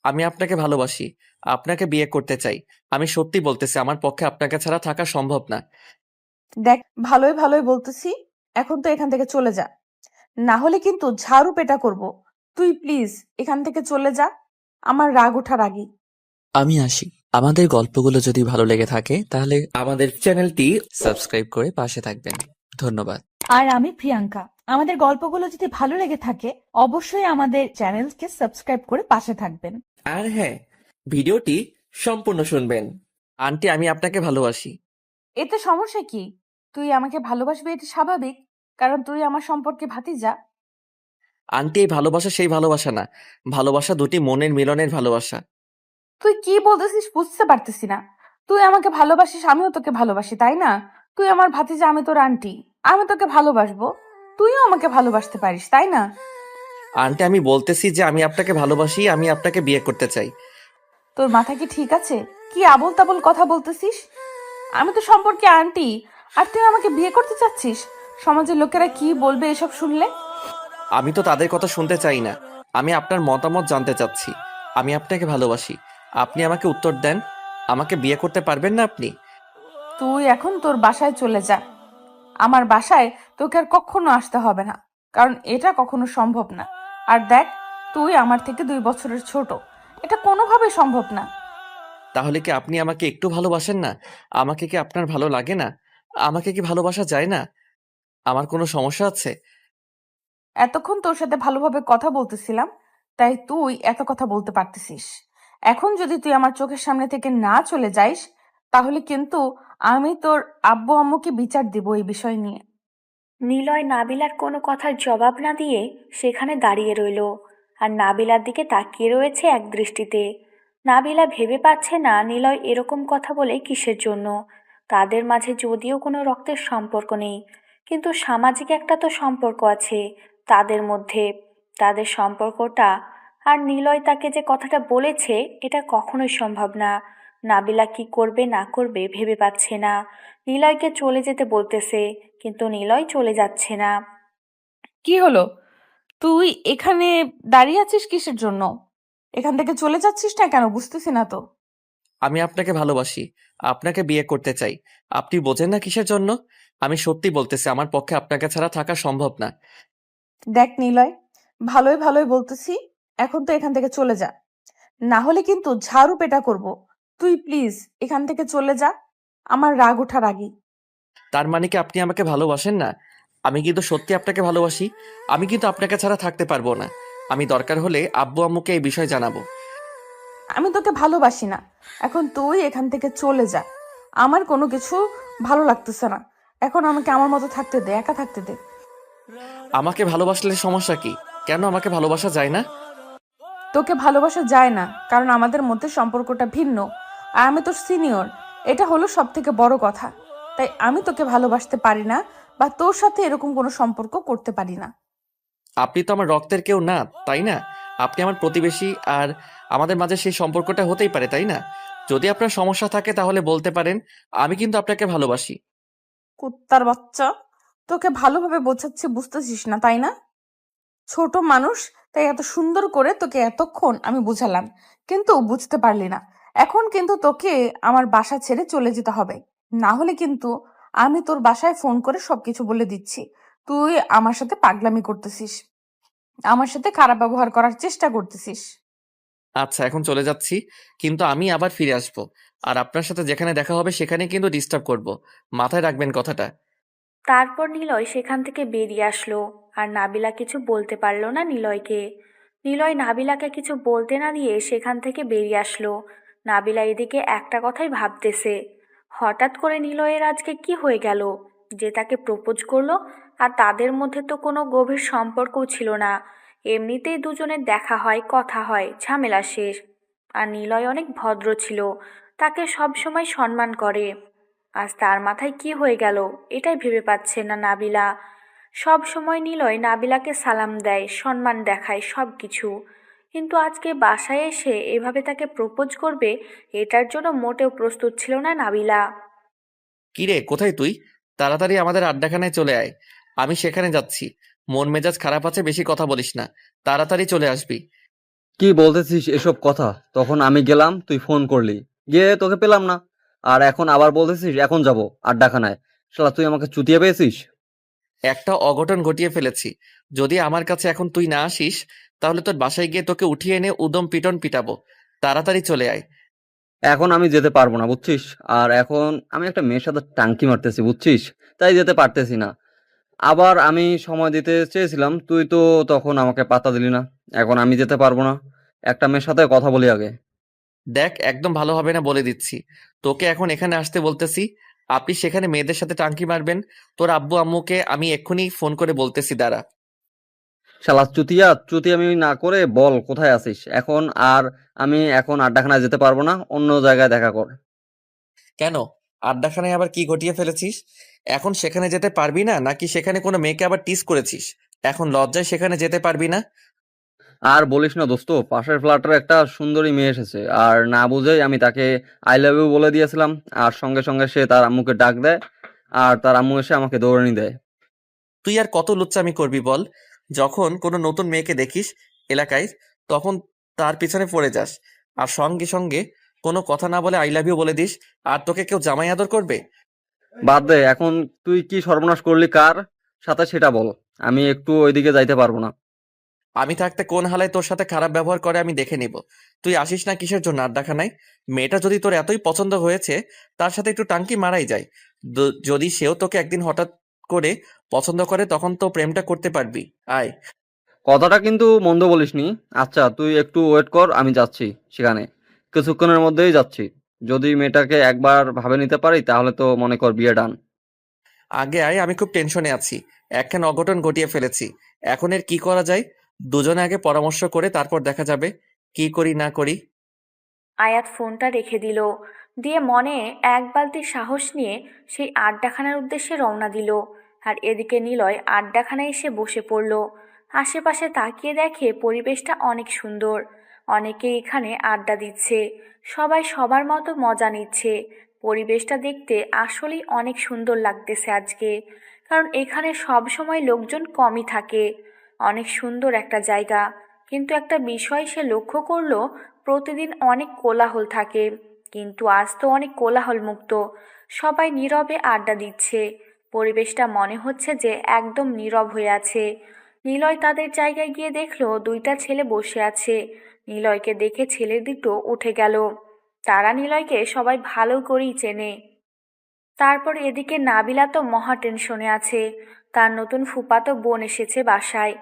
আমি আপনাকে ভালোবাসি, আপনাকে বিয়ে করতে চাই। আমি সত্যি বলতেছি, আমার পক্ষে আপনাকে ছাড়া থাকা সম্ভব না। দেখ, ভালোই ভালোই বলতেছি। এখন তো এখান থেকে চলে যা, না হলে কিন্তু ঝাড়ু পেটা করব। তুই প্লিজ এখান থেকে চলে যা, আমার রাগ ওঠার আগেই। আমি আসি। আমাদের গল্পগুলো যদি ভালো লেগে থাকে তাহলে আমাদের চ্যানেলটি সাবস্ক্রাইব করে পাশে থাকবেন। ধন্যবাদ। আর আমি প্রিয়াঙ্কা। আমাদের গল্পগুলো যদি ভালো লেগে থাকে, অবশ্যই আমাদের চ্যানেলকে সাবস্ক্রাইব করে পাশে থাকবেন। আর হ্যাঁ, ভিডিওটি সম্পূর্ণ শুনবেন। আন্টি, আমি আপনাকে ভালোবাসি। এতে সমস্যা কি? তুই আমাকে ভালোবাসবি, এটা স্বাভাবিক, কারণ তুই আমার সম্পর্কে ভাতিজা। আন্টি, এই ভালোবাসা সেই ভালোবাসা না। ভালোবাসা দুটি মনের মিলনের ভালোবাসা। তুই কি বলতেছিস বুঝতে পারতেছি না। তুই আমাকে ভালোবাসিস, আমিও তোকে ভালোবাসি, তাই না? তুই আমার ভাতিজা, আমি তোর আন্টি। আমি তোকে ভালোবাসবো, তুইও আমাকে ভালোবাসতে পারিস, তাই না? আন্টি, আমি বলতেছি যে আমি আপনাকে ভালোবাসি, আমি আপনাকে বিয়ে করতে চাই। তোর মাথা কি ঠিক আছে? কি আবোল তাবোল কথা বলতেছিস? আমি তো সম্পর্কে আন্টি, আর তুই আমাকে বিয়ে করতে চাচ্ছিস? সমাজের লোকেরা কি বলবে এসব শুনলে? আমি তো তাদের কথা শুনতে চাই না। আমি আপনার মতামত জানতে চাচ্ছি। আমি আপনাকে ভালোবাসি। আপনি আমাকে উত্তর দেন। আমাকে বিয়ে করতে পারবেন না আপনি? তুই এখন তোর বাসায় চলে যা। আমার বাসায় তোকে আর কখনো আসতে হবে না, কারণ এটা কখনো সম্ভব না। আর দেখ, তুই আমার থেকে 2 বছরের ছোট। এটা কোনোভাবেই সম্ভব না। তাহলে কি আপনি আমাকে একটু ভালোবাসেন না? আমাকে কি আপনার ভালো লাগে না? আমাকে কি ভালোবাসা যায় না? আমার কোনো সমস্যা আছে? এতক্ষণ তোর সাথে ভালোভাবে কথা বলতেছিলাম, তাই তুই এত কথা বলতে পারতেছিস। এখন যদি তুই আমার চোখের সামনে থেকে না চলে যাইস, তাহলে কিন্তু আমি তোর আব্বু আম্মুকে বিচার দিব এই বিষয় নিয়ে। নিলয় নাবিলার কোনো কথার জবাব না দিয়ে সেখানে দাঁড়িয়ে রইল, আর নাবিলার দিকে তাকিয়ে রয়েছে এক দৃষ্টিতে। নাবিলা ভেবে পাচ্ছে না নিলয় এরকম কথা বলে কিসের জন্য। তাদের মাঝে যদিও কোনো রক্তের সম্পর্ক নেই, কিন্তু সামাজিক একটা তো সম্পর্ক আছে তাদের মধ্যে। তাদের সম্পর্কটা, আর নিলয় তাকে যে কথাটা বলেছে, এটা কখনোই সম্ভব না। নাবিলা কি করবে না করবে ভেবে পাচ্ছে না। নিলয়কে চলে যেতে বলতেছে, কিন্তু নিলয় চলে যাচ্ছে না। কি হলো? তুই এখানে দাঁড়িয়ে আছিস কিসের জন্য? এখান থেকে চলে যাচ্ছিস না কেন, বুঝতেছি না তো। আমি আপনাকে ভালোবাসি, আপনাকে বিয়ে করতে চাই। আপনি বোঝেন না কিসের জন্য? আমি সত্যি বলতেছি, আমার পক্ষে আপনাকে ছাড়া থাকা সম্ভব না। দেখ নিলয়, ভালোই ভালোই বলতেছি। এখন তো এখান থেকে চলে যা, না হলে কিন্তু ঝাড়ু পেটা করব। তুই প্লিজ এখান থেকে চলে যা, আমার রাগ ওঠার আগেই। তার মানে কি আপনি আমাকে ভালোবাসেন না? আমি কিন্তু সত্যি আপনাকে ভালোবাসি। আমি কিন্তু আপনাকে ছাড়া থাকতে পারবো না। আমি দরকার হলে আব্বু আম্মুকে এই বিষয় জানাবো। আমি তোকে ভালোবাসি না। এখন তুই এখান থেকে চলে যা। আমার কোনো কিছু ভালো লাগতেছে না। এখন আমাকে আমার মতো থাকতে দে, একা থাকতে দে। আমাকে ভালোবাসলে সমস্যা কি? কেন আমাকে ভালোবাসা যায় না? তোকে ভালোবাসা যায় না কারণ আমাদের মধ্যে সম্পর্কটা ভিন্ন, আর আমি তোর সিনিয়র। এটা হলো সব থেকে বড় কথা। তাই আমি তোকে ভালোবাসতে পারি না, বা তোর সাথে এরকম কোনো সম্পর্ক করতে পারি না। আপনি তো আমার রক্তের কেউ না, তাই না? আপনি আমার প্রতিবেশী, আর আমাদের মাঝে সেই সম্পর্কটা হতেই পারে, তাই না? যদি আপনার সমস্যা থাকে তাহলে বলতে পারেন। আমি কিন্তু আপনাকে ভালোবাসি। কুত্তার বাচ্চা, তোকে ভালোভাবে বোঝাচ্ছি, বুঝতেছিস না তাই না? ছোট মানুষ, তাই এত সুন্দর করে তোকে এতক্ষণ আমি বুঝালাম, কিন্তু বুঝতে পারলি না। এখন কিন্তু তোকে আমার বাসা ছেড়ে চলে যেতে হবে, না হলে কিন্তু আমি তোর বাসায় ফোন করে সবকিছু বলে দিচ্ছি। তুই আমার সাথে পাগলামি করতেছিস, আমার সাথে খারাপ ব্যবহার করার চেষ্টা করতেছিস। আচ্ছা, এখন চলে যাচ্ছি, কিন্তু আমি আবার ফিরে আসবো। আর আপনার সাথে যেখানে দেখা হবে সেখানে কিন্তু ডিস্টার্ব করব। মাথায় রাখবেন কথাটা। তারপর নিলয় সেখান থেকে বেরিয়ে আসলো, আর নাবিলা কিছু বলতে পারল না নিলয়কে। নিলয় নাবিলাকে কিছু বলতে না দিয়ে সেখান থেকে বেরিয়ে আসলো। নাবিলা এদিকে একটা কথাই ভাবতেছে, হঠাৎ করে নিলয়ের আজকে কি হয়ে গেল যে তাকে প্রপোজ করলো। আর তাদের মধ্যে তো কোনো গভীর সম্পর্কও ছিল না, এমনিতেই দুজনের দেখা হয়, কথা হয়, ঝামেলা শেষ। আর নিলয় অনেক ভদ্র ছিল, তাকে সব সময় সম্মান করে। আজ তার মাথায় কি হয়ে গেল, এটাই ভেবে পাচ্ছে না নাবিলা। সব সময় নিলয় নাবিলাকে সালাম দেয়, সম্মান দেখায়, সব কিছু। কিন্তু আজকে বাসায় এসে এভাবে তাকে প্রপোজ করবে, এটার জন্য মোটেও প্রস্তুত ছিল না নাবিলা। কিরে, কোথায় তুই? তাড়াতাড়ি আমাদের আড্ডাখানায় চলে আয়। আমি সেখানে যাচ্ছি। মন মেজাজ খারাপ আছে, বেশি কথা বলিস না। তাড়াতাড়ি চলে আসবি। কি বলতেছিস এসব কথা? তখন আমি গেলাম, তুই ফোন করলি, গিয়ে তোকে পেলাম না। আর এখন আবার বলতেছিস এখন যাব আড্ডাখানায়। শালা তুই আমাকে চুতিয়ে পেয়েছিস। একটা অঘটন ঘটিয়ে ফেলেছি। যদি আমার কাছে এখন তুই না আসিস, তাহলে তোর বাসায় গিয়ে তোকে উঠিয়ে এনে উদম পিটন পিটাবো। তাড়াতাড়ি চলে আয়। এখন আমি যেতে পারবো না, বুঝছিস? আর এখন আমি একটা মেয়ের সাথে টাঙ্কি মারতেছি, বুঝছিস? তাই যেতে পারতেছি না। আবার আমি সময় দিতে চেয়েছিলাম, তুই তো তখন আমাকে পাত্তা দিলি না। এখন আমি যেতে পারবো না। একটা মেয়ের সাথে কথা বলি আগে। দেখ, একদম ভালো হবে না বলে দিচ্ছি। তোকে এখন এখানে আসতে বলতেছি, আপনি সেখানে মেয়েদের সাথে টাঙ্কি মারবেন। তোর আব্বু আম্মুকে আমি এক্ষুনি ফোন করে বলতেছি, দাঁড়া। শালা চুতিয়া, চুতি আমি না করে বল কোথায় আছিস এখন? আর আমি এখন আড্ডাখানায় যেতে পারবো না, অন্য জায়গায় দেখা কর। কেন? আড্ডাখানায় আবার কি ঘটিয়ে ফেলেছিস? এখন সেখানে যেতে পারবি না, নাকি সেখানে কোনো মেয়েকে আবার টিস করেছিস? এখন লজ্জায় সেখানে যেতে পারবি না? আর বলিস না দোস্ত, পাশের ফ্ল্যাটের একটা সুন্দরী মেয়ে এসেছে, আর না বুঝেই আমি তাকে আই লাভ ইউ বলে দিয়েছিলাম। আর সঙ্গে সঙ্গে সে তার আম্মুকে ডাক দেয়, আর তার আম্মু এসে আমাকে দৌড়ানি দেয়। তুই আর কত লুচ্চামি করবি বল? যখন কোনো নতুন মেয়েকে দেখিস এলাকায়, তখন তার পিছনে পড়ে যাস, আর সঙ্গে সঙ্গে কোনো কথা না বলে আই লাভ ইউ বলে দিস। আর তোকে কেউ জামাই আদর করবে? বাদ দে এখন। তুই কি সর্বনাশ করলি কার সাথে সেটা বল। আমি একটু ওইদিকে যাইতে পারবো না। আমি থাকতে কোন হালায় তোর সাথে খারাপ ব্যবহার করে আমি দেখে নিব। তুই আসিস না কিসের জন্য আড্ডাখানায়? মেয়েটা যদি তোর এতই পছন্দ হয়েছে, তার সাথে একটু টাঙ্কি মারাই যায়। যদি সেও তোকে একদিন হঠাৎ করে পছন্দ করে, তখন তো প্রেমটা করতে পারবি। আয়। কথাটা কিন্তু মন্দ বলিসনি। আচ্ছা তুই একটু ওয়েট কর, আমি যাচ্ছি সেখানে, কিছুক্ষণের মধ্যেই যাচ্ছি। যদি মেয়েটাকে একবার ভাবে নিতে পারি তাহলে তো মনে কর বিয়ে ডান। আগে আয়, আমি খুব টেনশনে আছি। একখান অঘটন ঘটিয়ে ফেলেছি। এখন এর কি করা যায়? দুজনে আগে পরামর্শ করে তারপর দেখা যাবে কি করি না করি। আয়াত ফোনটা রেখে দিল, দিয়ে মনে এক বালতি সাহস নিয়ে সেই আড্ডাখানার উদ্দেশ্যে রওনা দিল। আর এদিকে নিলয় আড্ডাখানায় এসে বসে পড়ল। আশেপাশে তাকিয়ে দেখে পরিবেশটা অনেক সুন্দর। অনেকেই এখানে আড্ডা দিচ্ছে, সবাই সবার মতো মজা নিচ্ছে। পরিবেশটা দেখতে আসলেই অনেক সুন্দর লাগতেছে আজকে, কারণ এখানে সব সময় লোকজন কমই থাকে। অনেক সুন্দর একটা জায়গা। কিন্তু একটা বিষয় সে লক্ষ্য করলো, প্রতিদিন অনেক কোলাহল থাকে, কিন্তু আজ তো অনেক কোলাহল মুক্ত। সবাই নীরবে আড্ডা দিচ্ছে। পরিবেশটা মনে হচ্ছে যে একদম নীরব হয়ে আছে। নিলয় তাদের জায়গায় গিয়ে দেখলো দুইটা ছেলে বসে আছে। নিলয়কে দেখে ছেলে দুটো উঠে গেল। তারা নিলয়কে সবাই ভালো করেই চেনে। তারপর এদিকে নাবিলা তো মহা টেনশনে আছে। তার নতুন ফুফাতো বোন এসেছে বাসায়।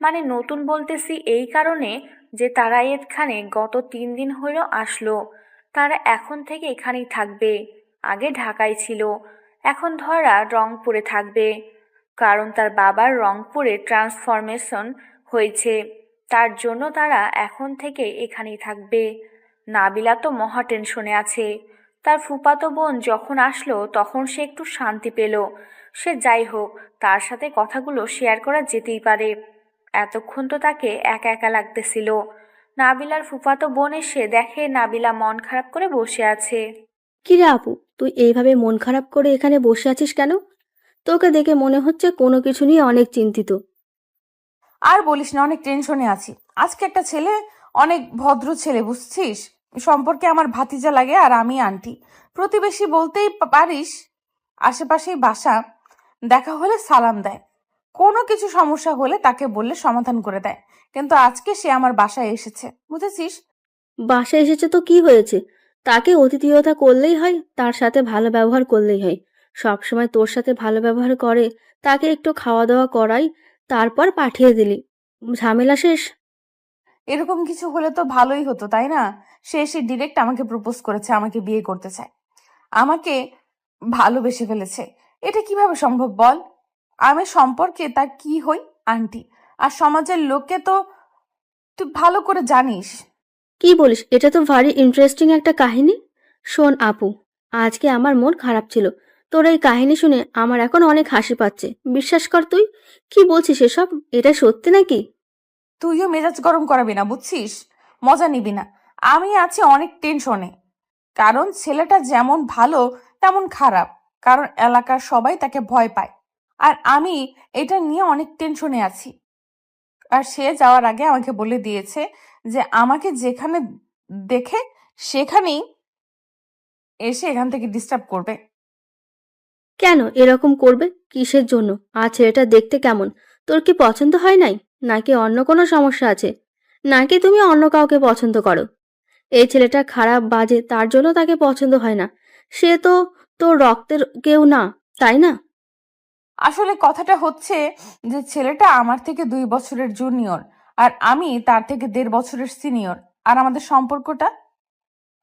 মানে নতুন বলতেছি এই কারণে যে তারা এখানে গত 3 দিন হলো আসলো। তারা এখন থেকে এখানেই থাকবে। আগে ঢাকায় ছিল, এখন ধরা রংপুরে থাকবে। কারণ তার বাবার রংপুরে ট্রান্সফরমেশন হয়েছে, তার জন্য তারা এখন থেকে এখানেই থাকবে। নাবিলা তো মহা টেনশনে আছে। তার ফুফাতো বোন যখন আসলো তখন সে একটু শান্তি পেল। সে যাই হোক, তার সাথে কথাগুলো শেয়ার করা যেতেই পারে। এতক্ষণ তো তাকে একা একা লাগতেছিল। নাবিলার ফুফাতো বোন এসে দেখে নাবিলা মন খারাপ করে বসে আছে। কিরে আপু, তুই এইভাবে মন খারাপ করে এখানে বসে আছিস কেন? তোকে দেখে মনে হচ্ছে কোনো কিছু নিয়ে অনেক চিন্তিত। আর বলিস না, অনেক টেনশনে আছি। আজকে একটা ছেলে, অনেক ভদ্র ছেলে বুঝছিস, সম্পর্কে আমার ভাতিজা লাগে আর আমি আন্টি। প্রতিবেশী বলতেই পারিস, আশেপাশেই বাসা। দেখা হলে সালাম দেয়, কোনো কিছু সমস্যা হলে তাকে বললে সমাধান করে দেয়। কিন্তু আজকে সে আমার বাসায় এসেছে, বুঝেছিস? বাসায় এসেছে তো কি হয়েছে? তাকে অতিথিয়তা করলেই হয়, তার সাথে ভালো ব্যবহার করলেই হয়। সব সময় তোর সাথে ভালো ব্যবহার করে, তাকে একটু খাওয়া দাওয়া করাই, তারপর পাঠিয়ে দিলি, ঝামেলা শেষ। এরকম কিছু হলে তো ভালোই হতো, তাই না? সে এসে ডিরেক্ট আমাকে প্রপোজ করেছে, আমাকে বিয়ে করতে চায়, আমাকে ভালোবেসে ফেলেছে। এটা কিভাবে সম্ভব বল? আমি সম্পর্কে তার কি হই? আন্টি। আর সমাজের লোককে তো তুই ভালো করে জানিস। কি বলিস? এটা তো ভারী ইন্টারেস্টিং একটা কাহিনী। শোন আপু, আজকে আমার মন খারাপ ছিল, তোর এই কাহিনী শুনে আমার এখন অনেক হাসি পাচ্ছে। বিশ্বাস কর তুই। কি বলছিস এসব? এটা সত্যি নাকি? তুইও মেজাজ গরম করাবি না, বুঝছিস? মজা নিবি না। আমি আছি অনেক টেনশনে, কারণ ছেলেটা যেমন ভালো তেমন খারাপ। কারণ এলাকার সবাই তাকে ভয় পায়, আর আমি এটা নিয়ে অনেক টেনশনে আছি। আর সে যাওয়ার আগে আমাকে বলে দিয়েছে যে আমাকে যেখানে দেখে সেখানেই এসে এখান থেকে ডিস্টার্ব করবে। কেন এরকম করবে? কিসের জন্য? আর ছেলেটা দেখতে কেমন? তোর কি পছন্দ হয় নাই? নাকি অন্য কোনো সমস্যা আছে? নাকি তুমি অন্য কাউকে পছন্দ করো? এই ছেলেটা খারাপ বাজে তার জন্য তাকে পছন্দ হয় না। সে তো তোর রক্তের কেউ না, তাই না? আসলে কথাটা হচ্ছে যে ছেলেটা আমার থেকে 2 বছরের জুনিয়র, আর আমি তার থেকে 1.5 বছরের সিনিয়র। আর আমাদের সম্পর্কটা,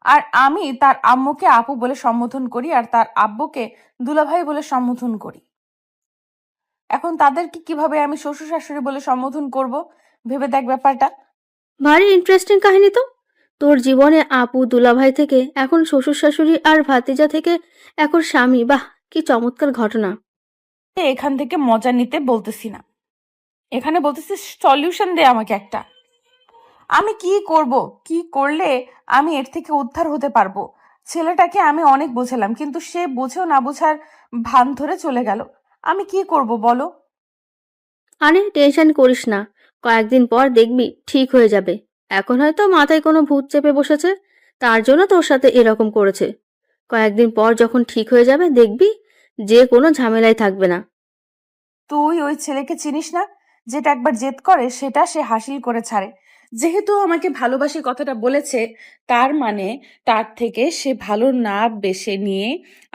আর আমি তার আম্মুকে আপু বলে সম্বোধন করি আর তার আব্বুকে দুলাভাই বলে সম্বোধন করি। এখন তাদেরকে কিভাবে আমি শ্বশুর শাশুড়ি বলে সম্বোধন করব? ভেবে দেখ ব্যাপারটা। ভারী ইন্টারেস্টিং কাহিনী তো। তোর জীবনে আপু দুলাভাই থেকে এখন শ্বশুর শাশুড়ি আর ভাতিজা থেকে এখন স্বামী, বাহ কি চমৎকার ঘটনা। এখান থেকে মজা নিতে বলতেছি না, এখানে বলতেছি সলিউশন দে আমাকে একটা। আমি কি করব? কি করলে আমি এর থেকে উদ্ধার হতে পারবো? ছেলেটাকে আমি অনেক বোঝালাম, কিন্তু সে বুঝেও না বোঝার ভান ধরে চলে গেল। আমি কি করব বলো? আরে টেনশন করিস না, কয়েকদিন পর দেখবি ঠিক হয়ে যাবে। এখন হয়তো মাথায় কোনো ভূত চেপে বসেছে, তার জন্য তোর সাথে এরকম করেছে। কয়েকদিন পর যখন ঠিক হয়ে যাবে দেখবি যে কোনো ঝামেলাই থাকবে না। তুই ওই ছেলেকে চিনিস না? যেটা একবার জেদ করে সেটা সে হাসিল করে ছাড়ে। যেহেতু আমাকে ভালোবাসি কথাটা বলেছে, তার মানে তার থেকে সে ভালো না বেসে নিয়ে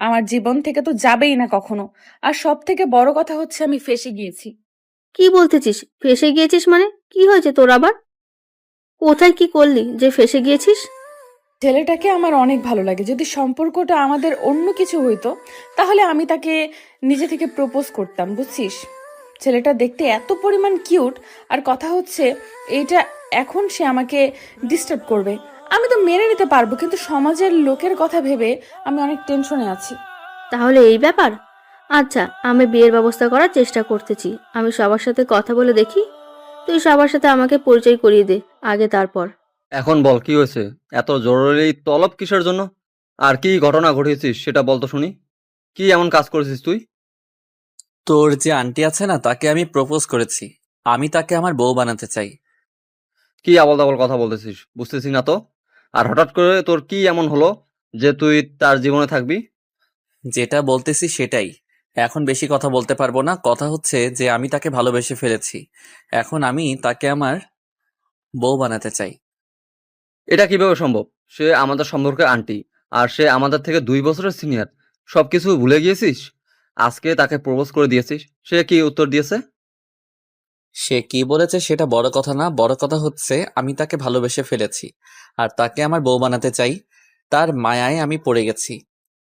আমার জীবন থেকে তো যাবেই না কখনো। আর সব থেকে বড় কথা হচ্ছে আমি ফেঁসে গিয়েছি। কি বলতেছিস? ফেঁসে গিয়েছিস মানে? কি হয়েছে তোর আবার? কোথায় কি করলি যে ফেঁসে গিয়েছিস? ছেলেটাকে আমার অনেক ভালো লাগে। যদি সম্পর্কটা আমাদের অন্য কিছু হইতো, তাহলে আমি তাকে নিজে থেকে প্রপোজ করতাম, বুঝছিস? ছেলেটা দেখতে এত পরিমাণ কিউট, আর কথা হচ্ছে এইটা এখন সে আমাকে ডিস্টার্ব করবে। আমি তো মেনে নিতে পারবো, কিন্তু সমাজের লোকের কথা ভেবে আমি অনেক টেনশনে আছি। তাহলে এই ব্যাপার। আচ্ছা, আমি বিয়ের ব্যবস্থা করার চেষ্টা করতেছি। আমি সবার সাথে কথা বলে দেখি। তুই সবার সাথে আমাকে পরিচয় করিয়ে দে আগে, তারপর। এখন বল কি হয়েছে? এত জরুরি তলব কিসের জন্য? আর কি ঘটনা ঘটিয়েছিস সেটা বল তো শুনি। কি এমন কাজ করেছিস তুই? তোর যে আন্টি আছে না, তাকে আমি প্রপোজ করেছি। আমি তাকে আমার বউ বানাতে চাই। কি আবল তাবল কথা বলতেছিস বুঝতেছি না তো। আর হঠাৎ করে তোর কি এমন হলো যে তুই তার জীবনে থাকবি? যেটা বলতেছি সেটাই। এখন বেশি কথা বলতে পারবো না। কথা হচ্ছে যে আমি তাকে ভালোবেসে ফেলেছি। এখন আমি তাকে আমার বউ বানাতে চাই। এটা কিভাবে সম্ভব? সে আমাদের সম্পর্কে আন্টি, আর সে আমাদের থেকে 2 বছরের সিনিয়র। সবকিছু ভুলে গিয়েছিস? আজকে তাকে প্রপোজ করে দিয়েছিস, সে কি উত্তর দিয়েছে? সে কি বলেছে সেটা বড় কথা না, বড় কথা হচ্ছে আমি তাকে ভালোবেসে ফেলেছি আর তাকে আমার বউ বানাতে চাই। তার মায়ায় আমি পড়ে গেছি।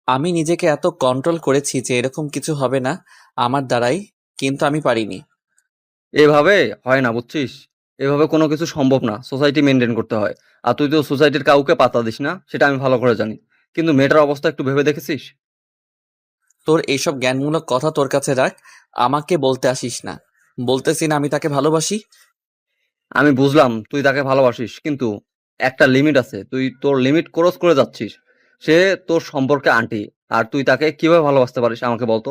আমি নিজেকে এত কন্ট্রোল করেছি যে এরকম কিছু হবে না আমার দ্বারাই, কিন্তু আমি পারিনি। এভাবে হয় না বুঝছিস। এভাবে কোনো কিছু সম্ভব না, সোসাইটি মেনটেন করতে হয়। আর তুই তো সোসাইটির কাউকে পাত্তা দিস না, সেটা আমি ভালো করে জানি। কিন্তু মেয়েটার অবস্থা একটু ভেবে দেখেছিস? তোর এইসব জ্ঞানমূলক কথা তোর কাছে রাখ, আমাকে বলতে আসিস না। বলতেছি না আমি তাকে ভালোবাসি। আমি বুঝলাম তুই তাকে ভালোবাসিস, কিন্তু একটা লিমিট আছে, তুই তোর লিমিট ক্রস করে যাচ্ছিস। সে তোর সম্পর্কে আন্টি, আর তুই তাকে কিভাবে ভালোবাসতে পারিস আমাকে বলতো।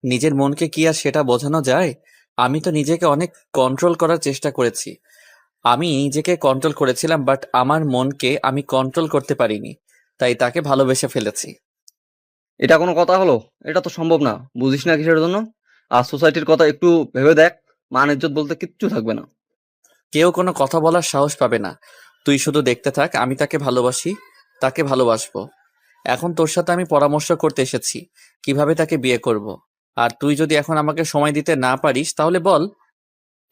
নিজের মনকে কি আর সেটা বোঝানো যায়? আমি তো নিজেকে অনেক কন্ট্রোল করার চেষ্টা করেছি। আমি নিজেকে কন্ট্রোল করেছিলাম, বাট আমার মনকে আমি কন্ট্রোল করতে পারিনি, তাই তাকে ভালোবেসে ফেলেছি। এটা কোনো কথা হলো? এটা তো সম্ভব না, বুঝিস না কিসের জন্য? আর সোসাইটির কথা একটু ভেবে দেখ, মান ইজ্জত বলতে কিচ্ছু থাকবে না। কেউ কোনো কথা বলার সাহস পাবে না। তুই শুধু দেখতে থাক, আমি তাকে ভালোবাসি, তাকে ভালোবাসবো। এখন তোর সাথে আমি পরামর্শ করতে এসেছি কিভাবে তাকে বিয়ে করব। আর তুই যদি এখন আমাকে সময় দিতে না পারিস তাহলে বল।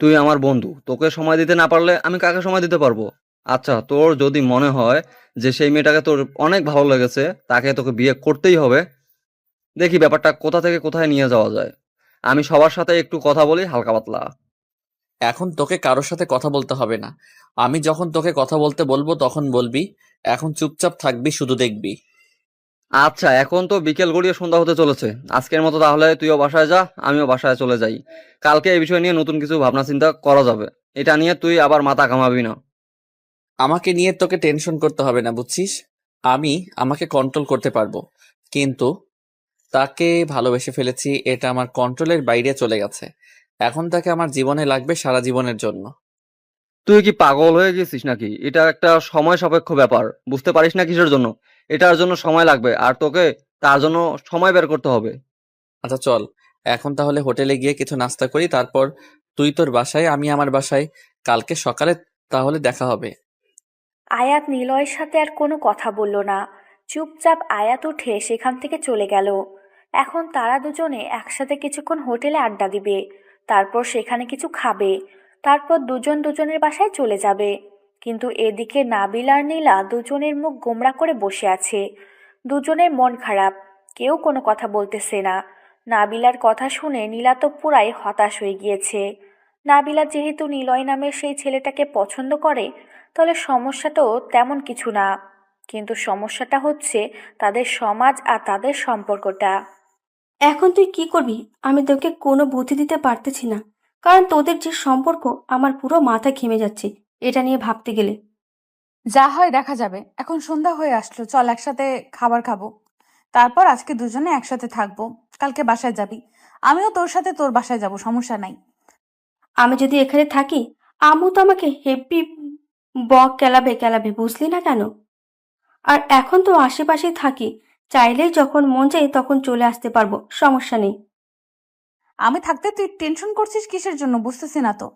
তুই আমার বন্ধু, তোকে সময় দিতে না পারলে আমি কাকে সময় দিতে পারবো? আচ্ছা, তোর যদি মনে হয় যে সেই মেয়েটাকে তোর অনেক ভালো লেগেছে, তাকে তোকে বিয়ে করতেই হবে, দেখি ব্যাপারটা কোথা থেকে কোথায় নিয়ে যাওয়া যায়। আমি সবার সাথে একটু কথা বলি হালকা পাতলা। এখন তোকে কারোর সাথে কথা বলতে হবে না। আমি যখন তোকে কথা বলতে বলবো তখন বলবি। এখন চুপচাপ থাকবি, শুধু দেখবি। আচ্ছা, এখন তো বিকেল গড়িয়ে সন্ধ্যা হতে চলেছে। আজকের মতো তাহলে তুইও বাসায় যা, আমিও বাসায় চলে যাই। কালকে এই বিষয় নিয়ে নতুন কিছু ভাবনা চিন্তা করা যাবে। এটা নিয়ে তুই আবার মাথা ঘামাবি না। আমাকে নিয়ে তোকে টেনশন করতে হবে না, বুঝছিস? আমি আমাকে কন্ট্রোল করতে পারবো, কিন্তু তাকে ভালোবেসে ফেলেছি, এটা আমার কন্ট্রোলের বাইরে চলে গেছে। এখন তাকে আমার জীবনে লাগবে সারা জীবনের জন্য। তুই কি পাগল হয়ে গেছিস নাকি? এটা একটা সময় সাপেক্ষ ব্যাপার, বুঝতে পারিস না কিসের জন্য? এটার জন্য সময় লাগবে, আর তোকে তার জন্য সময় বের করতে হবে। আচ্ছা চল, এখন তাহলে হোটেলে গিয়ে কিছু নাস্তা করি, তারপর তুই তোর বাসায়, আমি আমার বাসায়। কালকে সকালে তাহলে দেখা হবে। আয়াত নিলয়ের সাথে আর কোনো কথা বলল না। চুপচাপ আয়াত উঠে সেখান থেকে চলে গেল। এখন তারা দুজনে একসাথে কিছুক্ষণ হোটেলে আড্ডা দিবে, তারপর সেখানে কিছু খাবে, তারপর দুজন দুজনের বাসায় চলে যাবে। কিন্তু এদিকে নাবিল আর নীলা দুজনের মুখ গোমড়া করে বসে আছে। দুজনের মন খারাপ, কেউ কোনো কথা বলতেছে না। নাবিলার কথা শুনে নীলা তো পুরাই হতাশ হয়ে গিয়েছে। নাবিলা যেহেতু নিলয় নামের সেই ছেলেটাকে পছন্দ করে, তাহলে সমস্যাটাও তেমন কিছু না। কিন্তু সমস্যাটা হচ্ছে তাদের সমাজ আর তাদের সম্পর্কটা। এখন তুই কি করবি? আমি তোকে কোনো বুদ্ধি দিতে পারতেছি না, কারণ তোদের যে সম্পর্ক আমার পুরো মাথা ঘেমে যাচ্ছে এটা নিয়ে ভাবতে গেলে। যা হয় দেখা যাবে। এখন সন্ধ্যা হয়ে আসলো, চল একসাথে খাবার খাবো। তারপর আজকে দুজনে একসাথে থাকবো। কালকে বাসায় যাবি, আমিও তোর সাথে তোর বাসায় যাব, সমস্যা নাই। আমি যদি এখানে থাকি, আম্মু তো আমাকে হেব্বি বক কেলাবে কেলাবে, বুঝলি না কেন? আর এখন তো আশেপাশেই থাকি, চাইলেই যখন মন চাই তখন চলে আসতে পারবো, সমস্যা নেই। আমি থাকতে তুই টেনশন করছিস কিসের জন্য, বুঝতেছি না তো।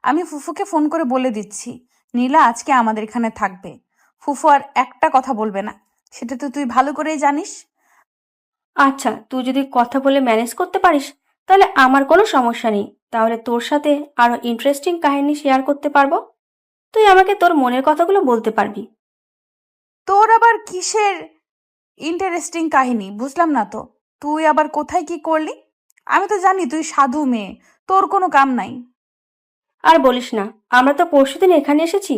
আমি ফুফুকে ফোন করে বলে দিচ্ছি নীলা আজকে আমাদের এখানে থাকবে। ফুফু আর একটা কথা বলবে না, সেটা তো তুই ভালো করেই জানিস। আচ্ছা, তুই যদি কথা বলে ম্যানেজ করতে পারিস তাহলে আমার কোনো সমস্যা নেই। তাহলে তোর সাথে আরো ইন্টারেস্টিং কাহিনী শেয়ার করতে পারবো। তুই আমাকে তোর মনের কথাগুলো বলতে পারবি। তোর আবার কিসের ইন্টারেস্টিং কাহিনী, বুঝলাম না তো। তুই আবার কোথায় কি করলি? আমি তো জানি তুই সাধু মেয়ে, তোর কোনো কাম নাই। আর বলিস না, আমরা তো পরশুদিন এখানে এসেছি,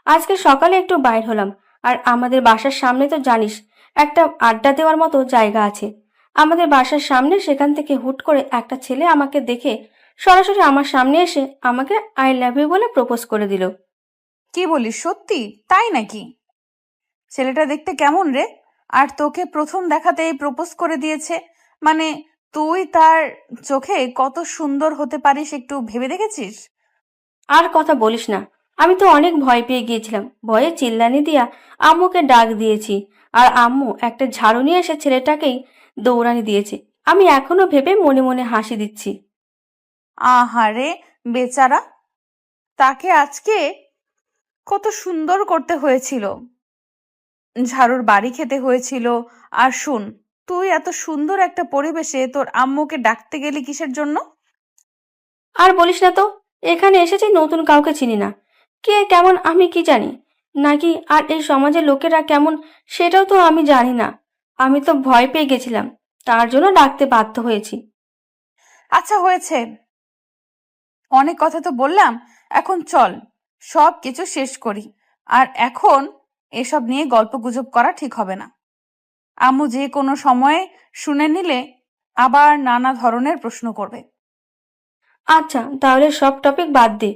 আজকে সকালে একটু বাইর হলাম। আর আমাদের বাসার সামনে তো জানিস একটা আড্ডা দেওয়ার মতো জায়গা আছে আমাদের বাসার সামনে। সেখান থেকে হুট করে একটা ছেলে আমাকে দেখে সরাসরি আমার সামনে এসে আমাকে আই লাভ ইউ বলে প্রপোজ করে দিল। কি বলিস, সত্যি তাই নাকি? ছেলেটা দেখতে কেমন রে? আর তোকে প্রথম দেখাতেই প্রপোজ করে দিয়েছে মানে, তুই তার চোখে কত সুন্দর হতে পারিস একটু ভেবে দেখেছিস? আর কথা বলিস না, আমি তো অনেক ভয় পেয়ে গিয়েছিলাম, ভয়ে চিল্লানি দিয়া আম্মুকে ডাক দিয়েছি। আর আম্মু একটা ঝাড়ু নিয়ে এসে ছেলেটাকেই দৌড়ানি দিয়েছে। আমি এখনো ভেবে মনে মনে হাসি দিচ্ছি। আহারে বেচারা, তাকে আজকে কত সুন্দর করতে হয়েছিল, ঝাড়ুর বাড়ি খেতে হয়েছিল। আর শুন, তুই এত সুন্দর একটা পরিবেশে তোর আম্মুকে ডাকতে গেলি কিসের জন্য? আর বলিস না তো, এখানে এসেছি, নতুন কাউকে চিনি না, কে কেমন আমি কি জানি, নাকি আর এই সমাজের লোকেরা কেমন সেটাও তো আমি জানি না। আমি তো ভয় পেয়ে গেছিলাম, তার জন্য ডাকতে বাধ্য হয়েছি। আচ্ছা হয়েছে, অনেক কথা তো বললাম, এখন চল সব কিছু শেষ করি। আর এখন এসব নিয়ে গল্প গুজব করা ঠিক হবে না। আম্মু যে কোনো সময়ে শুনে নিলে আবার নানা ধরনের প্রশ্ন করবে। আচ্ছা তাহলে সব টপিক বাদ দে।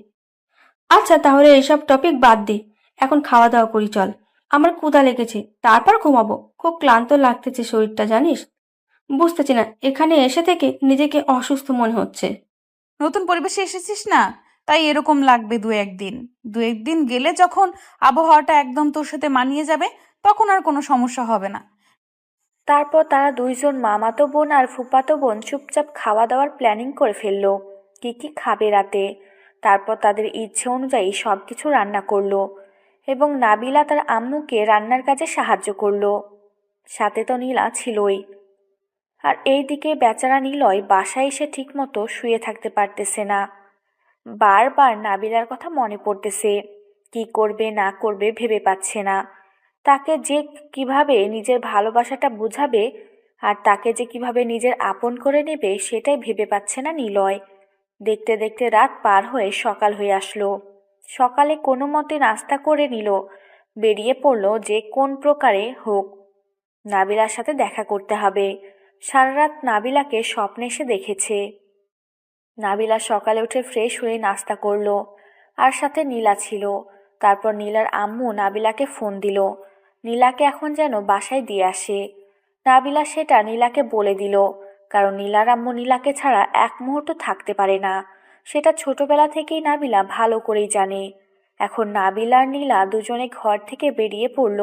আচ্ছা তাহলে এইসব টপিক বাদ দে, এখন খাওয়া দাওয়া করি চল। আমার ক্ষুধা লেগেছে, তারপর ঘুমাবো, খুব ক্লান্ত লাগতেছে শরীরটা জানিস। বুঝতেছি না, এখানে এসে থেকে নিজেকে অসুস্থ মনে হচ্ছে। নতুন পরিবেশে এসেছিস না, তাই এরকম লাগবে দু একদিন। দু একদিন গেলে যখন আবহাওয়াটা একদম তোর সাথে মানিয়ে যাবে, তখন আর কোনো সমস্যা হবে না। তারপর তারা দুইজন মামাতো বোন আর ফুফাতো বোন চুপচাপ খাওয়া দাওয়ার প্ল্যানিং করে ফেললো, কি কি খাবে রাতে। তারপর তাদের ইচ্ছে অনুযায়ী সব কিছু রান্না করলো এবং নাবিলা তার আম্মুকে রান্নার কাজে সাহায্য করলো। সাথে তো নীলা ছিলই। আর এইদিকে বেচারা নিলয় বাসায় এসে ঠিকমতো শুয়ে থাকতে পারতেছে না। বারবার নাবিলার কথা মনে পড়তেছে, কি করবে না করবে ভেবে পাচ্ছে না। তাকে যে কিভাবে নিজের ভালোবাসাটা বুঝাবে আর তাকে যে কিভাবে নিজের আপন করে নেবে সেটাই ভেবে পাচ্ছে না নিলয়। দেখতে দেখতে রাত পার হয়ে সকাল হয়ে আসলো। সকালে কোনো মতে নাস্তা করে নিল, বেরিয়ে পড়লো যে কোন প্রকারে হোক নাবিলার সাথে দেখা করতে হবে। সারা রাত নাবিলাকে স্বপ্নে এসে দেখেছে। নাবিলা সকালে উঠে ফ্রেশ হয়ে নাস্তা করলো, আর সাথে নীলা ছিল। তারপর নীলার আম্মু নাবিলাকে ফোন দিল, নীলাকে এখন যেন বাসায় দিয়ে আসে। নাবিলা সেটা নীলাকে বলে দিল, কারণ নীলার আম্মু নীলাকে ছাড়া এক মুহূর্ত থাকতে পারে না। সেটা ছোটবেলা থেকেই নাবিলা ভালো করেই জানে। এখন নাবিল আর নীলা দুজনে ঘর থেকে বেরিয়ে পড়ল।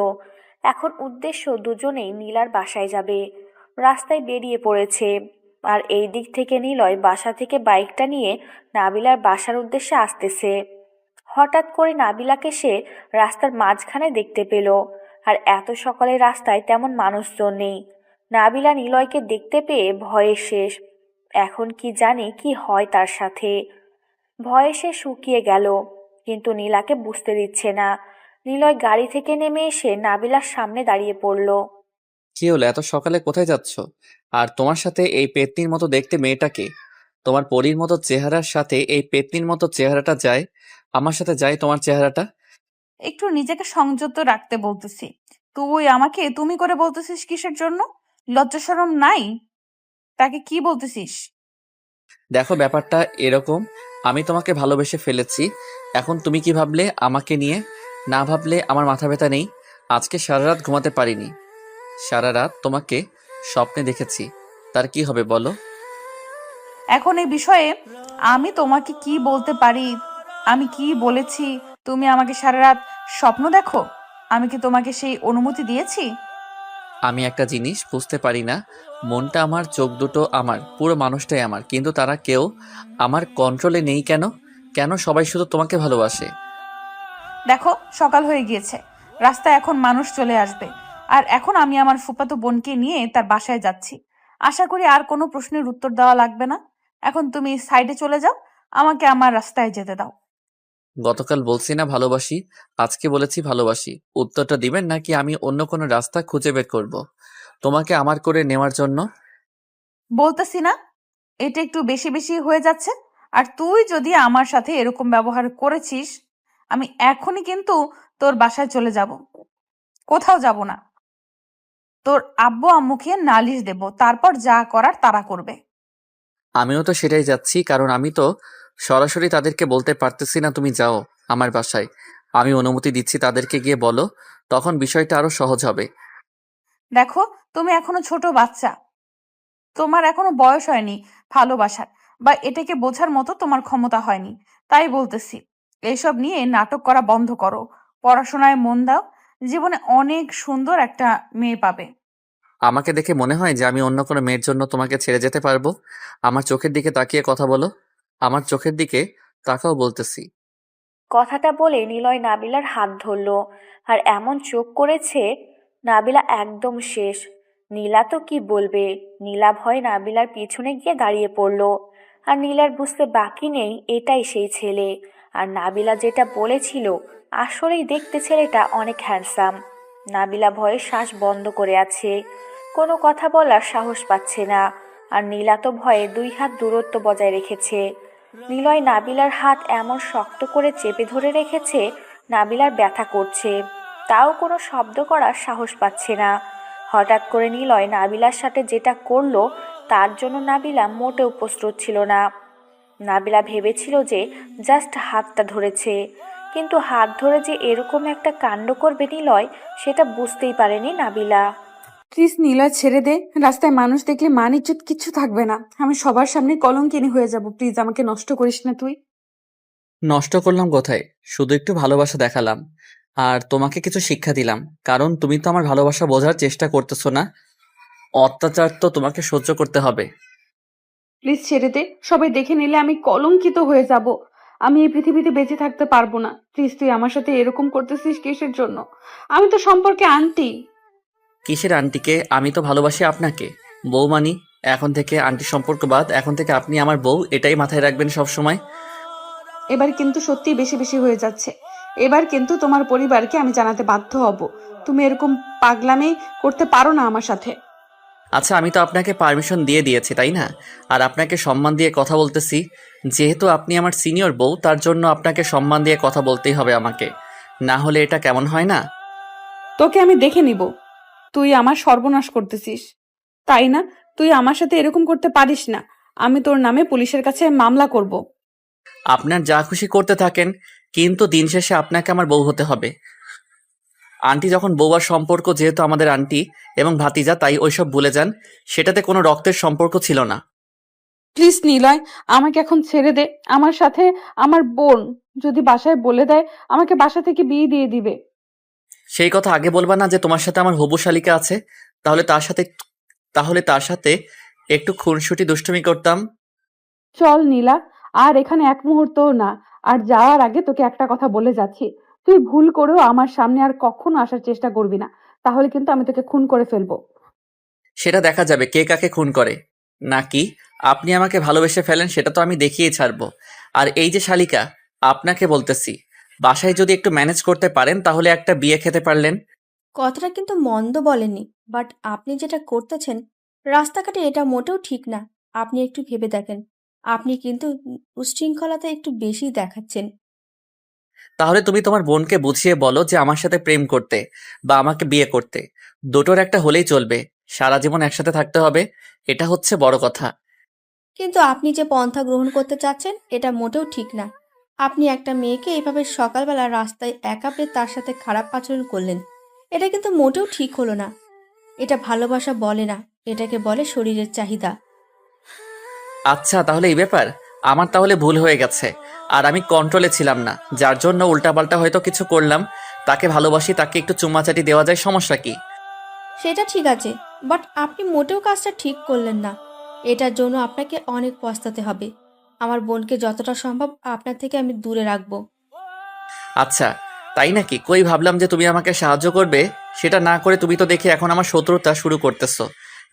এখন উদ্দেশ্য দুজনেই নীলার বাসায় যাবে। রাস্তায় বেরিয়ে পড়েছে। আর এই দিক থেকে নিলয় বাসা থেকে বাইকটা নিয়ে নাবিলার বাসার উদ্দেশ্যে আসতেছে। হঠাৎ করে নাবিলাকে সে রাস্তার মাঝখানে দেখতে পেল। আর এত সকালে রাস্তায় তেমন মানুষজন নেই। নাবিলা নিলয়কে দেখতে পেয়ে ভয়ে শেষ। এখন কি জানে কি হয় তার সাথে। ভয়ে সে শুকিয়ে গেল, কিন্তু নীলাকে বুঝতে দিচ্ছে না। নিলয় গাড়ি থেকে নেমে এসে নাবিলার সামনে দাঁড়িয়ে পড়ল। কি হলো, এত সকালে কোথায় যাচ্ছ? আর তোমার সাথে এই পেতনির মতো দেখতে মেয়েটাকে? তোমার পরীর মতো চেহারার সাথে এই পেতনির মতো চেহারাটা যায়? আমার সাথে যায় তোমার চেহারাটা? একটু নিজেকে সংযত রাখতে বলতেছি। তুই আমাকে তুমি করে বলতেছিস কিসের জন্য? লজ্জা শরম নাই? তাকে কি বলতেছিস? দেখো, ব্যাপারটা এরকম, আমি তোমাকে ভালোবেসে ফেলেছি। এখন তুমি কি ভাবলে আমাকে নিয়ে? না ভাবলে আমার মাথা ব্যথা নেই। আজকে সারা রাত ঘুমাতে পারিনি। সারা রাত তোমাকে স্বপ্নে দেখেছি। তার কি হবে বলো? এখন এই বিষয়ে আমি তোমাকে কি বলতে পারি? আমি কি বলেছি তুমি আমাকে সারা রাত স্বপ্ন দেখো? আমি কি তোমাকে সেই অনুমতি দিয়েছি? আমি একটা জিনিস বুঝতে পারি না, মনটা আমার, চোখ দুটো আমার, পুরো মানুষটাই আমার, কিন্তু তারা কেউ আমার কন্ট্রোলে নেই কেন? কেন সবাই শুধু তোমাকে ভালোবাসে? দেখো, সকাল হয়ে গিয়েছে, রাস্তায় এখন মানুষ চলে আসবে। আর এখন আমি আমার ফুফাতো বোনকে নিয়ে তার বাসায় যাচ্ছি। আশা করি আর কোনো প্রশ্নের উত্তর দেওয়া লাগবে না। এখন তুমি সাইডে চলে যাও, আমাকে আমার রাস্তায় যেতে দাও। গতকাল বলছি না ভালোবাসি, আজকে বলেছি ভালোবাসি। উত্তরটা দিবেন নাকি আমি অন্য কোনো রাস্তা খুঁজে বের করব তোমাকে আমার করে নেওয়ার জন্য? বলতেছি না, এটা একটু বেশি বেশি হয়ে যাচ্ছে। আর তুই যদি আমার সাথে এরকম ব্যবহার করেছিস, আমি এখনই কিন্তু তোর বাসায় চলে যাব। কোথাও যাব না। তোর আব্বু আম্মুকে নালিশ দেব, তারপর যা করার তারা করবে। আমিও তো সেটাই যাচ্ছি, কারণ আমি তো সরাসরি তাদেরকে বলতে পারতেছি না তুমি যাও আমার বাসায়। আমি অনুমতি দিচ্ছি, তাদেরকে গিয়ে বলো, তখন বিষয়টা আরো সহজ হবে। দেখো, তুমি এখনো ছোট বাচ্চা, তোমার এখনো বয়স হয়নি ভালোবাসার, বা এটাকে বোঝার মতো তোমার ক্ষমতা হয়নি। তাই বলতেছি, এইসব নিয়ে নাটক করা বন্ধ করো। পড়াশোনায় মন দাও। জীবনে অনেক সুন্দর একটা মেয়ে পাবে। আমাকে দেখে মনে হয় যে আমি অন্য কোনো মেয়ের জন্য তোমাকে ছেড়ে যেতে পারবো? আমার চোখের দিকে তাকিয়ে কথা বলো। আমার চোখের দিকে তাকাও বলতেছি। কথাটা বলে নিলয় নাবিলার হাত ধরল। আর এমন চোখ করেছে, নাবিলা একদম শেষ। নীলা তো কি বলবে। নীলা ভয়ে নাবিলার পিছনে গিয়ে দাঁড়িয়ে পড়ল। আর নীলার বুঝতে বাকি নেই এটাই সেই ছেলে। আর নাবিলা যেটা বলেছিল, আসলেই দেখতে ছেলেটা অনেক হ্যান্ডসাম। নাবিলা ভয়ে শ্বাস বন্ধ করে আছে, কোনো কথা বলার সাহস পাচ্ছে না। আর নীলা তো ভয়ে 2 হাত দূরত্ব বজায় রেখেছে। নিলয় নাবিলার হাত এমন শক্ত করে চেপে ধরে রেখেছে, নাবিলার ব্যথা করছে। তাও কোনো শব্দ করার সাহস পাচ্ছে না। হঠাৎ করে নিলয় নাবিলার সাথে যেটা করলো, তার জন্য নাবিলা মোটেও প্রস্তুত ছিল না। নাবিলা ভেবেছিল যে জাস্ট হাতটা ধরেছে, কিন্তু হাত ধরে যে এরকম একটা কাণ্ড করবে নিলয়, সেটা বুঝতেই পারেনি নাবিলা। প্লিজ নিলয়, ছেড়ে দে। রাস্তায় মানুষ দেখলে মান ইজ্জত কিচ্ছু থাকবে না। আমি সবার সামনে কলঙ্কিনী হয়ে যাব। প্লিজ আমাকে নষ্ট করিস না তুই। নষ্ট করলাম কোথায়? শুধু একটু ভালোবাসা দেখালাম। আর তোমাকে কিছু শিক্ষা দিলাম, কারণ তুমি তো আমার ভালোবাসা বোঝার চেষ্টা করতেছো না। অত্যাচার তো তোমাকে সহ্য করতে হবে। প্লিজ ছেড়ে দে। সবাই দেখে নিলে আমি কলঙ্কিত হয়ে যাব। আমি এই পৃথিবীতে বেঁচে থাকতে পারবো না। প্লিজ, তুই আমার সাথে এরকম করতেছিস কিসের জন্য? আমি তো সম্পর্কে আন্টি। কিসের আন্টিকে? আমি তো ভালোবাসি আপনাকে। বউ মানি। এখন থেকে আন্টি সম্পর্ক বাদ, এখন থেকে আপনি আমার বউ, এটাই মাথায় রাখবেন সব সময়। এবার কিন্তু সত্যি বেশি বেশি হয়ে যাচ্ছে। এবার কিন্তু তোমার পরিবারকে আমি জানাতে বাধ্য হব। তুমি এরকম পাগলামি করতে পারো না আমার সাথে। আচ্ছা, আমি তো আপনাকে পারমিশন দিয়ে দিয়েছি, তাই না? আর আপনাকে সম্মান দিয়ে কথা বলতেছি। যেহেতু আপনি আমার সিনিয়র বউ, তার জন্য আপনাকে সম্মান দিয়ে কথা বলতেই হবে আমাকে। না হলে এটা কেমন হয় না? তোকে আমি দেখে নিব। তুই আমার সর্বনাশ করতেছিস, তাই না? তুই আমার সাথে এরকম করতে পারিস না। আমি তোর নামে পুলিশের কাছে মামলা করব। আপনার যা খুশি করতে থাকেন, কিন্তু দিন শেষে আপনাকে আমার বউ হতে হবে। আন্টি যখন বউয়ার সম্পর্ক, যেহেতু আমাদের আন্টি এবং ভাতিজা, তাই ওইসব ভুলে যান। সেটাতে কোনো রক্তের সম্পর্ক ছিল না। প্লিজ নিলয়, আমাকে এখন ছেড়ে দে। আমার সাথে আমার বোন যদি বাসায় বলে দেয়, আমাকে বাসা থেকে বিয়ে দিয়ে দিবে। সেই কথা আগে বলবা না যে তোমার সাথে আমার হবু শালিকা আছে? তাহলে তার সাথে একটু খুনসুটি দুষ্টুমি করতাম। চল নীলা, আর এখানে এক মুহূর্তও না। আর যাওয়ার আগে তোকে একটা কথা বলে যাচ্ছি, তুই ভুল করেও আমার সামনে আর কখনো আসার চেষ্টা করবি না, তাহলে কিন্তু আমি তোকে খুন করে ফেলবো। সেটা দেখা যাবে কে কাকে খুন করে। নাকি আপনি আমাকে ভালোবেসে ফেলেন সেটা তো আমি দেখিয়ে ছাড়বো। আর এই যে শালিকা, আপনাকে বলতেছি, বাসায় যদি একটু ম্যানেজ করতে পারেন তাহলে একটা বিয়ে খেতে পারলেন। কথাটা কিন্তু মন্দ বলেননি, বাট আপনি যেটা করতেছেন রাস্তাঘাটে এটা মোটেও ঠিক না। আপনি একটু ভেবে দেখেন, আপনি কিন্তু উচ্ছৃঙ্খলতা একটু বেশি দেখাচ্ছেন। তাহলে তুমি তোমার বোনকে বুঝিয়ে বলো যে আমার সাথে প্রেম করতে বা আমাকে বিয়ে করতে, দুটোর একটা হলেই চলবে। সারা জীবন একসাথে থাকতে হবে, এটা হচ্ছে বড় কথা। কিন্তু আপনি যে পন্থা গ্রহণ করতে চাচ্ছেন এটা মোটেও ঠিক না। আপনি একটা মেয়েকে এভাবে সকালবেলা রাস্তায় একা পেয়ে তার সাথে খারাপ আচরণ করলেন, এটা কিন্তু মোটেও ঠিক হলো না। এটা ভালোবাসা বলে না, এটাকে বলে শরীরের চাহিদা। আচ্ছা, তাহলে এই ব্যাপার। আমার তাহলে ভুল হয়ে গেছে, আর আমি কন্ট্রোলে ছিলাম না, যার জন্য উল্টাপাল্টা হয়তো কিছু করলাম। তাকে ভালোবাসি, তাকে একটু চুম্মাচাটি দেওয়া যায়, সমস্যা কি? সেটা ঠিক আছে, বাট আপনি মোটেও কাজটা ঠিক করলেন না। এটার জন্য আপনাকে অনেক পস্তাতে হবে। আমার বোনকে যতটা সম্ভব আপনার থেকে আমি দূরে রাখবো। আচ্ছা, তাই নাকি? কই ভাবলাম যে তুমি আমাকে সাহায্য করবে, সেটা না করে তুমি তো দেখি এখন আমার শত্রুতা শুরু করতেছো।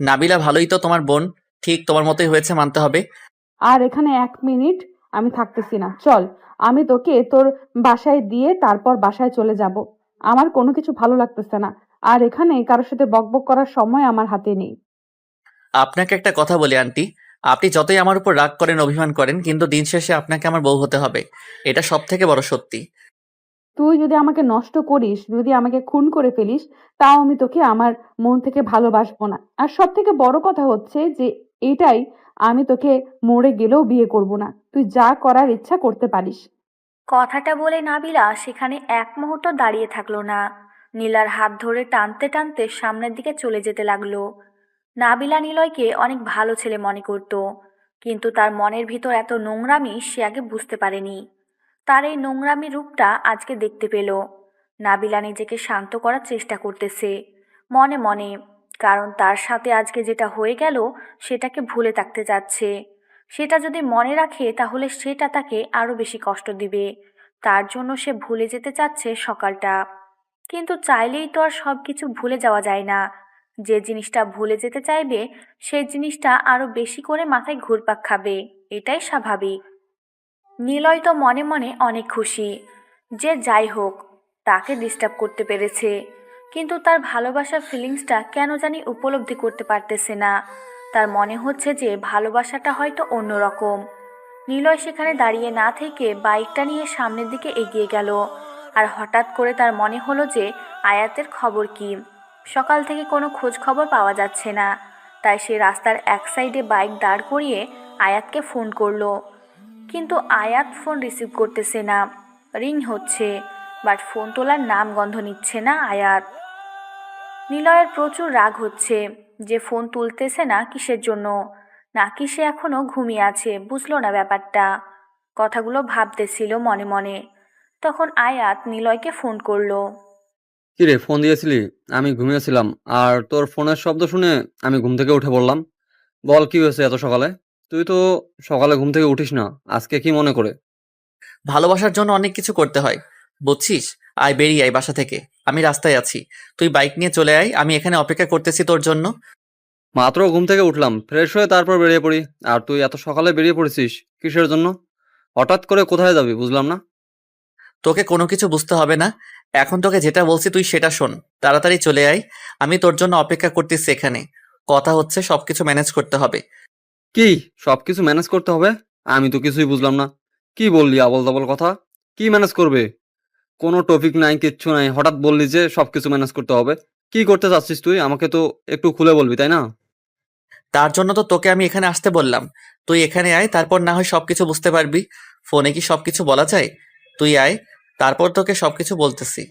নাবিলা ভালোই তো তোমার বোন, ঠিক তোমার মতোই হয়েছে মানতে হবে। আর এখানে 1 মিনিট আমি থাকতেছি না, চল। আমি তোকে তোর বাসায় দিয়ে তারপর বাসায় চলে যাব। আমার কোনো কিছু ভালো লাগতেছে না, আর এখানে কারোর সাথে বকবক করার সময় আমার হাতে নেই। আপনাকে একটা কথা বলি আন্টি, আপনি যতই আমার উপর রাগ করেন, অভিমান করেন, কিন্তু দিন শেষে আপনাকে আমার বউ হতে হবে। এটা সব থেকে বড় সত্যি। তুই যদি আমাকে নষ্ট করিস, যদি আমাকে খুন করে ফেলিস, তাও আমি তোকে আমার মন থেকে ভালোবাসবো না। আর সব থেকে বড় কথা হচ্ছে যে এটাই, আমি তোকে মরে গেলেও বিয়ে করব না। তুই যা করার ইচ্ছা করতে পারিস। কথাটা বলে নাবিলা সেখানে এক মুহূর্ত দাঁড়িয়ে থাকলো না। নীলার হাত ধরে টানতে টানতে সামনের দিকে চলে যেতে লাগলো। নাবিলা নিলয়কে অনেক ভালো ছেলে মনে করত, কিন্তু তার মনের ভিতর এত নোংরামি সে আগে বুঝতে পারেনি। তার এই নোংরামি রূপটা আজকে দেখতে পেল। নাবিলা নিজেকে শান্ত করার চেষ্টা করতেছে মনে মনে, কারণ তার সাথে আজকে যেটা হয়ে গেল সেটাকে ভুলে থাকতে যাচ্ছে। সেটা যদি মনে রাখে তাহলে সেটা তাকে আরও বেশি কষ্ট দিবে। তার জন্য সে ভুলে যেতে চাচ্ছে সকালটা। কিন্তু চাইলেই তো আর সব কিছু ভুলে যাওয়া যায় না। যে জিনিসটা ভুলে যেতে চাইবে সেই জিনিসটা আরও বেশি করে মাথায় ঘুরপাক খাবে, এটাই স্বাভাবিক। নিলয় তো মনে মনে অনেক খুশি যে যাই হোক তাকে ডিস্টার্ব করতে পেরেছে, কিন্তু তার ভালোবাসার ফিলিংসটা কেন জানি উপলব্ধি করতে পারতেছে না। তার মনে হচ্ছে যে ভালোবাসাটা হয়তো অন্যরকম। নিলয় সেখানে দাঁড়িয়ে না থেকে বাইকটা নিয়ে সামনের দিকে এগিয়ে গেল। আর হঠাৎ করে তার মনে হলো যে আয়াতের খবর কি। সকাল থেকে কোনো খোঁজ খবর পাওয়া যাচ্ছে না। তাই সে রাস্তার এক সাইডে বাইক দাঁড় করিয়ে আয়াতকে ফোন করলো। কিন্তু আয়াত ফোন রিসিভ করতেছে না। রিং হচ্ছে, বাট ফোন তোলার নাম গন্ধ নিচ্ছে না আয়াত। নিলয়ের প্রচুর রাগ হচ্ছে যে ফোন তুলতেছে না কিসের জন্য। নাকি সে এখনো ঘুমিয়ে আছে, বুঝলো না ব্যাপারটা। কথাগুলো ভাবতেছিল মনে মনে। তখন আয়াত নিলয়কে ফোন করলো। কি রে, ফোন দিয়েছিলি? আমি ঘুমিয়েছিলাম, আর তোর ফোনের শব্দ শুনে আমি ঘুম থেকে উঠে পড়লাম। বল, কি হয়েছে এত সকালে? তুই তো সকালে ঘুম থেকে উঠিস না, আজকে কি মনে করে? ভালোবাসার জন্য অনেক কিছু করতে হয়, বুঝছিস? আয়, বেরিয়ে আয় বাসা থেকে। আমি রাস্তায় আছি, তুই বাইক নিয়ে চলে আয়, আমি এখানে অপেক্ষা করতেছি তোর জন্য। মাত্র ঘুম থেকে উঠলাম, ফ্রেশ হয়ে তারপর বেরিয়ে পড়ি, আর তুই এত সকালে বেরিয়ে পড়েছিস কিসের জন্য? হঠাৎ করে কোথায় যাবি বুঝলাম না। তোকে কোনো কিছু বুঝতে হবে না, এখন তোকে যেটা বলছি তুই সেটা শোন। তাড়াতাড়ি চলে আয়, আমি তোর জন্য অপেক্ষা করতেছি এখানে। কথা হচ্ছে সবকিছু ম্যানেজ করতে হবে। কি? সবকিছু ম্যানেজ করতে হবে? আমি তো কিছুই বুঝলাম না। কি বললি আবল তাবল কথা? কি ম্যানেজ করবে? কোনো টপিক নাই, কিচ্ছু নাই, হঠাৎ বললি যে সবকিছু ম্যানেজ করতে হবে। কি করতে চাচ্ছিস তুই? আমাকে তো একটু খুলে বলবি, তাই না? তার জন্য তো তোকে আমি এখানে আসতে বললাম। তুই এখানে আয়, তারপর না হয় সবকিছু বুঝতে পারবি। ফোনে কি সবকিছু বলা যায়? তুই আয়, তারপর তোকে সবকিছু বলতেছি।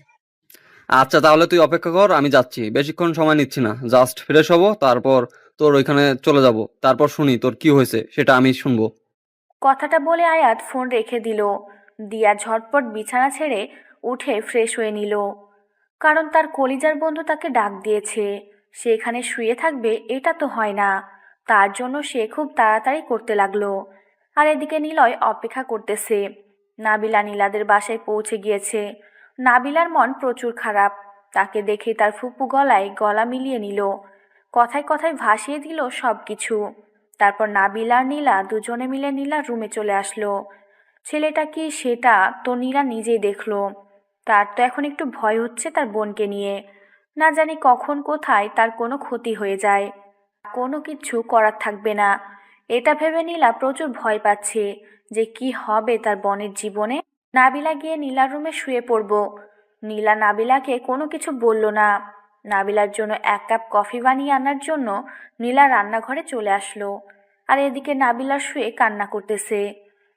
আচ্ছা, তাহলে তুই অপেক্ষা কর, আমি যাচ্ছি, বেশিক্ষণ সময় নিচ্ছি না, জাস্ট ফ্রেশ হবো, তারপর তোর ওইখানে চলে যাব, তারপর শুনি তোর কি হয়েছে সেটা আমি শুনবো। কথাটা বলে আয়াত ফোন রেখে দিল। দিয়া ঝটপট বিছানা ছেড়ে উঠে ফ্রেশ হয়ে নিল, কারণ তার কলিজার বন্ধু তাকে ডাক দিয়েছে। সে এখানে শুয়ে থাকবে এটা তো হয় না, তার জন্য সে খুব তাড়াতাড়ি করতে লাগলো। আর এদিকে নিলয় অপেক্ষা করতেছে। নাবিলা নীলাদের বাসায় পৌঁছে গিয়েছে। নাবিলার মন প্রচুর খারাপ। তাকে দেখে তার ফুপু গলায় গলা মিলিয়ে নিল, কথায় কথায় ভাসিয়ে দিল সব কিছু। তারপর নাবিলা আর নীলা দুজনে মিলে নীলার রুমে চলে আসলো। ছেলেটা কি সেটা তো নীলা নিজেই দেখলো। তার তো এখন একটু ভয় হচ্ছে তার বোনকে নিয়ে। না জানি কখন কোথায় তার কোনো ক্ষতি হয়ে যায়, কোনো কিছু করার থাকবে না। এটা ভেবে নীলা প্রচুর ভয় পাচ্ছে যে কি হবে তার বোনের জীবনে। নাবিলা গিয়ে নীলার রুমে শুয়ে পড়ব। নীলা নাবিলাকে কোনো কিছু বলল না। নাবিলার জন্য এক কাপ কফি বানিয়ে আনার জন্য নীলা রান্নাঘরে চলে আসলো। আর এদিকে নাবিলা শুয়ে কান্না করতেছে।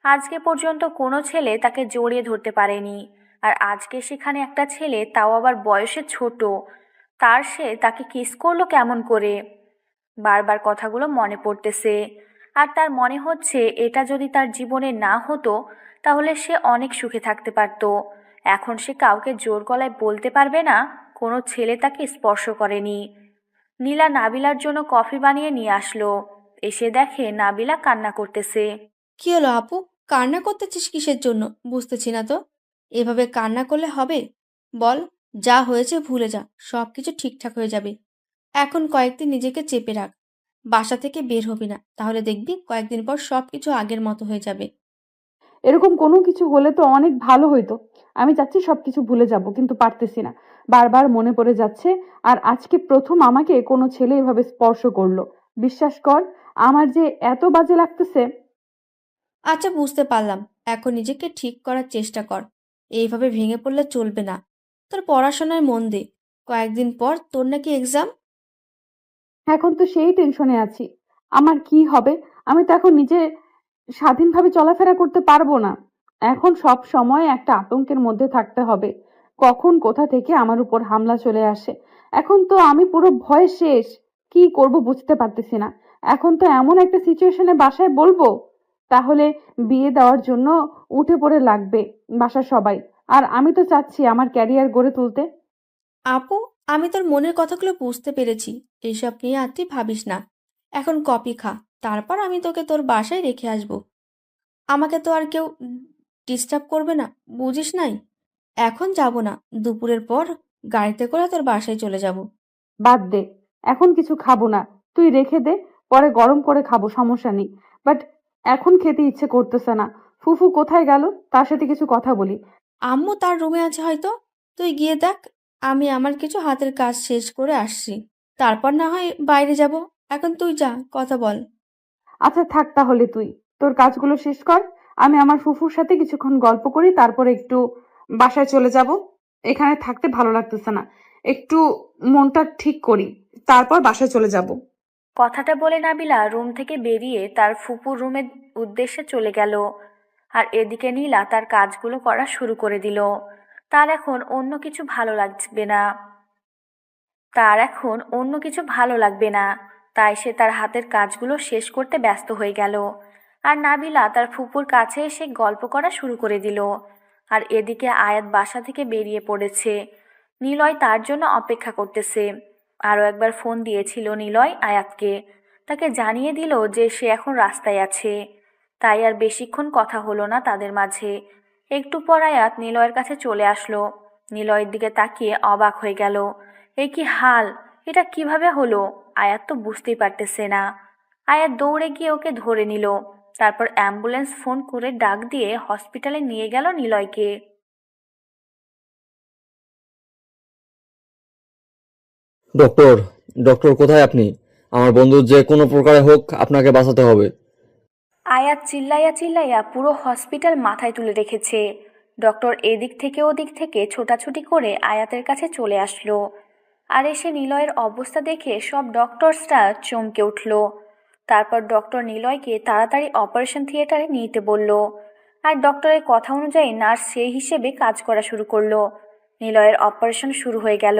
আজকে পর্যন্ত কোনো ছেলে তাকে জড়িয়ে ধরতে পারেনি, আর আজকে সেখানে একটা ছেলে, তাও আবার বয়সে ছোট, সে তাকে কিস করলো কেমন করে। বারবার কথাগুলো মনে পড়তেছে, আর তার মনে হচ্ছে এটা যদি তার জীবনে না হতো তাহলে সে অনেক সুখে থাকতে পারত। এখন সে কাউকে জোর গলায় বলতে পারবে না কোনো ছেলে তাকে স্পর্শ করেনি। নীলা নাবিলার জন্য কফি বানিয়ে নিয়ে আসলো। এসে দেখে নাবিলা কান্না করতেছে। কি হলো আপু? কান্না করতেছিস কিসের জন্য? বুঝতেছি না তো। এভাবে কান্না করলে হবে? বল, যা হয়েছে ভুলে যা, সব কিছু ঠিকঠাক হয়ে যাবে। এখন কয়েকদিন নিজেকে চেপে রাখ, বাসা থেকে বের হবি না, তাহলে দেখবি কয়েকদিন পর সব কিছু আগের মতো হয়ে যাবে। এরকম কোনো কিছু হলে তো অনেক ভালো হইতো। আমি চাচ্ছি সবকিছু ভুলে যাব, কিন্তু পারতেছি না। বারবার মনে পড়ে যাচ্ছে। আর আজকে প্রথম আমাকে কোনো ছেলে এভাবে স্পর্শ করলো। বিশ্বাস কর, আমার যে এত বাজে লাগতেছে। আচ্ছা, বুঝতে পারলাম। এখন নিজেকে ঠিক করার চেষ্টা কর। এইভাবে ভেঙে পড়লে চলবে না। তোর পড়াশোনায় মন দে। কয়েকদিন পর তোর নাকি এক্সাম। এখন তো সেই টেনশনে আছি। আমার কি হবে? আমি তো এখন নিজে স্বাধীনভাবে চলাফেরা করতে পারবো না। এখন সব সময় একটা আতঙ্কের মধ্যে থাকতে হবে। কখন কোথা থেকে আমার উপর হামলা চলে আসে। এখন তো আমি পুরো ভয়ে শেষ। কি করব বুঝতে পারতেছি না। এখন তো এমন একটা সিচুয়েশনে বাসায় বলবো, তাহলে বিয়ে দেওয়ার জন্য উঠে পড়ে লাগবে বাসার সবাই। আর আমি তো চাচ্ছি আমার ক্যারিয়ার গড়ে তুলতে। আপু, আমি তোর মনের কথাগুলো বুঝতে পেরেছি। এইসব নিয়ে আর তুই ভাবিস না। এখন কফি খা, তারপর আমি তোকে তোর বাসায় রেখে আসবো। আমাকে তো আর কেউ ডিস্টার্ব করবে না, বুঝিস নাই? এখন যাব না, দুপুরের পর গাড়িতে করে তোর বাসায় চলে যাব। বাদ দে, এখন কিছু খাবো না। তুই রেখে দে, পরে গরম করে খাবো, সমস্যা নেই। বাট এখন খেতে ইচ্ছে করতেছে না। ফুফু কোথায় গেল? তার সাথে কিছু কথা বলি। আম্মু তার রুমে আছে হয়তো। তুই গিয়ে দেখ। আমি আমার কিছু হাতের কাজ শেষ করে আসছি, তারপর না হয় বাইরে যাব। এখন তুই যা, কথা বল। আচ্ছা থাক, তাহলে তুই তোর কাজগুলো শেষ কর। আমি আমার ফুফুর সাথে কিছুক্ষণ গল্প করি, তারপরে একটু বাসায় চলে যাব। এখানে থাকতে ভালো লাগতেছে না। একটু মনটা ঠিক করি, তারপর বাসায় চলে যাব। কথাটা বলে নাবিলা রুম থেকে বেরিয়ে তার ফুপুর রুমের উদ্দেশ্যে চলে গেল। আর এদিকে নীলা তার কাজগুলো করা শুরু করে দিল। তার এখন অন্য কিছু ভালো লাগবে না। তার এখন অন্য কিছু ভালো লাগবে না, তাই সে তার হাতের কাজগুলো শেষ করতে ব্যস্ত হয়ে গেল। আর নাবিলা তার ফুপুর কাছে এসে গল্প করা শুরু করে দিল। আর এদিকে আয়াত বাসা থেকে বেরিয়ে পড়েছে। নিলয় তার জন্য অপেক্ষা করতেছে। আরও একবার ফোন দিয়েছিল নিলয় আয়াতকে, তাকে জানিয়ে দিল যে সে এখন রাস্তায় আছে। তাই আর বেশিক্ষণ কথা হলো না তাদের মাঝে। একটু পর আয়াত নিলয়ের কাছে চলে আসলো। নিলয়ের দিকে তাকিয়ে অবাক হয়ে গেল। এ কি হাল, এটা কিভাবে হলো? আয়াত তো বুঝতেই পারতেছে না। আয়াত দৌড়ে গিয়ে ওকে ধরে নিল। তারপর অ্যাম্বুলেন্স ফোন করে ডাক দিয়ে হসপিটালে নিয়ে গেল নিলয়কে। ডক্টর, ডক্টর কোথায় আপনি? আমার বন্ধু যে কোনো প্রকারে হোক আপনাকে বাঁচাতে হবে। আয়াত চিল্লাইয়া চিল্লাইয়া পুরো হসপিটাল মাথায় তুলে রেখেছে। ডক্টর এদিক থেকে ওদিক থেকে ছোটাছুটি করে আয়াতের কাছে চলে আসলো। আর এসে নিলয়ের অবস্থা দেখে সব ডক্টরসরা চমকে উঠল। তারপর ডক্টর নিলয়কে তাড়াতাড়ি অপারেশন থিয়েটারে নিতে বলল। আর ডক্টরের কথা অনুযায়ী নার্স সেই হিসেবে কাজ করা শুরু করলো। নিলয়ের অপারেশন শুরু হয়ে গেল।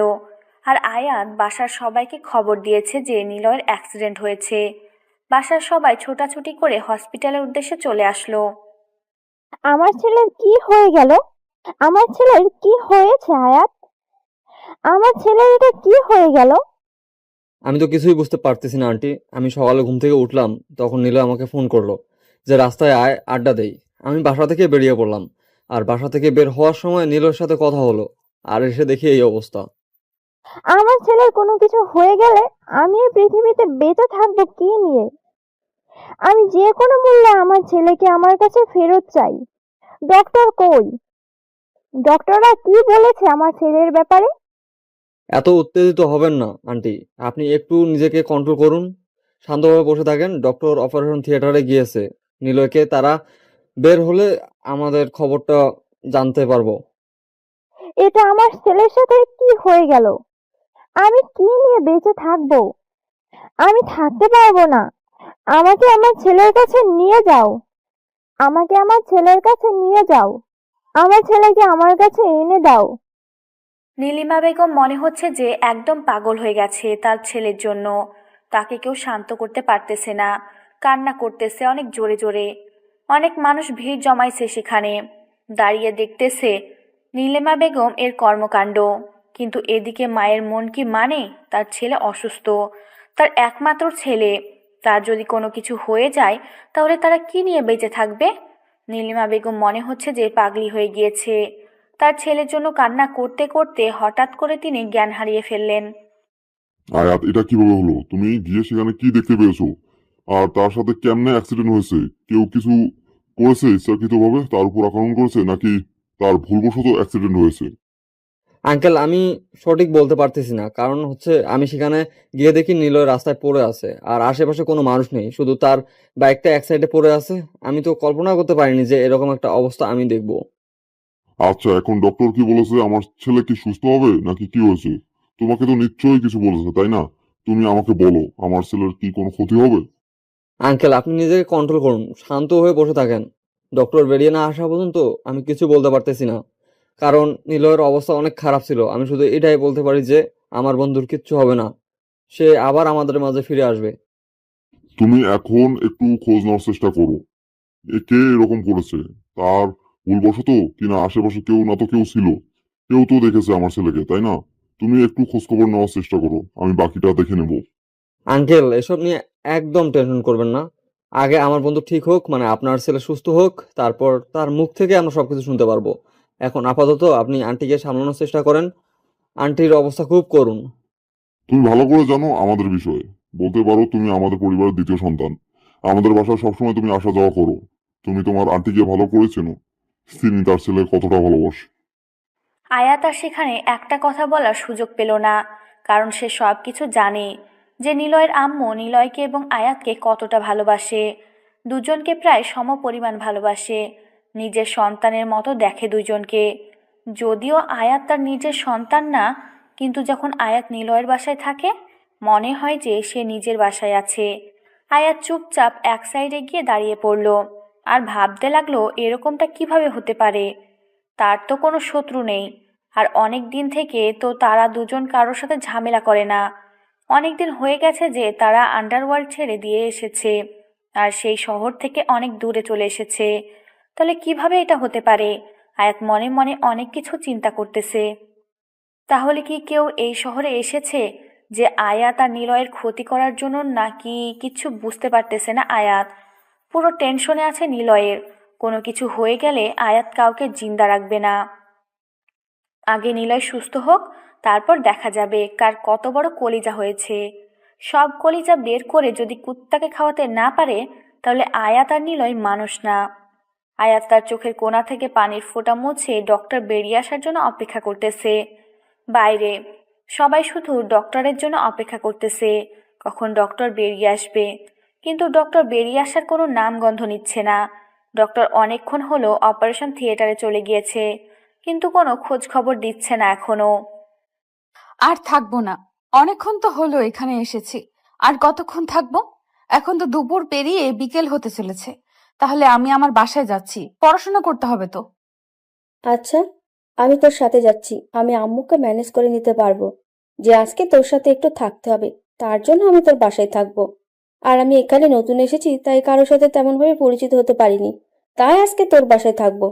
আর আয়াত বাসার সবাইকে খবর দিয়েছে যে নিলয়ের অ্যাক্সিডেন্ট হয়েছে। বাসার সবাই ছোটাছুটি করে হসপিটালের উদ্দেশ্যে চলে আসলো। আমার ছেলের কি হয়ে গেল? আমার ছেলের কি হয়েছে আয়াত? আমার ছেলের এটা কি হয়ে গেল? আমি তো কিছুই বুঝতে পারতেছি না আন্টি। আমি সকালে ঘুম থেকে উঠলাম, তখন নিলয় আমাকে ফোন করলো যে রাস্তায় আয়, আড্ডা দেই। আমি বাসা থেকে বেরিয়ে পড়লাম, আর বাসা থেকে বের হওয়ার সময় নিলয়ের সাথে কথা হলো, আর এসে দেখি এই অবস্থা। আমার ছেলের কোনো কিছু হয়ে গেলে আমি এই পৃথিবীতে বেঁচে থাকবো কি নিয়ে? আমি যে কোনো মূল্যে আমার ছেলেকে আমার কাছে ফেরত চাই। ডক্টর কই? ডক্টররা কি বলেছে আমার ছেলের ব্যাপারে? এত উত্তেজিত হবেন না আন্টি, আপনি একটু নিজেকে কন্ট্রোল করুন, শান্তভাবে বসে থাকেন। ডক্টর অপারেশন থিয়েটারে গিয়েছে, নিলয়কে তারা বের হলে আমাদের খবরটা জানতে পারবো। এটা আমার ছেলের সাথে কি হয়ে গেল? আমি কি নিয়ে বেঁচে থাকবো? আমি থাকতে পারবো না। আমাকে আমার ছেলের কাছে নিয়ে যাও। আমাকে আমার ছেলের কাছে নিয়ে যাও। আমার ছেলেকে আমার কাছে এনে দাও। নীলিমা বেগম মনে হচ্ছে যে একদম পাগল হয়ে গেছে তার ছেলের জন্য। তাকে কেউ শান্ত করতে পারতেছে না, কান্না করতেছে অনেক জোরে জোরে। অনেক মানুষ ভিড় জমাইছে সেখানে, দাঁড়িয়ে দেখতেছে নীলিমা বেগম এর কর্মকাণ্ড। কিন্তু এদিকে মায়ের মন কি মানে? তার ছেলে অসুস্থ, তার একমাত্র ছেলে। তার যদি কোনো কিছু হয়ে যায় তাহলে তারা কি নিয়ে বেঁচে থাকবে? নীলিমা বেগম মনে হচ্ছে যে পাগলি হয়ে গিয়েছে। তার ছেলের জন্য কান্না করতে করতে হঠাৎ করে তিনি জ্ঞান হারিয়ে ফেললেন। আয়াত, এটা কিভাবে হলো? তুমি গিয়ে সেখানে কি দেখতে পেয়েছো? আর তার সাথে কেমনে অ্যাক্সিডেন্ট হয়েছে? কেউ কিছু করেছে ইচ্ছাকৃতভাবে তার উপর আক্রমণ করেছে, নাকি তার ভুলবশত অ্যাক্সিডেন্ট হয়েছে? আঙ্কেল, আমি সঠিক বলতে পারতেছি না, কারণ হচ্ছে আমি সেখানে গিয়ে দেখি নিলয় রাস্তায় পড়ে আছে, আর আশেপাশে কোনো মানুষ নেই, শুধু তার বাইকটা এক সাইডে পড়ে আছে। আমি তো কল্পনা করতে পারিনি যে এরকম একটা অবস্থা আমি দেখবো। আচ্ছা, এখন ডক্টর কি বলেছে? আমার ছেলে কি সুস্থ হবে নাকি কি হয়েছে? তোমাকে তো নিশ্চয়ই কিছু বলেছে, তাই না? তুমি আমাকে বলো, আমার ছেলের কি কোনো ক্ষতি হবে? আঙ্কেল, আপনি নিজেকে কন্ট্রোল করুন, শান্ত হয়ে বসে থাকেন। ডক্টর বেরিয়ে না আসা পর্যন্ত আমি কিছু বলতে পারতেছি না, কারণ নিলয়ের অবস্থা অনেক খারাপ ছিল। আমি শুধু এটাই বলতে পারি যে আমার বন্ধুর কিচ্ছু হবে না, সে আবার আমাদের মাঝে ফিরে আসবে। তুমি এখন একটু খোঁজ নেওয়ার চেষ্টা করো, কে এরকম করেছে। তার ভুলবশত কিনা আশেপাশে কেউ না তো কেউ ছিল, কেউ তো দেখেছে আমার ছেলেকে, তাই না? তুমি একটু খোঁজখবর নেওয়ার চেষ্টা করো, আমি বাকিটা দেখে নেব। আঙ্কেল, এসব নিয়ে একদম টেনশন করবেন না। আগে আমার বন্ধু ঠিক হোক, মানে আপনার ছেলে সুস্থ হোক, তারপর তার মুখ থেকে আমরা সবকিছু শুনতে পারবো। এখন আপাতত আপনি আন্টিকে সামলানোর চেষ্টা করেন। আন্টির অবস্থা খুব করুণ। তুমি ভালো করে জানো আমাদের বিষয়ে, বলতে পারো তুমি আমাদের পরিবারের দ্বিতীয় সন্তান। আমাদের বাসায় সবসময় তুমি আসা যাওয়া করো। তুমি তোমার আন্টিকে ভালো করে চেনো, তিনি তার ছেলে কতটা ভালোবাসে। আয়াত আর সেখানে একটা কথা বলার সুযোগ পেল না, কারণ সে সব কিছু জানে যে নিলয়ের আম্মু নিলয়কে এবং আয়াতকে কতটা ভালোবাসে। দুজনকে প্রায় সমপরিমাণ ভালোবাসে, নিজের সন্তানের মতো দেখে দুজনকে। যদিও আয়াত তার নিজের সন্তান না, কিন্তু যখন আয়াত নিলয়ের বাসায় থাকে মনে হয় যে সে নিজের বাসায় আছে। আয়াত চুপচাপ এক সাইডে গিয়ে দাঁড়িয়ে পড়ল আর ভাবতে লাগলো এরকমটা কিভাবে হতে পারে। তার তো কোনো শত্রু নেই, আর অনেক দিন থেকে তো তারা দুজন কারোর সাথে ঝামেলা করে না। অনেক দিন হয়ে গেছে যে তারা আন্ডারওয়ার্ল্ড ছেড়ে দিয়ে এসেছে, আর সেই শহর থেকে অনেক দূরে চলে এসেছে। তাহলে কিভাবে এটা হতে পারে? আয়াত মনে মনে অনেক কিছু চিন্তা করতেছে। তাহলে কি কেউ এই শহরে এসেছে যে আয়াত আর নিলয়ের ক্ষতি করার জন্য, নাকি কিছু বুঝতে পারতেছে না আয়াত। পুরো টেনশনে আছে নিলয়ের, কোনো কিছু হয়ে গেলে আয়াত কাউকে জিন্দা রাখবে না। আগে নিলয় সুস্থ হোক, তারপর দেখা যাবে কার কত বড় কলিজা হয়েছে। সব কলিজা বের করে যদি কুত্তাকে খাওয়াতে না পারে তাহলে আয়াত আর নিলয় মানুষ না। আয়াত তার চোখের কোণা থেকে পানির ফোঁটা মুছে ডক্টর বেরিয়ে আসার জন্য অপেক্ষা করতেছে। বাইরে সবাই শুধু ডক্টরের জন্য অপেক্ষা করতেছে, কখন ডক্টর বেরিয়ে আসবে। কিন্তু ডক্টর বেরিয়ে আসার কোনো নামগন্ধ নিচ্ছে না। ডক্টর অনেকক্ষণ হলো অপারেশন থিয়েটারে চলে গিয়েছে, কিন্তু কোনো খোঁজ খবর দিচ্ছে না এখনো। আর থাকবো না, অনেকক্ষণ তো হলো এখানে এসেছি। আর কতক্ষণ থাকবো? এখন তো দুপুর পেরিয়ে বিকেল হতে চলেছে। তাহলে আমি আমার বাসায় যাচ্ছি, পড়াশোনা করতে হবে তো। আচ্ছা, আমি তোর সাথে যাচ্ছি। আমি আম্মুকে ম্যানেজ করে নিতে পারবো। যে আজকে তোর সাথে একটু থাকতে হবে, তার জন্য আমি তোর বাসায় থাকবো। আর আমি এখানে নতুন এসেছি, তাই কারোর সাথে তেমনভাবে পরিচিত হতে পারিনি, তাই আজকে তোর বাসায় থাকবো।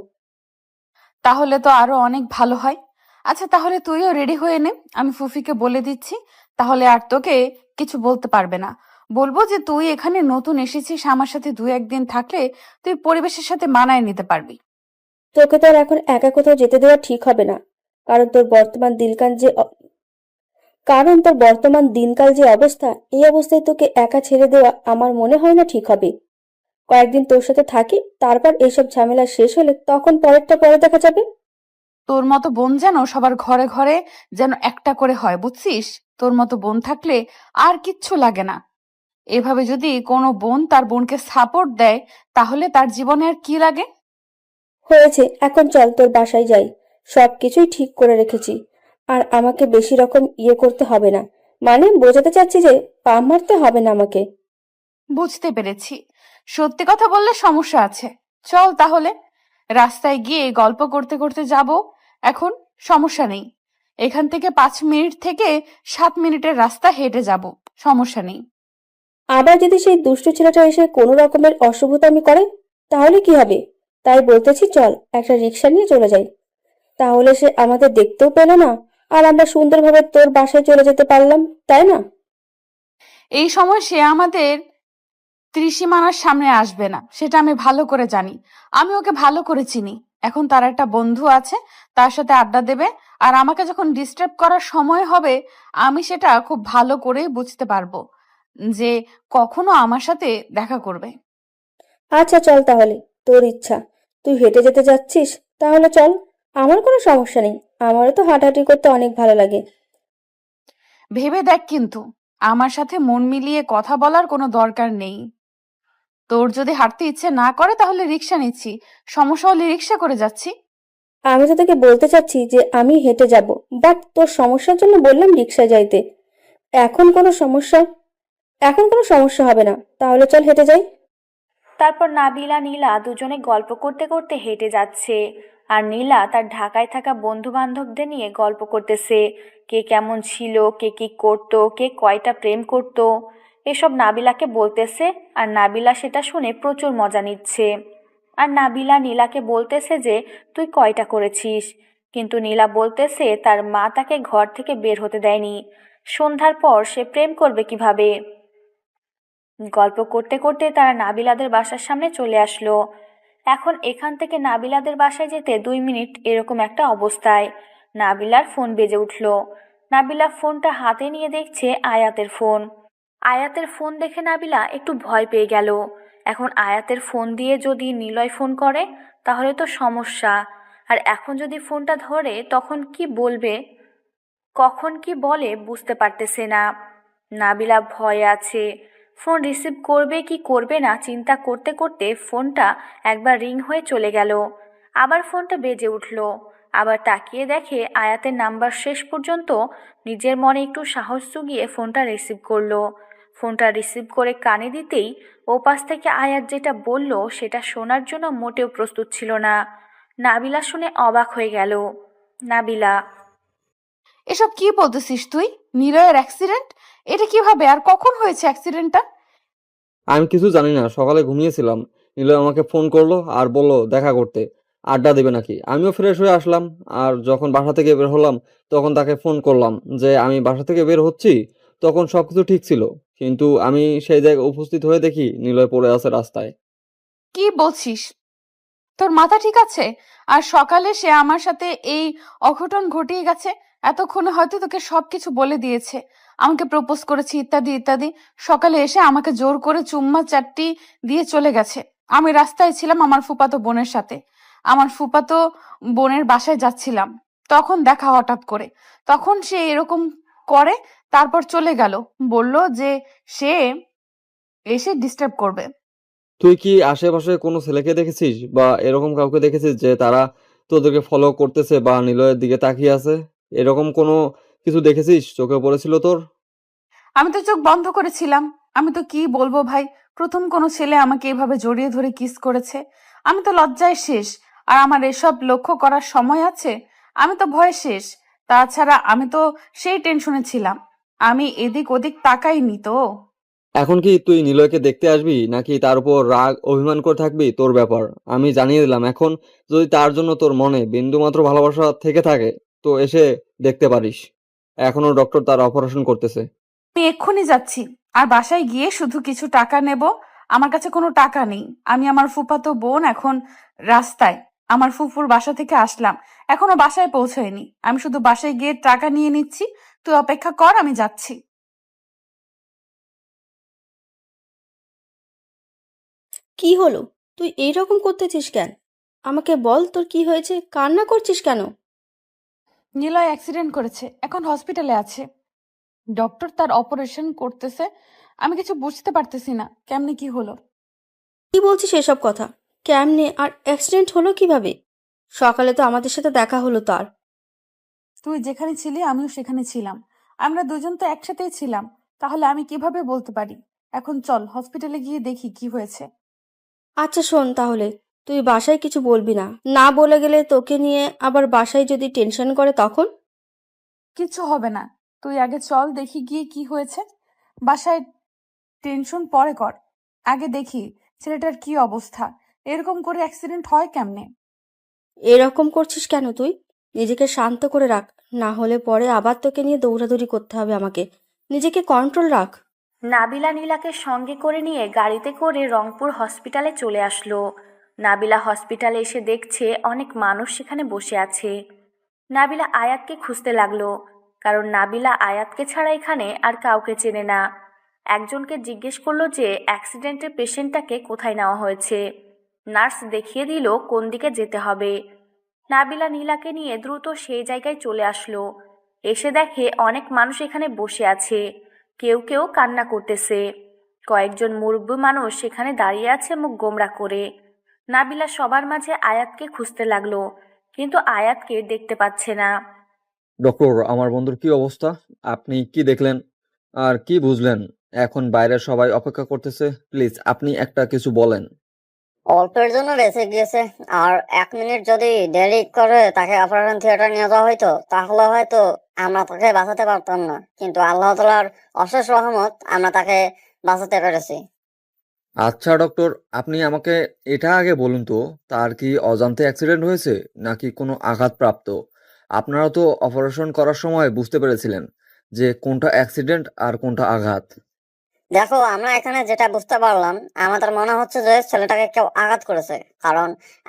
তাহলে তো আরো অনেক ভালো হয়। আচ্ছা, তাহলে তুইও রেডি হয়ে নে, আমি ফুফিকে বলে দিচ্ছি। তাহলে আর তোকে কিছু বলতে পারবে না। বলবো যে তুই এখানে নতুন এসেছিস, আমার সাথে 2-1 দিন থাকলে তুই পরিবেশের সাথে মানায় নিতে পারবি। তোকে তো আর এখন একা কোথাও যেতে দেওয়া ঠিক হবে না, কারণ তোর বর্তমান দিনকাল যে অবস্থা, এই অবস্থায় তোকে একা ছেড়ে দেওয়া আমার মনে হয় না ঠিক হবে। কয়েকদিন তোর সাথে থাকি, তারপর এইসব ঝামেলা শেষ হলে তখন পরেরটা পরে দেখা যাবে। তোর মতো বোন যেন সবার ঘরে ঘরে যেন একটা করে হয়, বুঝছিস? তোর মতো বোন থাকলে আর কিচ্ছু লাগে না। এভাবে যদি কোনো বোন তার বোনকে সাপোর্ট দেয়, তাহলে তার জীবনে আর কি লাগে? হয়েছে, এখন চল তোর বাসায় যাই। সবকিছুই ঠিক করে রেখেছি, আর আমাকে বেশি রকম করতে হবে না। মানে বোঝাতে চাচ্ছি যে পা মারতে হবে না আমাকে। বুঝতে পেরেছি, সত্যি কথা বললে সমস্যা আছে। চল তাহলে, রাস্তায় গিয়ে গল্প করতে করতে যাব। এখন সমস্যা নেই, এখান থেকে 5 মিনিট থেকে 7 মিনিটের রাস্তা হেঁটে যাব, সমস্যা নেই। আবার যদি সেই দুষ্টু ছেলেটা এসে কোনো রকমের অশুভতামি করে, তাহলে কি হবে? তাই বলতেছি, চল একটা রিক্সা নিয়ে চলে যাই। তাহলে সে আমাদের দেখতেও পেল না, আর আমরা সুন্দরভাবে তোর বাসায় চলে যেতে পারলাম, তাই না? এই সময় সে আমাদের ত্রিসীমানার সামনে আসবে না, সেটা আমি ভালো করে জানি। আমি ওকে ভালো করে চিনি। এখন তার একটা বন্ধু আছে, তার সাথে আড্ডা দেবে, আর আমাকে যখন ডিস্টার্ব করার সময় হবে, আমি সেটা খুব ভালো করেই বুঝতে পারবো যে কখনো আমার সাথে দেখা করবে। আচ্ছা চল তাহলে, তোর ইচ্ছা। তুই হেঁটে যেতে যাচ্ছিস, তাহলে চল। আমার কোনো সমস্যা নেই, আমারও তো হাঁটাহাঁটি করতে অনেক ভালো লাগে। ভেবে দেখ, কিন্তু আমার সাথে মন মিলিয়ে কথা বলার কোনো দরকার নেই। তোর যদি হাঁটতে ইচ্ছে না করে তাহলে রিক্সা নিচ্ছি, সমস্যা হলে রিক্সা করে যাচ্ছি। আমি তো তোকে বলতে চাচ্ছি যে আমি হেঁটে যাব, বাট তোর সমস্যার জন্য বললাম রিক্সায় যাইতে। এখন কোনো সমস্যা এখন কোনো সমস্যা হবে না, তাহলে চল হেঁটে যাই। তারপর নাবিলা নীলা দুজনে গল্প করতে করতে হেঁটে যাচ্ছে। আর নীলা তার ঢাকায় থাকা বন্ধু বান্ধবদের নিয়ে গল্প করতেছে, কে কেমন ছিল, কে কি করতো, কে কয়টা প্রেম করত, এসব নাবিলাকে বলতেছে। আর নাবিলা সেটা শুনে প্রচুর মজা নিচ্ছে। আর নাবিলা নীলাকে বলতেছে যে তুই কয়টা করেছিস, কিন্তু নীলা বলতেছে তার মা তাকে ঘর থেকে বের হতে দেয়নি, সন্ধ্যার পর সে প্রেম করবে কিভাবে। গল্প করতে করতে তারা নাবিলাদের বাসার সামনে চলে আসলো। এখন এখান থেকে নাবিলাদের বাসায় যেতে 2 মিনিট এরকম একটা অবস্থায় নাবিলার ফোন বেজে উঠল। নাবিলা ফোনটা হাতে নিয়ে দেখছে আয়াতের ফোন। আয়াতের ফোন দেখে নাবিলা একটু ভয় পেয়ে গেল। এখন আয়াতের ফোন দিয়ে যদি নিলয় ফোন করে তাহলে তো সমস্যা। আর এখন যদি ফোনটা ধরে তখন কি বলবে, কখন কি বলে বুঝতে পারতেছে না। নাবিলা ভয়ে আছে, ফোন রিসিভ করবে কি করবে না চিন্তা করতে করতে ফোনটা একবার রিং হয়ে চলে গেল। আবার ফোনটা বেজে উঠল। আবার তাকিয়ে দেখে আয়াতের নাম্বার। শেষ পর্যন্ত নিজের মনে একটু সাহস জুগিয়ে ফোনটা রিসিভ করলো। ফোনটা রিসিভ করে কানে দিতেই ওপাশ থেকে আয়াত যেটা বলল সেটা শোনার জন্য মোটেও প্রস্তুত ছিল না। নাবিলা শুনে অবাক হয়ে গেল। নাবিলা, এসব কি বলতেছিস তুই? নিলয়ের অ্যাক্সিডেন্ট? এটা কিভাবে আর কখন হয়েছে অ্যাক্সিডেন্টটা? আমি কিছু জানি না, সকালে ঘুমিয়েছিলাম। নিলয় আমাকে ফোন করলো আর বললো দেখা করতে, আড্ডা দেবে নাকি। আমিও ফ্রেশ হয়ে আসলাম, আর যখন বাসা থেকে বের হলাম তখন তাকে ফোন করলাম যে আমি বাসা থেকে বের হচ্ছি। তখন সবকিছু ঠিক ছিল, কিন্তু আমি সেই জায়গায় উপস্থিত হয়ে দেখি নিলয় পড়ে আছে রাস্তায়। কি বলছিস? তোর মাথা ঠিক আছে? আর সকালে সে আমার সাথে এই অঘটন ঘটিয়ে গেছে, এতক্ষণে হয়তো তোকে সবকিছু বলে দিয়েছে, আমাকে প্রপোজ করেছে ইত্যাদি ইত্যাদি। সকালে এসে আমাকে জোর করে চুম্মা চাট্টি দিয়ে চলে গেছে। আমি রাস্তায় ছিলাম আমার ফুফাতো বোনের সাথে, আমার ফুফাতো বোনের বাসায় যাচ্ছিলাম, তখন দেখা হঠাৎ করে। তখন সে এরকম করে, তারপর চলে গেল, বলল যে সে এসে ডিস্টার্ব করবে। তুই কি আশেপাশে কোনো ছেলেকে দেখেছিস বা এরকম কাউকে দেখেছিস যে তারা তোদেরকে ফলো করতেছে বা নিলয়ের দিকে তাকিয়ে আছে? এরকম কোনো কিছু দেখেছিস, চোখে পড়েছিল তোর? আমি তো চোখ বন্ধ করেছিলাম। আমি তো কি বলবো ভাই, প্রথম কোনো ছেলে আমাকে এভাবে জড়িয়ে ধরে কিস করেছে। আমি তো লজ্জায় শেষ, আর আমার এসব লক্ষ্য করার সময় আছে? আমি তো ভয়ে শেষ। তাছাড়া আমি তো সেই টেনশনে ছিলাম, আমি এদিক ওদিক তাকাইনি তো। এখন কি তুই নিলয়কে দেখতে আসবি নাকি তার উপর রাগ অভিমান করে থাকবি তোর ব্যাপার। আমি জানিয়ে দিলাম, এখন যদি তার জন্য তোর মনে বিন্দুমাত্র ভালোবাসা থেকে থাকে তো এসে দেখতে পারিস। এখনো ডক্টর তার অপারেশন করতেছে। আমি এক্ষুনি যাচ্ছি, আর বাসায় গিয়ে শুধু কিছু টাকা নেব। আমার কাছে কোনো টাকা নেই। আমি আমার ফুফাতো বোন এখন রাস্তায়, আমার ফুফুর বাসা থেকে আসলাম, এখনো বাসায় পৌঁছায়নি। আমি শুধু বাসায় গিয়ে টাকা নিয়ে নিচ্ছি, তুই অপেক্ষা কর, আমি যাচ্ছি। কি হলো? তুই এইরকম করতেছিস কেন? আমাকে বল তোর কি হয়েছে, কান্না করছিস কেন? নিলয় অ্যাক্সিডেন্ট করেছে, এখন হসপিটালে আছে। ডক্টর তার অপারেশন করতেছে। আমি কিছু বুঝতে পারতেছি না কেমনে কি হলো। কি বলছিস এসব কথা? কেমনে আর অ্যাক্সিডেন্ট হলো কিভাবে? সকালে তো আমাদের সাথে দেখা হলো তার। তুই যেখানে ছিলি আমিও সেখানে ছিলাম, আমরা দুজন তো একসাথেই ছিলাম, তাহলে আমি কিভাবে বলতে পারি? এখন চল হসপিটালে গিয়ে দেখি কি হয়েছে। আচ্ছা শোন তাহলে, তুই বাসায় কিছু বলবি না, না বলে গেলে তোকে নিয়ে আবার বাসায় যদি টেনশন করে তখন? কিছু হবে না, তুই আগে চল দেখি গিয়ে কি হয়েছে। বাসায় টেনশন পরে কর, আগে দেখি ছেলেটার কি অবস্থা। এরকম করে অ্যাক্সিডেন্ট হয় কেমনে? এরকম করছিস কেন তুই? নিজেকে শান্ত করে রাখ, না হলে পরে আবার তোকে নিয়ে দৌড়াদৌড়ি করতে হবে আমাকে। নিজেকে কন্ট্রোল রাখ। নাবিলা নীলাকে সঙ্গে করে নিয়ে গাড়িতে করে রংপুর হসপিটালে চলে আসলো। নাবিলা হসপিটালে এসে দেখছে অনেক মানুষ সেখানে বসে আছে। নাবিলা আয়াতকে খুঁজতে লাগলো, কারণ নাবিলা আয়াতকে ছাড়া এখানে আর কাউকে চেনে না। একজনকে জিজ্ঞেস করলো যে অ্যাক্সিডেন্টের পেশেন্টটাকে কোথায় নেওয়া হয়েছে। নার্স দেখিয়ে দিল কোন দিকে যেতে হবে। নাবিলা নীলাকে নিয়ে দ্রুত সেই জায়গায় চলে আসলো। এসে দেখে অনেক মানুষ এখানে বসে আছে, কেউ কেউ কান্না করতেছে। কয়েকজন মুরব্বী মানুষ সেখানে দাঁড়িয়ে আছে মুখ গোমরা করে। নাবিলা সবার মাঝে আয়াতকে খুঁজতে লাগলো, কিন্তু আয়াতকে দেখতে পাচ্ছে না। ডক্টর, আমার বন্ধুর কি অবস্থা? আপনি কি দেখলেন আর কি বুঝলেন? এখন বাইরের সবাই অপেক্ষা করতেছে, প্লিজ আপনি একটা কিছু বলেন। অল্পের জন্য বেঁচে গিয়েছে। আর 1 মিনিট যদি দেরি করে তাকে অপারেশন থিয়েটার নিয়ে যাওয়া হইতো তাহলে হয়তো আমরা তাকে বাঁচাতে পারতাম না, কিন্তু আল্লাহ তাআলার অশেষ রহমত আমরা তাকে বাঁচাতে পেরেছি। আচ্ছা ডক্টর, আপনি আমাকে এটা আগে বলুন তো, তার কি অজান্তে অ্যাক্সিডেন্ট হয়েছে নাকি কোনো আঘাতপ্রাপ্ত? আপনারা তো অপারেশন করার সময় বুঝতে পেরেছিলেন যে কোনটা অ্যাক্সিডেন্ট আর কোনটা আঘাত। দেখো, আমরা এখানে যেটা বুঝতে পারলাম, আমাদের মনে হচ্ছে যে ছেলেটাকে কেউ আঘাত করেছে, কারণ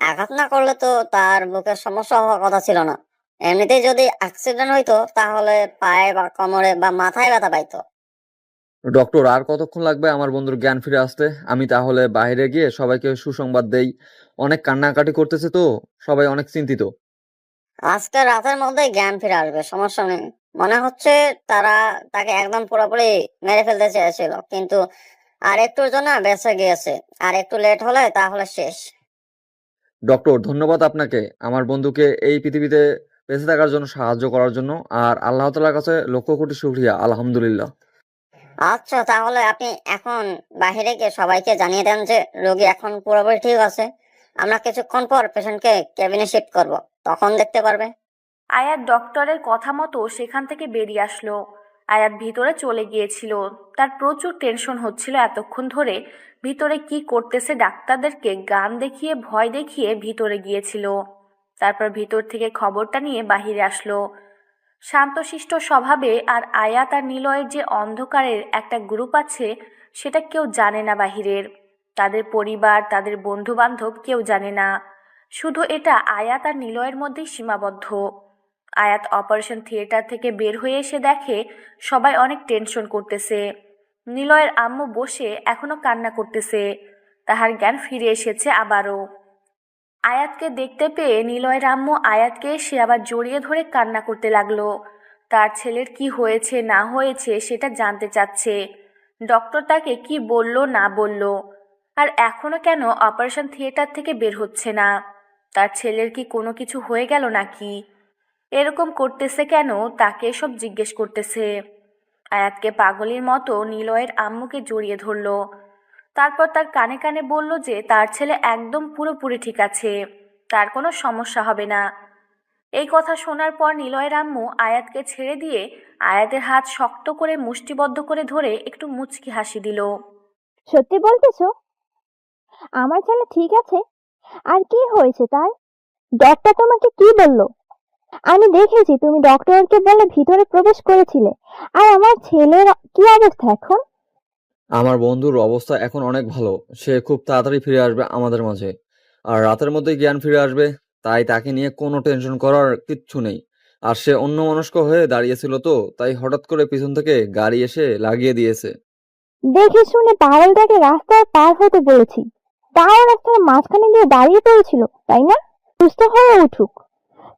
আঘাত না করলে তো তার বুকের সমস্যা হওয়ার কথা ছিল না। এমনিতেই যদি অ্যাক্সিডেন্ট হইতো তাহলে পায়ে বা কোমরে বা মাথায় ব্যথা পাইতো। ডক্টর, আর কতক্ষণ লাগবে আমার বন্ধুর জ্ঞান ফিরে আসতে? আমি তাহলে বাইরে গিয়ে সবাইকে সুসংবাদ দেই। অনেক কান্নাকাটি করতেছে তো, সবাই অনেক চিন্তিত। আজকে রাতের মধ্যেই জ্ঞান ফিরে আসবে, সমস্যা নেই। মনে হচ্ছে তারা তাকে একদম পুরোপুরি মেরে ফেলতে চেয়েছিল, কিন্তু আর একটুর জন্য বেঁচে গিয়েছে। আর একটু লেট হলে তাহলে শেষ। ডক্টর, ধন্যবাদ আপনাকে আমার বন্ধুকে এই পৃথিবীতে বেঁচে থাকার জন্য সাহায্য করার জন্য। আর আল্লাহ তাআলার কাছে লক্ষ কোটি শুকরিয়া, আলহামদুলিল্লাহ। আচ্ছা, তাহলে আপনি এখন বাহিরে গিয়ে সবাইকে জানিয়ে দেন যে রোগী এখন পুরোপুরি ঠিক আছে। আমরা কিছুক্ষণ পর পেশেন্টকে কেবিনে শিফট করব, তখন দেখতে পারবে। আয়াত ডক্টরের কথা মতো সেখান থেকে বেরিয়ে আসলো। আয়াত ভিতরে চলে গিয়েছিল। তার প্রচুর টেনশন হচ্ছিল এতক্ষণ ধরে। ভিতরে কি করতেছে ডাক্তারদেরকে গান দেখিয়ে ভয় দেখিয়ে ভিতরে গিয়েছিল। তারপর ভিতর থেকে খবরটা নিয়ে বাহিরে আসলো। শান্তশিষ্ট স্বভাবে আর আয়াত আর নিলয়ের যে অন্ধকারের একটা গ্রুপ আছে সেটা কেউ জানে না বাহিরের। তাদের পরিবার, তাদের বন্ধু বান্ধব কেউ জানে না। শুধু এটা আয়াত আর নিলয়ের মধ্যেই সীমাবদ্ধ। আয়াত অপারেশন থিয়েটার থেকে বের হয়ে এসে দেখে সবাই অনেক টেনশন করতেছে। নিলয়ের আম্মু বসে এখনো কান্না করতেছে। তাহার জ্ঞান ফিরে এসেছে আবারও। আয়াতকে দেখতে পেয়ে নিলয়ের আম্মু আয়াতকে সে আবার জড়িয়ে ধরে কান্না করতে লাগলো। তার ছেলের কি হয়েছে না হয়েছে সেটা জানতে চাচ্ছে। ডক্টর তাকে কি বলল না বলল, আর এখনো কেন অপারেশন থিয়েটার থেকে বের হচ্ছে না। তার ছেলের কি কোনো কিছু হয়ে গেল নাকি? এরকম করতেছে কেন তাকে সব জিজ্ঞেস করতেছে। আয়াতকে পাগলের মতো নিলয়ের আম্মুকে জড়িয়ে ধরলো। তারপর তার কানে কানে বলল যে তার ছেলে একদম পুরোপুরি ঠিক আছে, তার কোনো সমস্যা হবে না। এই কথা শোনার পর নিলয়ের আম্মু আয়াতকে ছেড়ে দিয়ে আয়াতের হাত শক্ত করে মুষ্টিবদ্ধ করে ধরে একটু মুচকি হাসি দিল। সত্যি বলতেছো আমার ছেলে ঠিক আছে? আর কি হয়েছে তার? ডক্টর তোমাকে কি বললো? আমি দেখেছি তুমি ডক্টরকে বলে ভিতরে প্রবেশ করেছিলে। আর আমার ছেলের কি অবস্থা এখন? আমার বন্ধুর অবস্থা এখন অনেক ভালো। সে খুব তাড়াতাড়ি ফিরে আসবে আমাদের মাঝে। আর রাতের মধ্যেই জ্ঞান ফিরে আসবে। তাই তাকে নিয়ে কোনো টেনশন করার কিচ্ছু নেই। আর সে অন্যমনস্ক হয়ে দাঁড়িয়েছিল, তো তাই হঠাৎ করে পিছন থেকে গাড়ি এসে লাগিয়ে দিয়েছে। দেখে শুনে পাগলটাকে রাস্তায় পার হতে বলেছি, তাও রাস্তার মাঝখানে গিয়ে দাঁড়িয়ে পড়েছিল, তাই না? সুস্থ হয়ে উঠুক,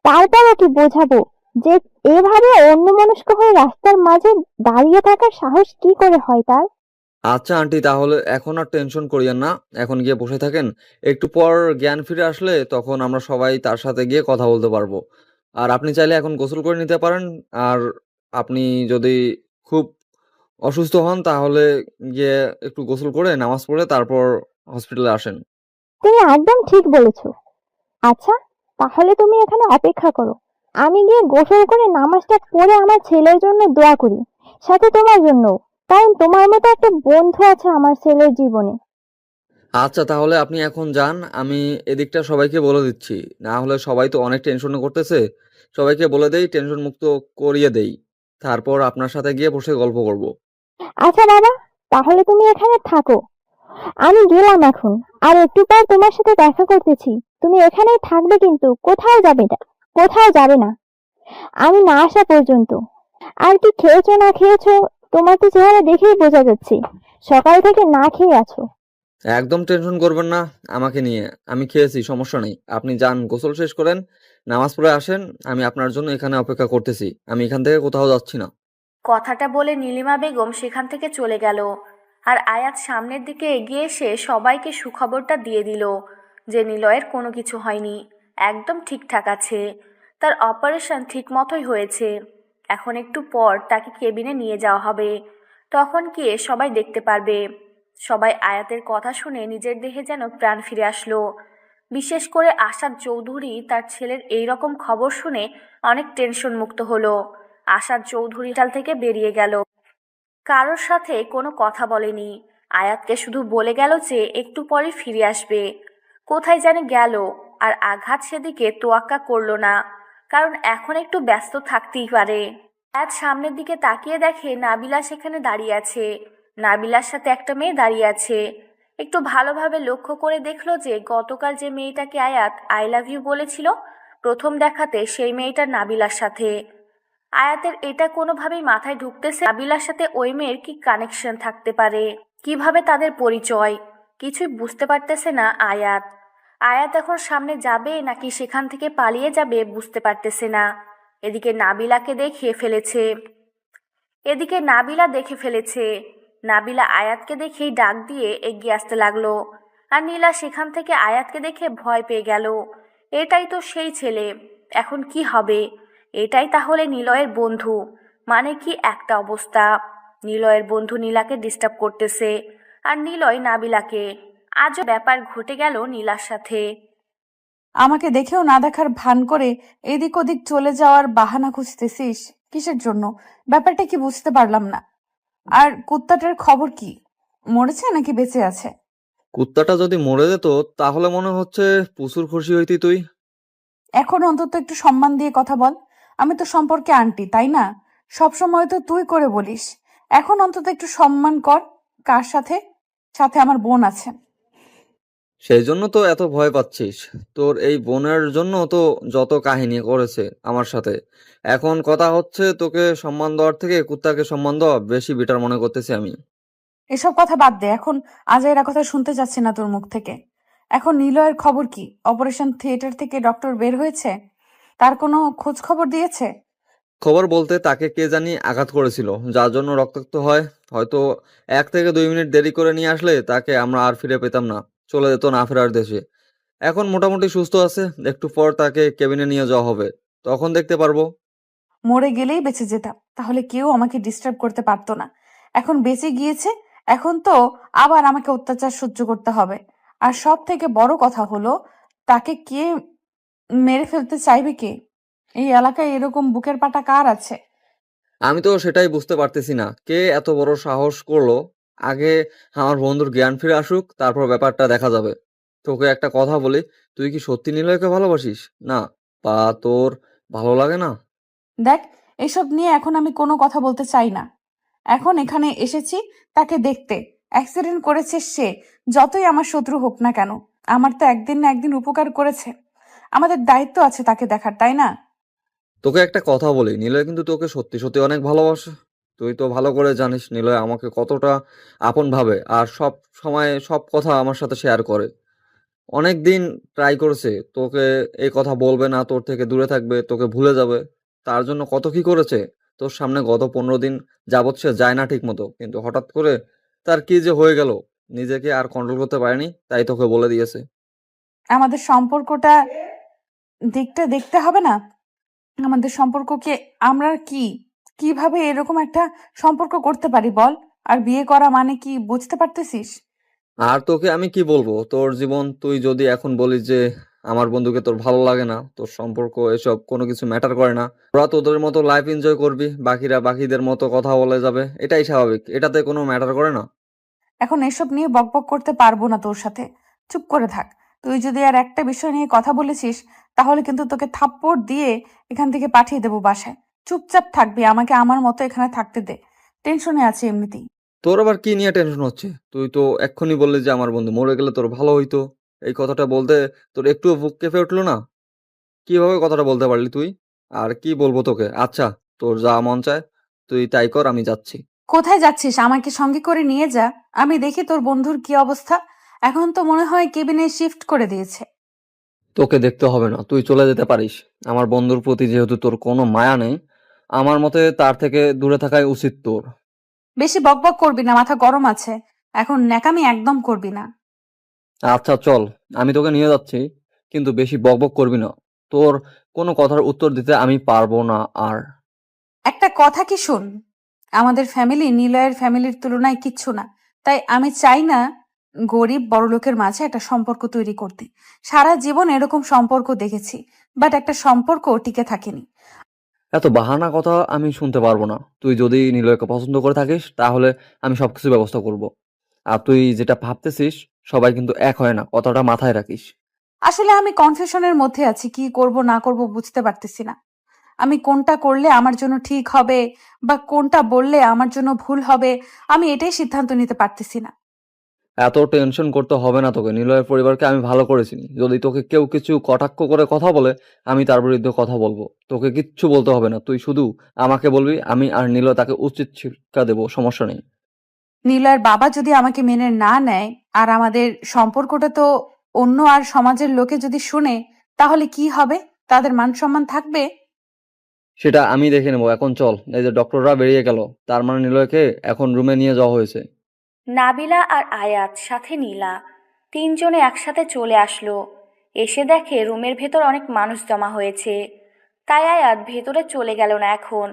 তারপর ওকে বোঝাবো যে এভাবে অন্যমনস্ক হয়ে রাস্তার মাঝে দাঁড়িয়ে থাকার সাহস কি করে হয় তার। আচ্ছা আন্টি, তাহলে এখন আর টেনশন করিয়েন না, এখন গিয়ে বসে থাকেন। একটু পর জ্ঞান ফিরে আসলে তখন আমরা সবাই তার সাথে গিয়ে কথা বলতে পারবো। আর আপনি চাইলে এখন গোসল করে নিতে পারেন। আর আপনি যদি খুব অসুস্থ হন তাহলে গিয়ে একটু গোসল করে নামাজ পড়ে তারপর হসপিটালে আসেন। তুমি একদম ঠিক বলেছো। আচ্ছা, তাহলে তুমি এখানে অপেক্ষা করো, আমি গিয়ে গোসল করে নামাজটা পড়ে আমার ছেলের জন্য দোয়া করি, সাথে তোমার জন্য, কারণ তোমার মতো একটা বন্ধু আছে আমার ছেলের জীবনে। আচ্ছা, তাহলে আপনি এখন যান, আমি এদিকটা সবাইকে বলে দিচ্ছি। না হলে সবাই তো অনেক টেনশনে করতেছে। সবাইকে বলে দেই, টেনশন মুক্ত করিয়ে দেই, তারপর আপনার সাথে গিয়ে বসে গল্প করব। আচ্ছা বাবা, তাহলে তুমি এখানে থাকো, আমি গেলাম এখন। আর একটু পর তোমার সাথে দেখা করতেছি। তুমি এখানেই থাকবে, কিন্তু কোথাও যাবে না, কোথাও যাবে না আমি না আসা পর্যন্ত। আর কি খেয়েছো না খেয়েছো, তোমার তো চেহারা দেখেই বোঝা যাচ্ছে সকাল থেকে না খেয়ে আছো। একদম টেনশন করবেন না আমাকে নিয়ে, আমি খেয়েছি, সমস্যা নেই। আপনি যান, গোসল শেষ করেন, নামাজ পড়ে আসেন, আমি আপনার জন্য এখানে অপেক্ষা করতেছি। আমি এখান থেকে কোথাও যাচ্ছি না। কথাটা বলে নীলিমা বেগম সেখান থেকে চলে গেল। আর আয়াত সামনের দিকে এগিয়ে এসে সবাইকে সুখবরটা দিয়ে দিল যে নিলয়ের কোনো কিছু হয়নি, একদম ঠিকঠাক আছে। তার অপারেশন ঠিক মতোই হয়েছে। এখন একটু পর তাকে কেবিনে নিয়ে যাওয়া হবে, তখন গিয়ে সবাই দেখতে পারবে। সবাই আয়াতের কথা শুনে নিজের দেহে যেন প্রাণ ফিরে আসলো। বিশেষ করে আসাদ চৌধুরী তার ছেলের এই রকম খবর শুনে অনেক টেনশন মুক্ত হলো। আসাদ চৌধুরী হাসপাতাল থেকে বেরিয়ে গেল, কারোর সাথে কোনো কথা বলেনি। আয়াতকে শুধু বলে গেল যে একটু পরে ফিরে আসবে। কোথায় জানি গেল, আর আঘাত সেদিকে তোয়াক্কা করলো না, কারণ এখন একটু ব্যস্ত থাকতেই পারে। আয়াত সামনের দিকে তাকিয়ে দেখে নাবিলা সেখানে দাঁড়িয়ে আছে। নাবিলার সাথে একটা মেয়ে দাঁড়িয়ে আছে। একটু ভালোভাবে লক্ষ্য করে দেখলো যে গতকাল যে মেয়েটাকে আয়াত আই লাভ ইউ বলেছিল প্রথম দেখাতে, সেই মেয়েটা নাবিলার সাথে। আয়াতের এটা কোনোভাবেই মাথায় ঢুকতেছে নাবিলার সাথে ওই মেয়ের কি কানেকশন থাকতে পারে, কিভাবে তাদের পরিচয়, কিছুই বুঝতে পারতেছে না আয়াত। আয়াত এখন সামনে যাবে নাকি সেখান থেকে পালিয়ে যাবে বুঝতে পারতেছে না। এদিকে নাবিলা দেখে ফেলেছে। নাবিলা আয়াতকে দেখেই ডাক দিয়ে এগিয়ে আসতে লাগলো। আর নীলা সেখান থেকে আয়াতকে দেখে ভয় পেয়ে গেল। এটাই তো সেই ছেলে, এখন কি হবে? এটাই তাহলে নিলয়ের বন্ধু, মানে কি একটা অবস্থা। নিলয়ের বন্ধু নীলাকে ডিস্টার্ব করতেছে, আর নিলয় নাবিলাকে। আজও ব্যাপার ঘটে গেল নীলার সাথে। আমাকে দেখেও না দেখার ভান করে এদিক ওদিক চলে যাওয়ার বাহানা খুঁজতেছিস কিসের জন্য? ব্যাপারটা কি বুঝতে পারলাম না। আর কুত্তাটার খবর কি? মরেছে নাকি বেঁচে আছে? কুত্তাটা যদি মরে যেত তাহলে মনে হচ্ছে প্রচুর খুশি হইতি তুই। এখন অন্তত একটু সম্মান দিয়ে কথা বল। আমি তো সম্পর্কে আন্টি, তাই না? সব সময় তো তুই করে বলিস। এখন অন্তত একটু সম্মান কর। কার সাথে? সাথে আমার বোন আছে। সেই জন্য তো এত ভয় পাচ্ছিস। তোর এই বোনের জন্য তো যত কাহিনী করেছে আমার সাথে। এখন কথা হচ্ছে, তোকে সম্মান দেওয়ার থেকে কুত্তাকে সম্মান দেওয়া বেশি বেটার মনে করতেছি আমি। এসব কথা বাদ দে এখন। আজাইরা কথা শুনতে চাচ্ছি না তোর মুখ থেকে। এখন নিলয়ের খবর কি? অপারেশন থিয়েটার থেকে ডক্টর বের হয়েছে? তার কোনো খোঁজ খবর দিয়েছে? খবর বলতে তাকে কে জানি আঘাত করেছিল, যার জন্য রক্তাক্ত হয়। হয়তো 1 থেকে 2 মিনিট দেরি করে নিয়ে আসলে তাকে আমরা আর ফিরে পেতাম না, চলে যেত না ফেরার দেশে। এখন মোটামুটি সুস্থ আছে, একটু পর তাকে কেবিনে নিয়ে যাওয়া হবে, তখন দেখতে পারবো। মরে গেলেই বেঁচে যেতাম, তাহলে কেউ আমাকে ডিস্টার্ব করতে পারতো না। এখন বেঁচে গিয়েছে, এখন তো আবার আমাকে অত্যাচার সহ্য করতে হবে। আর সব থেকে বড় কথা হলো, তাকে কে মেরে ফেলতে চাইবে কে? এই এলাকায় এরকম বুকের পাটা কার আছে? আমি তো সেটাই বুঝতে পারতেছি না, কে এত বড় সাহস করলো। আগে আমার বন্ধুর জ্ঞান ফিরে আসুক, তারপর ব্যাপারটা দেখা যাবে। তোকে একটা কথা বলি, তুই কি সত্যি নিলয়কে ভালোবাসিস? না, বা তোর ভালো লাগে না? দেখ, এসব নিয়ে এখন আমি কোনো কথা বলতে চাই না। এখন এখানে এসেছি তাকে দেখতে। অ্যাক্সিডেন্ট করেছে সে, যতই আমার শত্রু হোক না কেন। আমার তো একদিন না একদিন উপকার করেছে, আমাদের দায়িত্ব আছে তাকে দেখার, তাই না? তোকে একটা কথা বলি, নিলয় কিন্তু তোকে সত্যি সত্যি অনেক ভালোবাসে। তুই তো ভালো করে জানিস নিলয় আমাকে কতটা আপন ভাবে, আর সব সময় সব কথা আমার সাথে শেয়ার করে। অনেক দিন ট্রাই করেছে তোকে এই কথা বলবে না, তোর থেকে দূরে থাকবে, তোকে ভুলে যাবে। তার জন্য কত কি করেছে। তোর সামনে গত 15 দিন যাবৎ সে যায় না ঠিক মতো, কিন্তু হঠাৎ করে তার কি যে হয়ে গেল, নিজেকে আর কন্ট্রোল করতে পারেনি, তাই তোকে বলে দিয়েছে। আমাদের সম্পর্কটা দিকটা দেখতে হবে না? আমাদের সম্পর্ককে আমরা কিভাবে এরকম একটা সম্পর্ক করতে পারি বল? আর বিয়ে করা মানে কি বুঝতে পারতেছিস? আর তোকে আমি কি বলবো, তোর জীবন, তুই যদি এখন বলিস যে আমার বন্ধুকে তোর ভালো লাগে না, তোর সম্পর্ক এসব কোনো কিছু ম্যাটার করে না, তোরা তোদের মতো লাইফ এনজয় করবি, বাকিরা বাকিদের মতো কথা বলে যাবে, এটাই স্বাভাবিক, এটাতে কোনো ম্যাটার করে না। এখন এসব নিয়ে বকবক করতে পারবো না তোর সাথে। চুপ করে থাক। তুই যদি আর একটা বিষয় নিয়ে কথা বলেছিস, তাহলে কিন্তু তোকে থাপ্পড় দিয়ে এখান থেকে পাঠিয়ে দেবো বাসায়। চুপচাপ থাকবি, আমাকে আমার মতো এখানে থাকতে দে। টেনশনে আছি এমনিতেই। তোর আবার কি নিয়ে টেনশন হচ্ছে? তুই তো এক্ষুনি বললি যে আমার বন্ধু মরে গেলে তোর ভালো হইতো। এই কথাটা বলতে তোর একটুও বুক কেঁপে উঠলো না? কিভাবে কথাটা বলতে পারলি তুই? আর কি বলবো তোকে? আচ্ছা, তোর যা মন চায় তুই তাই কর, আমি যাচ্ছি। কোথায় যাচ্ছিস? আমাকে সঙ্গে করে নিয়ে যা। আমি দেখি তোর বন্ধুর কি অবস্থা। এখন তো মনে হয় কেবিনে শিফট করে দিয়েছে। তোকে দেখতে হবে না, তুই চলে যেতে পারিস। আমার বন্ধুর প্রতি যেহেতু তোর কোনো মায়া নেই, আমার মতে তার থেকে দূরে থাকাই উচিত তোর। বেশি বকবক করবি না, মাথা গরম আছে। এখন ন্যাকামি একদম করবি না। আচ্ছা চল, আমি তোকে নিয়ে যাচ্ছি, কিন্তু বেশি বকবক করবি না। তোর কোনো কথার উত্তর দিতে আমি পারবো না আর। একটা কথা কি শোন, আমাদের ফ্যামিলি নিলয়ের ফ্যামিলির তুলনায় কিচ্ছু না। তাই আমি চাই না গরিব বড়লোকের মাঝে একটা সম্পর্ক তৈরি করতে। সারা জীবন এরকম সম্পর্ক দেখেছি, বাট একটা সম্পর্ক টিকে থাকেনি। এত বাহানা কথা আমি শুনতে পারবো না। তুই যদি নিলয়কে পছন্দ করে থাকিস তাহলে আমি সবকিছু ব্যবস্থা করব। আর তুই যেটা ভাবতেছিস সবাই কিন্তু এক হয় না, কথাটা মাথায় রাখিস। আসলে আমি কনফিউশনের মধ্যে আছি, কি করব না করব বুঝতে পারতেছি না। আমি কোনটা করলে আমার জন্য ঠিক হবে বা কোনটা বললে আমার জন্য ভুল হবে, আমি এটাই সিদ্ধান্ত নিতে পারতেছি না। এত টেনশন করতে হবে না তোকে, নিলয়ের পরিবারকে আমি ভালো করে চিনি। যদি তোকে কেউ কিছু কটাক্ষ করে কথা বলে, আমি তার বিরুদ্ধে কথা বলবো। তোকে কিচ্ছু বলতে হবে না, তুই শুধু আমাকে বলবি, আমি আর নিলয় তাকে উচিত শিক্ষা দেবো, সমস্যা নেই। নীলয়ের বাবা যদি আমাকে মেনে না নেয়, আর আমাদের সম্পর্কটা তো অন্য আর সমাজের লোকে যদি শুনে, তাহলে কি হবে? তাদের মান সম্মান থাকবে? সেটা আমি দেখে নেবো। এখন চল, এই যে ডক্টররা বেরিয়ে গেল, তার মানে নিলয়কে এখন রুমে নিয়ে যাওয়া হয়েছে। নাবিলা আর আয়াত সাথে নীলা তিনজনে একসাথে চলে আসলো। এসে দেখে রুমের ভেতর অনেক মানুষ জমা হয়েছে। তাই আয়াত ভেতরে চলে গেল না এখন,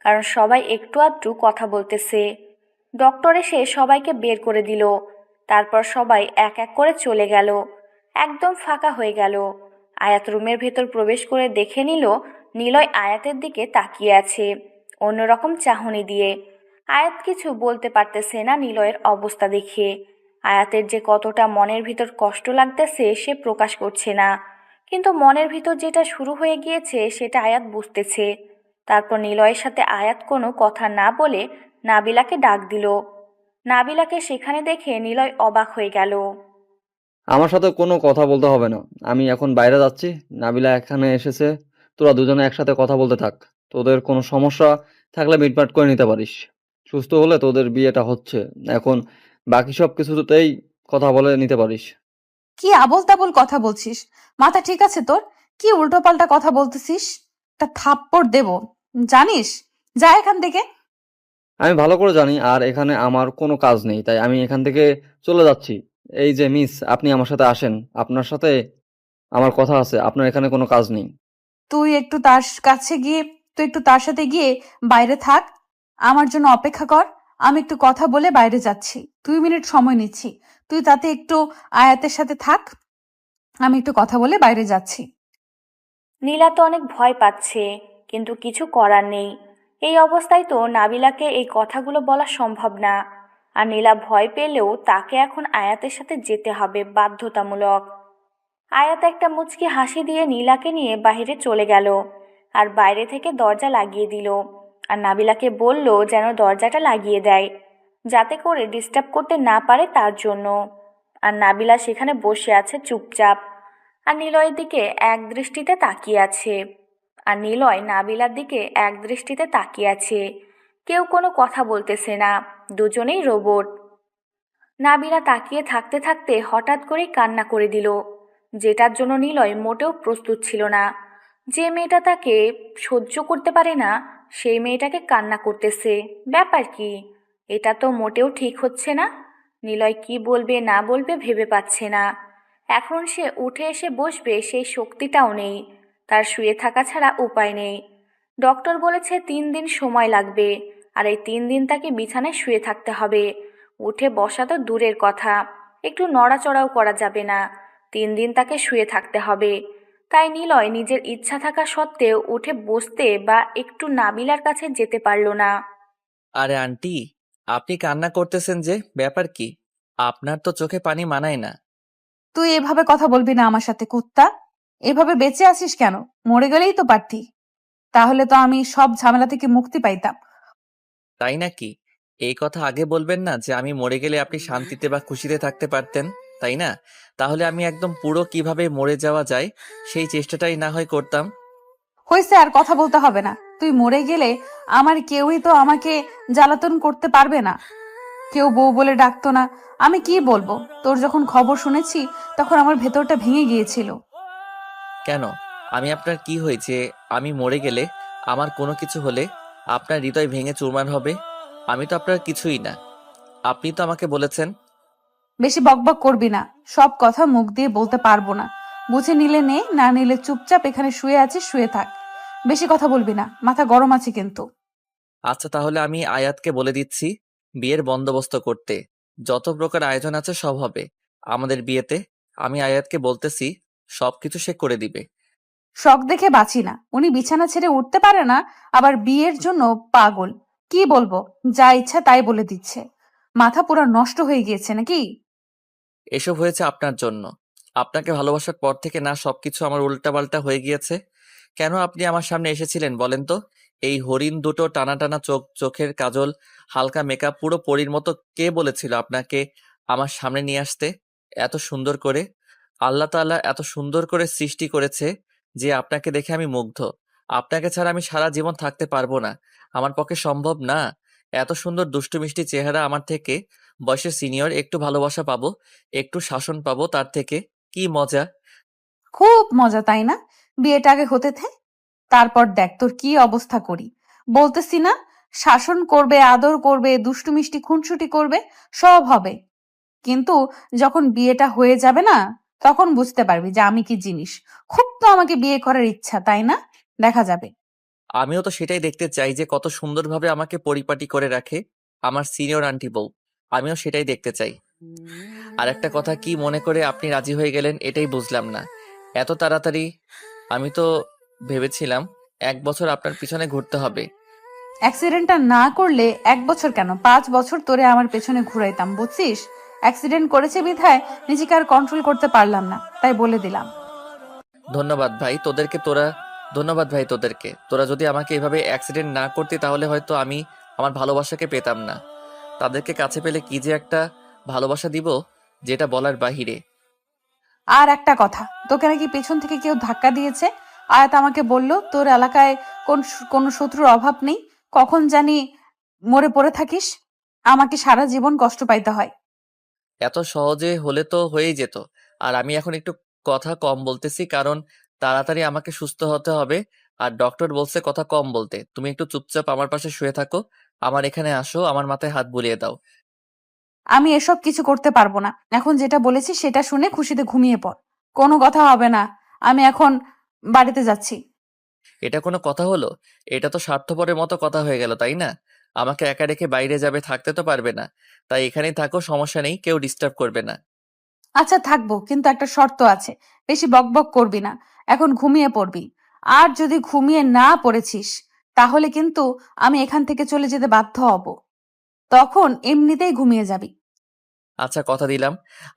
কারণ সবাই একটু আধটু কথা বলতেছে। ডক্টর এসে সবাইকে বের করে দিল। তারপর সবাই এক এক করে চলে গেল। একদম ফাঁকা হয়ে গেল। আয়াত রুমের ভেতর প্রবেশ করে দেখে নিল নিলয় আয়াতের দিকে তাকিয়ে আছে অন্যরকম চাহনি দিয়ে। আয়াত কিছু বলতে পারতেছে না নিলয়ের অবস্থা দেখে। আয়াতের যে কতটা মনের ভিতর কষ্ট লাগতেছে সে প্রকাশ করছে না, কিন্তু মনের ভিতর যেটা শুরু হয়ে গিয়েছে সেটা আয়াত বুঝতেছে। তারপর নিলয়ের সাথে আয়াত কোনো কথা না বলে নাবিলাকে ডাক দিল। নাবিলাকে সেখানে দেখে নিলয় অবাক হয়ে গেল। আমার সাথে কোনো কথা বলতে হবে না, আমি এখন বাইরে যাচ্ছি। নাবিলা এখানে এসেছে, তোরা দুজনে একসাথে কথা বলতে থাক। তোদের কোনো সমস্যা থাকলে মিটমাট করে নিতে পারিস। সুস্থ হলে তোদের বিয়েটা হচ্ছে, এখন বাকি সব কিছুতেই কথা বলে নিতে পারিস। কি আবোল তাবোল কথা বলছিস? মাথা ঠিক আছে তোর? কি উল্টোপাল্টা কথা বলতেছিস? তা থাপ্পড় দেব, জানিস? যা এখান থেকে। আমি ভালো করে জানি, আর এখানে আমার কোনো কাজ নেই, তাই আমি এখান থেকে চলে যাচ্ছি। এই যে মিস, আপনি আমার সাথে আসেন, আপনার সাথে আমার কথা আছে, আপনার এখানে কোনো কাজ নেই। তুই একটু তার কাছে গিয়ে তুই একটু তার সাথে গিয়ে বাইরে থাক, আমার জন্য অপেক্ষা কর। আমি একটু কথা বলে বাইরে যাচ্ছি, 2 মিনিট সময় নিচ্ছি। তুই তাতে একটু আয়াতের সাথে থাক, আমি একটু কথা বলে বাইরে যাচ্ছি। নীলা তো অনেক ভয় পাচ্ছে, কিন্তু কিছু করার নেই। এই অবস্থায় তো নাবিলাকে এই কথাগুলো বলা সম্ভব না। আর নীলা ভয় পেলেও তাকে এখন আয়াতের সাথে যেতে হবে বাধ্যতামূলক। আয়াত একটা মুচকি হাসি দিয়ে নীলাকে নিয়ে বাইরে চলে গেল আর বাইরে থেকে দরজা লাগিয়ে দিল। আর নাবিলাকে বলল যেন দরজাটা লাগিয়ে দেয়, যাতে করে ডিস্টার্ব করতে না পারে তার জন্য। আর নাবিলা সেখানে বসে আছে চুপচাপ, আর নিলয়ের দিকে এক দৃষ্টিতে তাকিয়ে আছে। আর নিলয় নাবিলার দিকে এক দৃষ্টিতে তাকিয়ে আছে। কেউ কোনো কথা বলতেছে না, দুজনেই রোবট। নাবিলা তাকিয়ে থাকতে থাকতে হঠাৎ করেই কান্না করে দিল, যেটার জন্য নিলয় মোটেও প্রস্তুত ছিল না। যে মেয়েটা তাকে সহ্য করতে পারে না, সেই মেয়েটাকে কান্না করতেছে, ব্যাপার কি? এটা তো মোটেও ঠিক হচ্ছে না। নিলয় কি বলবে না বলবে ভেবে পাচ্ছে না। এখন সে উঠে এসে বসবে সেই শক্তিটাও নেই, তার শুয়ে থাকা ছাড়া উপায় নেই। ডক্টর বলেছে 3 দিন সময় লাগবে, আর এই 3 দিন তাকে বিছানায় শুয়ে থাকতে হবে। উঠে বসা তো দূরের কথা, একটু নড়াচড়াও করা যাবে না। 3 দিন তাকে শুয়ে থাকতে হবে। তাই নিলয় নিজের ইচ্ছা থাকা সত্ত্বেও উঠে বসতে বা একটু নাবিলার কাছে যেতে পারল না। আরে আন্টি, আপনি কান্না করতেছেন যে, ব্যাপার কি? আপনার তো চোখে পানি মানায় না। তুই এভাবে কথা বলবি না আমার সাথে, কুত্তা। এভাবে বেঁচে আছিস কেন? মরে গেলেই তো পারতি, তাহলে তো আমি সব ঝামেলা থেকে মুক্তি পাইতাম। তাই নাকি? এই কথা আগে বলবেন না যে আমি মরে গেলে আপনি শান্তিতে বা খুশিতে থাকতে পারতেন, তাই না? তাহলে আমি একদম পুরো কিভাবে মরে যাওয়া যায় সেই চেষ্টাটাই না হয় করতাম। হয়েছে, আর কথা বলতে হবে না। তুই মরে গেলে আমার কেউই তো আমাকে জ্বালাতন করতে পারবে না। কেউ বউ বলে ডাকতো না। আমি কি বলবো? তোর যখন খবর শুনেছি তখন আমার ভেতরটা ভেঙে গিয়েছিল। কেন? আমি আপনার কি হয়েছে? আমি মরে গেলে, আমার কোনো কিছু হলে আপনার হৃদয় ভেঙে চুরমার হবে? আমি তো আপনার কিছুই না। আপনি তো আমাকে বলেছেন। বেশি বকবক করবি না, সব কথা মুখ দিয়ে বলতে পারবো না। বুঝে নিলে নে, না নিলে চুপচাপ এখানে শুয়ে আছিস শুয়ে থাক। বেশি কথা বলবি না, মাথা গরম আছে কিন্তু। আচ্ছা, তাহলে আমি আয়াতকে বলে দিচ্ছি বিয়ের বন্দোবস্ত করতে। যত প্রকার আয়োজন আছে সব হবে আমাদের বিয়েতে। আমি আয়াতকে বলতেছি, সবকিছু সে করে দিবে। শখ দেখে বাঁচি না, উনি বিছানা ছেড়ে উঠতে পারে না, আবার বিয়ের জন্য পাগল। কি বলবো, যা ইচ্ছা তাই বলে দিচ্ছে। মাথা পুরো নষ্ট হয়ে গিয়েছে নাকি? এসব হয়েছে আপনার জন্য। আপনাকে ভালোবাসার পর থেকে না সবকিছু আমার উল্টাপাল্টা হয়ে গিয়েছে। কেন আপনি আমার সামনে এসেছিলেন বলেন তো? এই হরিণ দুটো টানা টানা চোখ, চোখের কাজল, হালকা মেকআপ, পুরো পরীর মতো কে বলেছিল আপনাকে আমার সামনে নিয়ে আসতে? এত সুন্দর করে আল্লাহ তাআলা এত সুন্দর করে সৃষ্টি করেছে যে আপনাকে দেখে আমি মুগ্ধ। আপনাকে ছাড়া আমি সারা জীবন থাকতে পারবো না, আমার পক্ষে সম্ভব না। এত সুন্দর দুষ্টু মিষ্টি চেহারা আমার থেকে, বয়সে সিনিয়র, একটু ভালোবাসা পাবো, একটু শাসন পাবো তার থেকে, কি মজা! খুব মজা, তাই না? বিয়েটা আগে হতে থে, তারপর দেখ তোর কি অবস্থা করি। বলতেছি না, শাসন করবে, আদর করবে, দুষ্টু মিষ্টি খুনসুটি করবে, সব হবে। কিন্তু যখন বিয়েটা হয়ে যাবে না, তখন বুঝতে পারবি যে আমি কি জিনিস। খুব তো আমাকে বিয়ে করার ইচ্ছা, তাই না? দেখা যাবে। আমিও তো সেটাই দেখতে চাই যে কত সুন্দরভাবে আমাকে পরিপাটি করে রাখে আমার সিনিয়র আন্টি বউ। আমিও সেটাই দেখতে চাই। আর একটা কথা, কি মনে করে আপনি রাজি হয়ে গেলেন এটাই বুঝলাম না এত তাড়াতাড়ি। আমি তো ভেবেছিলাম 1 বছর আপনার পিছনে ঘুরতে হবে। অ্যাক্সিডেন্টটা না করলে 1 বছর কেন, 5 বছর তোরে আমার পেছনে ঘুরাইতাম, বুঝছিস? অ্যাক্সিডেন্ট করেছে বিধায় নিজেকে আর কন্ট্রোল করতে পারলাম না, তাই বলে দিলাম। ধন্যবাদ ভাই তোদেরকে, তোরা ধন্যবাদ ভাই তোদেরকে। তোরা যদি আমাকে এভাবে অ্যাক্সিডেন্ট না করতে তাহলে হয়তো আমি আমার ভালোবাসাকে পেতাম না। তাদেরকে কাছে পেলে কি যে একটা ভালোবাসা দিব, যেটা বলার বাহিরে। আর একটা কথা, তোকে নাকি পেছন থেকে কেউ ধাক্কা দিয়েছে। আয়াত আমাকে বলল তোর এলাকায় কোনো শত্রুর অভাব নেই, কখন জানি মরে পড়ে থাকিস, আমাকে সারা জীবন কষ্ট পাইতে হয়। এত সহজে হলে তো হয়েই যেত। আর আমি এখন একটু কথা কম বলতেছি, কারণ তাড়াতাড়ি আমাকে সুস্থ হতে হবে। আর ডক্টর বলছে কথা কম বলতে। তুমি একটু চুপচাপ আমার পাশে শুয়ে থাকো, আমার এখানে আসো, আমার মাথায় হাত বুলিয়ে দাও। আমি এসব কিছু করতে পারবো না। এখন যেটা বলেছি সেটা শুনে খুশিতে ঘুমিয়ে পড়, কোনো কথা হবে না। আমি এখন বাড়িতে যাচ্ছি। এটা কোনো কথা হলো? এটা তো স্বার্থপরের মতো কথা হয়ে গেল, তাই না? আমাকে একা রেখে বাইরে যাবে, থাকতে তো পারবে না। তাই এখানেই থাকো, সমস্যা নেই, কেউ ডিস্টার্ব করবে না। আচ্ছা থাকবো, কিন্তু একটা শর্ত আছে। বেশি বকবক করবি না, এখন ঘুমিয়ে পড়বি। আর যদি ঘুমিয়ে না পড়েছিস তাহলে কিন্তু আমি এখান থেকে চলে যেতে বাধ্য হব। তখন এমনিতেই ঘুমিয়ে যাবি। আচ্ছা, কথা দিলাম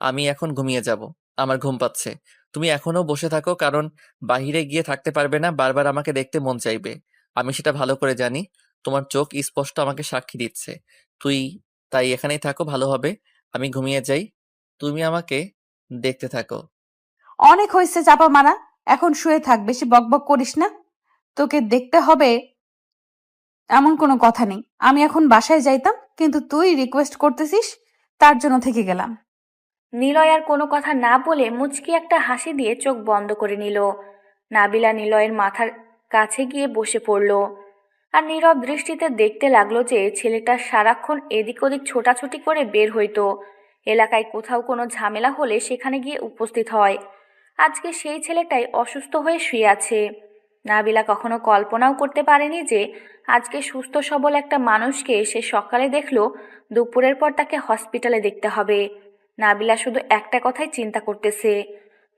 আমি এখন ঘুমিয়ে যাব। আমার ঘুম পাচ্ছে। তুমি এখনো বসে থাকো, কারণ বাইরে গিয়ে থাকতে পারবে না, বারবার আমাকে দেখতে মন চাইবে। আমি সেটা ভালো করে জানি। তোমার চোখ স্পষ্ট আমাকে সাক্ষী দিচ্ছে। তুই তাই এখানেই থাকো, ভালো হবে। আমি ঘুমিয়ে যাই, তুমি আমাকে দেখতে থাকো। অনেক হয়েছে চাপা মারা, এখন শুয়ে থাক, বেশি বকবক করিস না। তোকে দেখতে হবে এমন কোনো কথা নেই। আমি এখন বাসায় যাইতাম, কিন্তু তুই রিকোয়েস্ট করতেছিস, তার জন্য থেকে গেলাম। নিলয় আর কোনো কথা না বলে মুচকি একটা হাসি দিয়ে চোখ বন্ধ করে নিল। নাবিলা নিলয়ের মাথার কাছে গিয়ে বসে পড়ল আর নীরব দৃষ্টিতে দেখতে লাগলো যে ছেলেটা সারাক্ষণ এদিক ওদিক ছোটাছুটি করে বের হইতো। এলাকায় কোথাও কোনো ঝামেলা হলে সেখানে গিয়ে উপস্থিত হয়। আজকে সেই ছেলেটাই অসুস্থ হয়ে শুয়ে আছে। নাবিলা কখনো কল্পনাও করতে পারেনি যে আজকে সুস্থ সবল একটা মানুষকে সে সকালে দেখলো, দুপুরের পর তাকে হসপিটালে দেখতে হবে। নাবিলা শুধু একটা কথাই চিন্তা করতেছে,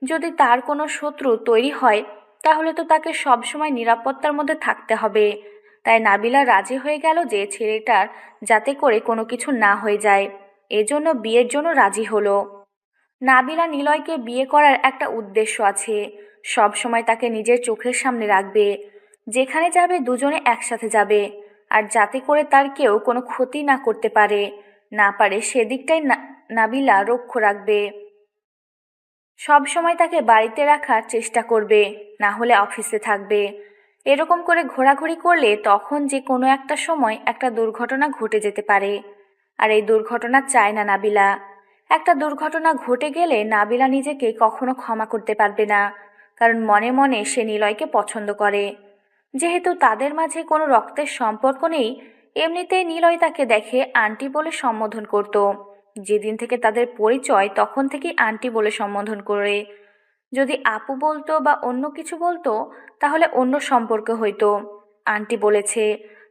যদি তার কোনো শত্রু তৈরি হয় তাহলে তো তাকে সবসময় নিরাপত্তার মধ্যে থাকতে হবে। তাই নাবিলা রাজি হয়ে গেল যে ছেলেটার যাতে করে কোনো কিছু না হয়ে যায়, এজন্য বিয়ের জন্য রাজি হলো। নাবিলা নিলয়কে বিয়ে করার একটা উদ্দেশ্য আছে, সব সময় তাকে নিজের চোখের সামনে রাখবে। যেখানে যাবে দুজনে একসাথে যাবে, আর যাতে করে তার কেউ কোনো ক্ষতি না করতে পারে সেদিকটাই নাবিলা লক্ষ্য রাখবে। সব সময় তাকে বাড়িতে রাখার চেষ্টা করবে, না হলে অফিসে থাকবে। এরকম করে ঘোরাঘুরি করলে তখন যে কোনো একটা সময় একটা দুর্ঘটনা ঘটে যেতে পারে, আর এই দুর্ঘটনা চায় না নাবিলা। একটা দুর্ঘটনা ঘটে গেলে নাবিলা নিজেকে কখনো ক্ষমা করতে পারবে না, কারণ মনে মনে সে নিলয়কে পছন্দ করে। যেহেতু তাদের মাঝে কোনো রক্তের সম্পর্ক নেই, এমনিতেই নিলয় তাকে দেখে আন্টি বলে সম্বোধন করত। যেদিন থেকে তাদের পরিচয় তখন থেকেই আন্টি বলে সম্বোধন করে। যদি আপু বলতো বা অন্য কিছু বলতো তাহলে অন্য সম্পর্ক হইতো। আন্টি বলেছে,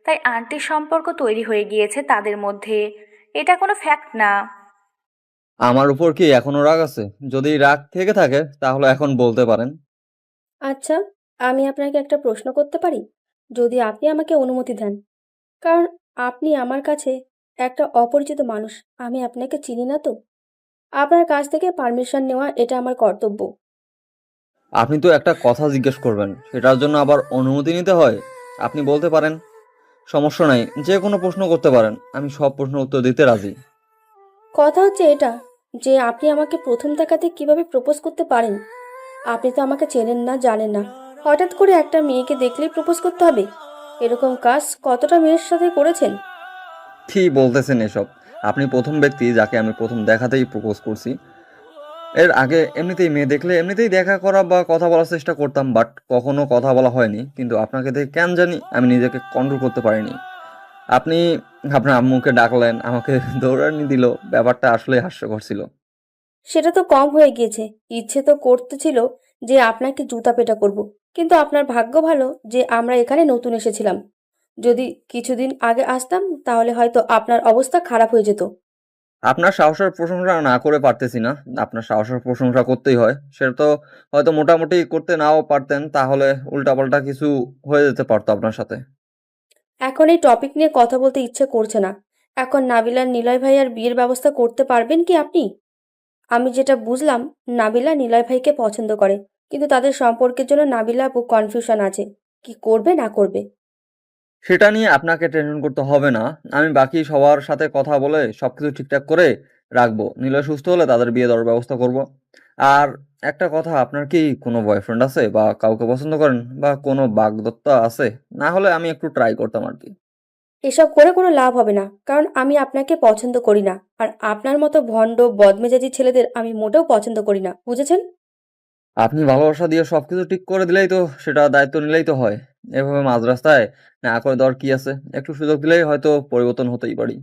তাই আন্টির সম্পর্ক তৈরি হয়ে গিয়েছে তাদের মধ্যে। এটা কোনো ফ্যাক্ট না। আমার উপর কি এখনো রাগ আছে? যদি রাগ থেকে থাকে তাহলে এখন বলতে পারেন। আচ্ছা, আমি আপনাকে একটা প্রশ্ন করতে পারি? যদি আপনি আমাকে অনুমতি দেন। কারণ আপনি আমার কাছে একটা অপরিচিত মানুষ, আমি আপনাকে চিনি না তো। আপনার কাছ থেকে পারমিশন নেওয়া এটা আমার কর্তব্য। আপনি তো একটা কথা জিজ্ঞেস করবেন, সেটার জন্য আবার অনুমতি নিতে হয়? আপনি বলতে পারেন, সমস্যা নাই, যে কোনো প্রশ্ন করতে পারেন, আমি সব প্রশ্নের উত্তর দিতে রাজি। কথা হচ্ছে এটা যে আপনি আমাকে প্রথম দেখাতে কিভাবে প্রপোজ করতে পারেন? আপনি তো আমাকে চেনেন না, জানেন না। হঠাৎ করে একটা মেয়েকে দেখলেই প্রপোজ করতে হবে? এরকম কাজ কতটা মেয়ের সাথে করেছেন? কি বলতেছেন এসব? আপনি প্রথম ব্যক্তি যাকে আমি প্রথম দেখাতেই প্রপোজ করছি। এর আগে এমনিতেই মেয়ে দেখলে এমনিতেই দেখা করা বা কথা বলার চেষ্টা করতাম, বাট কখনো কথা বলা হয়নি। কিন্তু আপনাকে দেখে কেন জানি আমি নিজেকে কন্ট্রোল করতে পারিনি। আপনি আপনার আম্মুকে ডাকলেন, আমাকে দৌড়ানি দিল, ব্যাপারটা আসলে হাস্যকর ছিল। সেটা তো কম হয়ে গিয়েছে। ইচ্ছে তো করতেছিল যে আপনাকে জুতা পেটা করব, কিন্তু আপনার ভাগ্য ভালো যে আমরা এখানে নতুন এসেছিলাম। যদি কিছুদিন আগে আসতাম তাহলে হয়তো আপনার অবস্থা খারাপ হয়ে যেত। আপনার সাহসের প্রশংসা না করে পারতেছি না। আপনার সাহসের প্রশংসা করতেই হয়, সেটা তো হয়তো মোটামুটি করতে নাও পারতেন, তাহলে উল্টাপাল্টা কিছু হয়ে যেতে পারতো আপনার সাথে। এখন এই টপিক নিয়ে কথা বলতে ইচ্ছে করছে না। এখন নাবিলার নিলয় ভাইয়ার বিয়ের ব্যবস্থা করতে পারবেন কি আপনি? আমি যেটা বুঝলাম, নাবিলা নিলয় ভাইকে পছন্দ করে, কিন্তু তাদের সম্পর্কের জন্য নাবিলা আপু কনফিউশন আছে, কি করবে না করবে। সেটা নিয়ে আপনাকে টেনশন করতে হবে না। আমি বাকি সবার সাথে কথা বলে সবকিছু ঠিকঠাক করে রাখবো। নিলয় সুস্থ হলে তাদের বিয়ে দেওয়ার ব্যবস্থা করব। আর একটা কথা, আপনার কি কোনো বয়ফ্রেন্ড আছে বা কাউকে পছন্দ করেন বা কোনো বাগদত্তা আছে? না হলে আমি একটু ট্রাই করতাম আর কি। এসব করে কোনো লাভ হবে না, কারণ আমি আপনাকে পছন্দ করি না, আর আপনার মতো ভণ্ড বদমেজাজি ছেলেদের আমি মোটেও পছন্দ করি না, বুঝেছেন? আপনি ভালোবাসা দিয়ে সবকিছু ঠিক করে দিলেই তো, সেটা দায়িত্ব নিলেই তো হয়। এভাবে মাঝ রাস্তায় না করে দেওয়ার কি আছে? একটু সুযোগ দিলেই হয়তো পরিবর্তন হতেই পারি।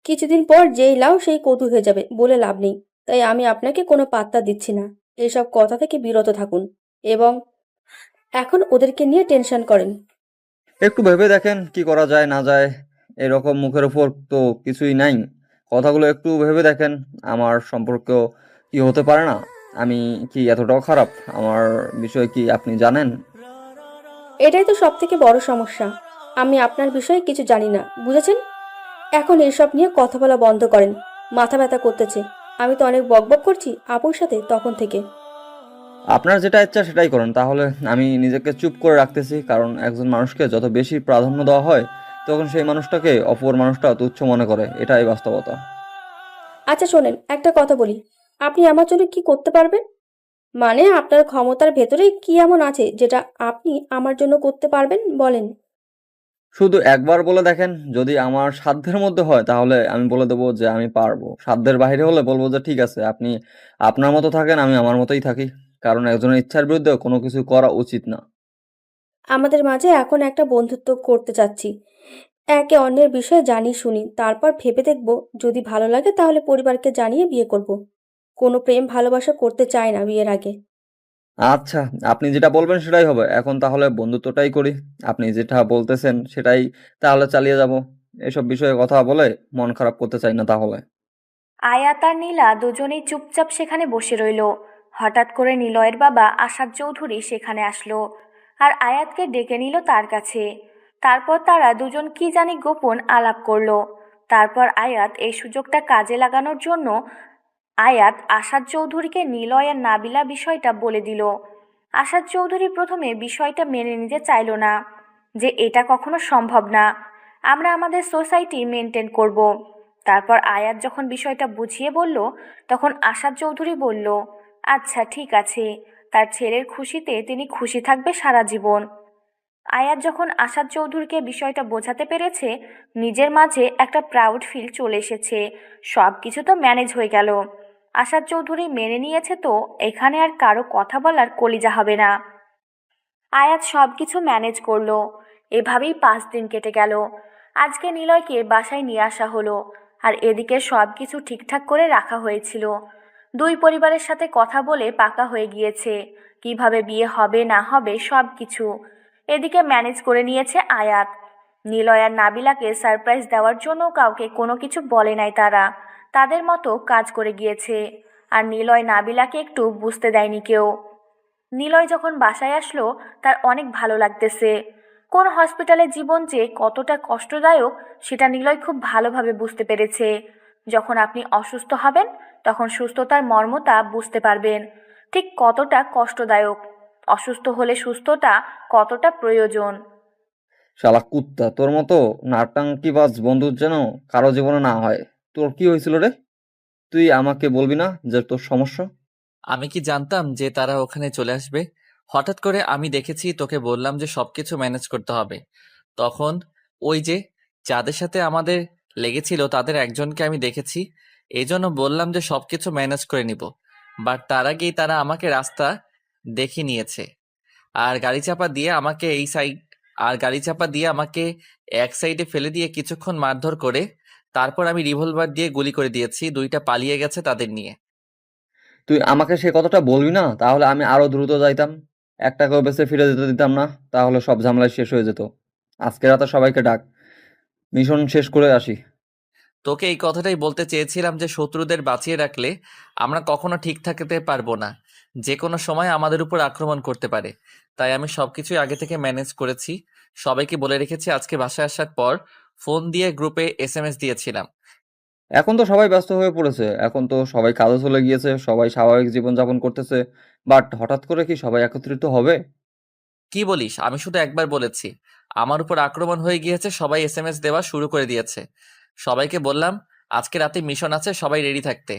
কিছুদিন পর যেই লাউ সেই কদু হয়ে যাবে বলে লাভ নেই। তাই আমি আপনাকে কোনো পাত্তা দিচ্ছি না। এসব কথা থেকে বিরত থাকুন, এবং এখন ওদেরকে নিয়ে টেনশন করেন। একটু ভেবে দেখেন কি করা যায় না যায়। এরকম মুখের উপর তো কিছুই নাই। কথাগুলো একটু ভেবে দেখেন। আমার সম্পর্কেও কি হতে পারে না? আমি কি এতটাও খারাপ? আমার বিষয়ে কি আপনি জানেন? এটাই তো সব থেকে বড় সমস্যা। আমি আপনার বিষয়ে কিছু জানি না, বুঝেছেন? এখন এসব নিয়ে কথা বলা বন্ধ করেন। মাথা ব্যথা করতেছে। আমি তো অনেক বকবক করছি আপুর সাথে তখন থেকে। আপনার যেটা ইচ্ছা সেটাই করেন, তাহলে আমি নিজেকে চুপ করে রাখতেছি, কারণ একজন মানুষকে যত বেশি প্রাধান্য দেওয়া হয় তখন সেই মানুষটাকে অপর মানুষটা তুচ্ছ মনে করে, এটাই বাস্তবতা। আচ্ছা শোনেন, একটা কথা বলি। আপনি আমার জন্য কি করতে পারবেন? মানে আপনার ক্ষমতার ভেতরে কি এমন আছে যেটা আপনি আমার জন্য করতে পারবেন, বলেন। শুধু একবার বলে দেখেন, যদি আমার সাধ্যের মধ্যে হয় তাহলে আমি বলে দেবো যে আমি পারবো, সাধ্যের বাইরে হলে বলবো যে ঠিক আছে, আপনি আপনার মতো থাকেন, আমি আমার মতোই থাকি। কারণ একজনের ইচ্ছার বিরুদ্ধে কোনো কিছু করা উচিত না। আমাদের মাঝে এখন একটা বন্ধুত্ব করতে চাচ্ছি। একে অন্যের বিষয়ে জানি শুনি, তারপর ভেবে দেখব। যদি ভালো লাগে তাহলে পরিবারকে জানিয়ে বিয়ে করব। কোনো প্রেম ভালোবাসা করতে চাই না বিয়ের আগে। আচ্ছা, আপনি যেটা বলবেন সেটাই হবে। এখন তাহলে বন্ধুত্বটাই করি। আপনি যেটা বলতেছেন সেটাই তাহলে চালিয়ে যাব। এসব বিষয়ে কথা বলে মন খারাপ করতে চাই না তাহলে। আয়াত আর নীলা দুজনেই চুপচাপ সেখানে বসে রইল। হঠাৎ করে নিলয়ের বাবা আসাদ চৌধুরী সেখানে আসলো আর আয়াতকে ডেকে নিল তার কাছে। তারপর তারা দুজন কি জানি গোপন আলাপ করলো। তারপর আয়াত এই সুযোগটা কাজে লাগানোর জন্য আয়াত আসাদ চৌধুরীকে নিলয় আর নাবিলা বিষয়টা বলে দিল। আসাদ চৌধুরী প্রথমে বিষয়টা মেনে নিতে চাইল না, যে এটা কখনো সম্ভব না, আমরা আমাদের সোসাইটি মেনটেন করব। তারপর আয়াত যখন বিষয়টা বুঝিয়ে বলল, তখন আসাদ চৌধুরী বলল, আচ্ছা ঠিক আছে, তার ছেলের খুশিতে তিনি খুশি থাকবে সারা জীবন। আয়াত যখন আসাদ চৌধুরীকে বিষয়টা বোঝাতে পেরেছে, নিজের মাঝে একটা প্রাউড ফিল চলে এসেছে। সব কিছু তো ম্যানেজ হয়ে গেল। আসাদ চৌধুরী মেনে নিয়েছে, তো এখানে আর কারো কথা বলার কলিজা হবে না। আয়াত সব কিছু ম্যানেজ করলো। এভাবেই 5 দিন কেটে গেল। আজকে নিলয়কে বাসায় নিয়ে আসা হলো, আর এদিকে সব কিছু ঠিকঠাক করে রাখা হয়েছিল। দুই পরিবারের সাথে কথা বলে পাকা হয়ে গিয়েছে কিভাবে বিয়ে হবে না হবে সব কিছু। এদিকে ম্যানেজ করে নিয়েছে আয়াত। নিলয় আর নাবিলাকে সারপ্রাইজ দেওয়ার জন্য কাউকে কোনো কিছু বলে নাই তারা। তাদের মতো কাজ করে গিয়েছে। আর নিলয় নাবিলাকে একটু বুঝতে দেয়নি কেউ। নিলয় যখন বাসায় আসলো, তার অনেক ভালো লাগতেছে। কোন হসপিটালে জীবন যে কতটা কষ্টদায়ক সেটা নিলয় খুব ভালোভাবে বুঝতে পেরেছে। যখন আপনি অসুস্থ হবেন, তখন সুস্থতার মর্মটা বুঝতে পারবেন, ঠিক কতটা কষ্টদায়ক। অসুস্থ হলে সুস্থতা কতটা প্রয়োজন। শালা কুত্তা, তোর মতো নাট্যাঙ্কিবাজ বন্ধু যেন কারো জীবনে না হয়। তোর কি হয়েছিল রে? তুই আমাকে বলবি না যে তোর সমস্যা? আমি কি জানতাম যে তারা ওখানে চলে আসবে? হঠাৎ করে আমি দেখেছি, তোকে বললাম যে সবকিছু ম্যানেজ করতে হবে। তখন ওই যে যাদের সাথে আমাদের লেগেছিল তাদের একজনকে আমি দেখেছি, এই জন্য বললাম যে সবকিছু ম্যানেজ করে নিব। বাট তার আগেই তারা আমাকে রাস্তা দেখিয়ে নিয়েছে আর গাড়ি চাপা দিয়ে আমাকে এই সাইড আর গাড়ি চাপা দিয়ে আমাকে এক সাইডে ফেলে দিয়ে কিছুক্ষণ মারধর করে তারপর আমি রিভলভার দিয়ে গুলি করে দিয়েছি। দুইটা পালিয়ে গেছে তাদের নিয়ে। তুই আমাকে সে কথাটা বলবি না, তাহলে আমি আরো দ্রুত যাইতাম। এক টাকাও বেঁচে ফিরে যেতে দিতাম না, তাহলে সব ঝামেলা শেষ হয়ে যেত। আজকে রাতে সবাইকে ডাক, মিশন শেষ করে আসি। তোকে এই কথাটাই বলতে চেয়েছিলাম যে শত্রুদের বাঁচিয়ে রাখলে আমরা কখনো ঠিক থাকতে পারবো না। যে কোনো সময় আমাদের উপর আক্রমণ করতে পারে। তাই আমি সবকিছুই আগে থেকে ম্যানেজ করেছি। সবাইকে বলে রেখেছি। আজকে বাসায় আসার পর ফোন দিয়ে গ্রুপে এসএমএস দিয়েছিলাম। এখন তো সবাই ব্যস্ত হয়ে পড়েছে, এখন তো সবাই কাজে চলে গিয়েছে, সবাই স্বাভাবিক জীবনযাপন করতেছে। বাট হঠাৎ করে কি সবাই একত্রিত হবে? কি বলিস? আমি শুধু একবার বলেছি আমার উপর আক্রমণ হয়ে গিয়েছে, সবাই এসএমএস দেওয়া শুরু করে দিয়েছে। সবাইকে বললাম আজকে রাতে মিশন আছে, সবাই রেডি থাকতে।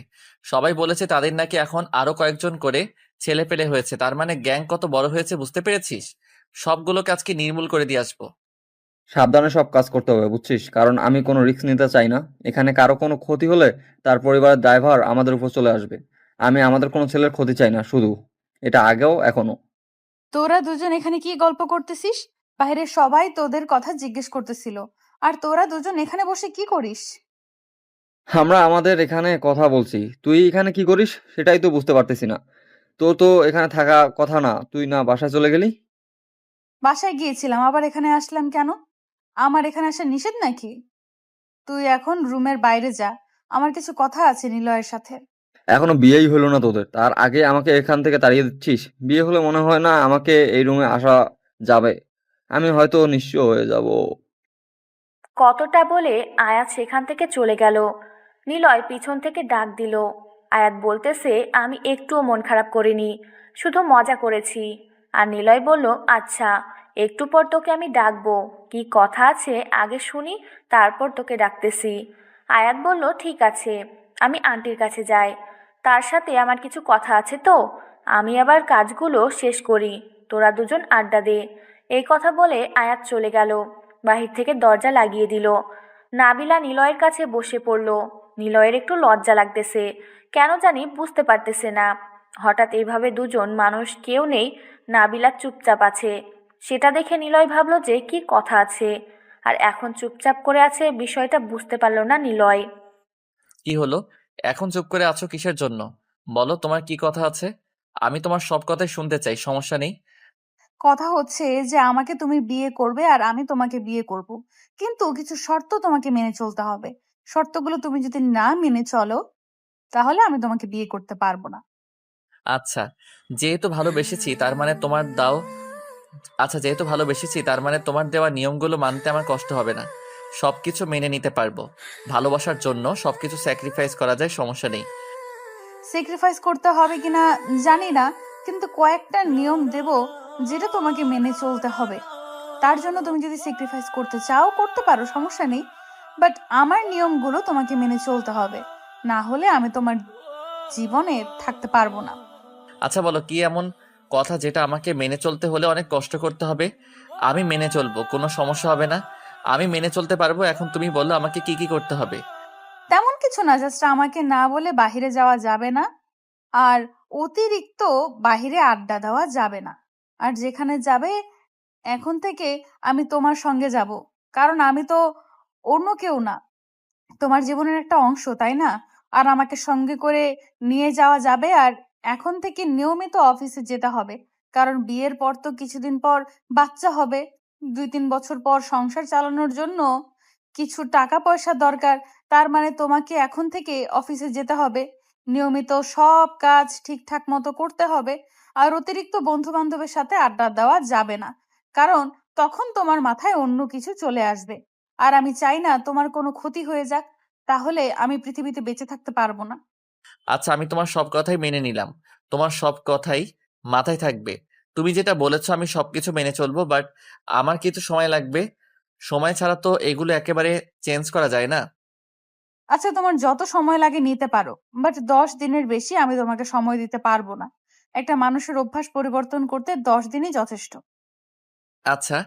সবাই বলেছে তাদের নাকি এখন আরো কয়েকজন করে ছেলে পেলে হয়েছে। তার মানে গ্যাং কত বড় হয়েছে বুঝতে পেরেছিস? সবগুলোকে আজকে নির্মূল করে দিয়ে আসবো। সাবধানে সব কাজ করতে হবে, বুঝছিস? কারণ আমি কোনো রিস্ক নিতে চাই না। এখানে কারো কোনো ক্ষতি হলে তার পরিবারের দায়ভার আমাদের উপর চলে আসবে। আমি আমাদের কোনো ছেলের ক্ষতি চাই না, শুধু। এটা আগেও এখনো। তোরা দুজন এখানে কি গল্প করতেছিস? বাইরে সবাই তোদের কথা জিজ্ঞেস করতেছিল, আর তোরা দুজন এখানে বসে কি করিস? আমরা আমাদের এখানে কথা বলছি, তুই এখানে কি করিস সেটাই তো বুঝতে পারতেছি না। তোর তো এখানে থাকা কথা না, তুই না বাসায় চলে গেলি? বাসায় গিয়েছিলাম, আবার এখানে আসলাম কেন? আমার এখানে আসা নিষেধ নাকি? তুই এখন রুমের বাইরে যা, আমার কিছু কথা আছে নিলয়ের সাথে। এখনো বিয়েই হলো না তোদের, তার আগে আমাকে এখান থেকে তাড়িয়ে দিচ্ছিস? বিয়ে হলে মনে হয় না আমাকে এই রুমে আসা যাবে। আমি হয়তো নিঃস্ব হয়ে যাব। কতটা বলে আয়াত সেখান থেকে চলে গেল। নিলয় পিছন থেকে ডাক দিল। আয়াত বলতেছে, আমি একটুও মন খারাপ করিনি, শুধু মজা করেছি। আর নিলয় বলল, আচ্ছা, একটু পর তোকে আমি ডাকবো, কি কথা আছে আগে শুনি, তারপর তোকে ডাকতেছি। আয়াত বলল, ঠিক আছে, আমি আন্টির কাছে যাই, তার সাথে আমার কিছু কথা আছে তো, আমি আবার কাজগুলো শেষ করি, তোরা দুজন আড্ডা দে। এই কথা বলে আয়াত চলে গেল। বাহির থেকে দরজা লাগিয়ে দিল। নাবিলা নিলয়ের কাছে বসে পড়ল। নিলয়ের একটু লজ্জা লাগতেছে, কেন জানি বুঝতে পারতেছে না। হঠাৎ এইভাবে দুজন মানুষ কেউ নেই, নাবিলা চুপচাপ আছে। সেটা দেখে নিলয় ভাবল যে কি কথা আছে, আর এখন চুপচাপ করে আছে, বিষয়টা বুঝতে পারল না নিলয়। কি হলো? এখন চুপ করে আছো কিসের জন্য? বলো, তোমার কি কথা আছে? আমি তোমার সব কথাই শুনতে চাই, সমস্যা নেই। কথা হচ্ছে যে আমাকে তুমি বিয়ে করবে আর আমি তোমাকে বিয়ে করব, কিন্তু কিছু শর্ত তোমাকে মেনে চলতে হবে। শর্তগুলো তুমি যদি না মেনে চলো তাহলে আমি তোমাকে বিয়ে করতে পারবো না। আচ্ছা, যেহেতু ভালোবেসেছি তার মানে তোমার দাও আচ্ছা, যেহেতু ভালোবেসেছি তার মানে তোমার দেওয়া নিয়মগুলো মানতে আমার কষ্ট হবে না। সবকিছু মেনে নিতে পারবো। ভালোবাসার জন্য সবকিছু স্যাক্রিফাইস করা যায়, সমস্যা নেই। স্যাক্রিফাইস করতে হবে কিনা জানি না, কিন্তু কয়েকটা নিয়ম দেব যেটা তোমাকে মেনে চলতে হবে। তার জন্য তুমি যদি স্যাক্রিফাইস করতে চাও করতে পারো, সমস্যা নেই, বাট আমার নিয়মগুলো তোমাকে মেনে চলতে হবে, না হলে আমি তোমার জীবনে থাকতে পারবো না। আচ্ছা বলো, কি এমন কথা যেটা আমাকে মেনে চলতে হলে অনেক কষ্ট করতে হবে? আমি মেনে চলবো, কোনো সমস্যা হবে না। আমি মেনে চলতে পারবো। এখন তুমি বলো আমাকে কি কি করতে হবে। তেমন কিছু না, জাস্ট আমাকে না বলে বাহিরে যাওয়া যাবে না, আর অতিরিক্ত বাহিরে আড্ডা দেওয়া যাবে না। আর যেখানে যাবে এখন থেকে আমি তোমার সঙ্গে যাব, কারণ আমি তো অন্য কেউ না, তোমার জীবনের একটা অংশ, তাই না? আর আমাকে সঙ্গে করে নিয়ে যাওয়া যাবে। আর এখন থেকে নিয়মিত অফিসে যেতে হবে, কারণ বিয়ের পর তো কিছুদিন পর বাচ্চা হবে, 2-3 বছর পর সংসার চালানোর জন্য কিছু টাকা পয়সা দরকার। তার মানে তোমাকে এখন থেকে অফিসে যেতে হবে, নিয়মিত সব কাজ ঠিকঠাক মতো করতে হবে। আর অতিরিক্ত বন্ধু বান্ধবের সাথে আড্ডা দেওয়া যাবে না, কারণ তখন তোমার মাথায় অন্য কিছু চলে আসবে। আর আমি চাই না তোমার কোনো ক্ষতি হয়ে যাক, তাহলে আমি পৃথিবীতে বেঁচে থাকতে পারবো না। আচ্ছা, আমি তোমার সব কথাই মেনে নিলাম। তোমার সব কথাই মাথায় থাকবে। তুমি যেটা বলেছো আমি সবকিছু মেনে চলবো, বাট আমার কিছু সময় লাগবে। সময় ছাড়া তো এগুলো একেবারে চেঞ্জ করা যায় না। আচ্ছা, তোমার যত সময় লাগে নিতে পারো, বাট 10 দিনের বেশি আমি তোমাকে সময় দিতে পারবো না। একটা মানুষের অভ্যাস পরিবর্তন করতে 10 দিনই যথেষ্ট। আচ্ছা,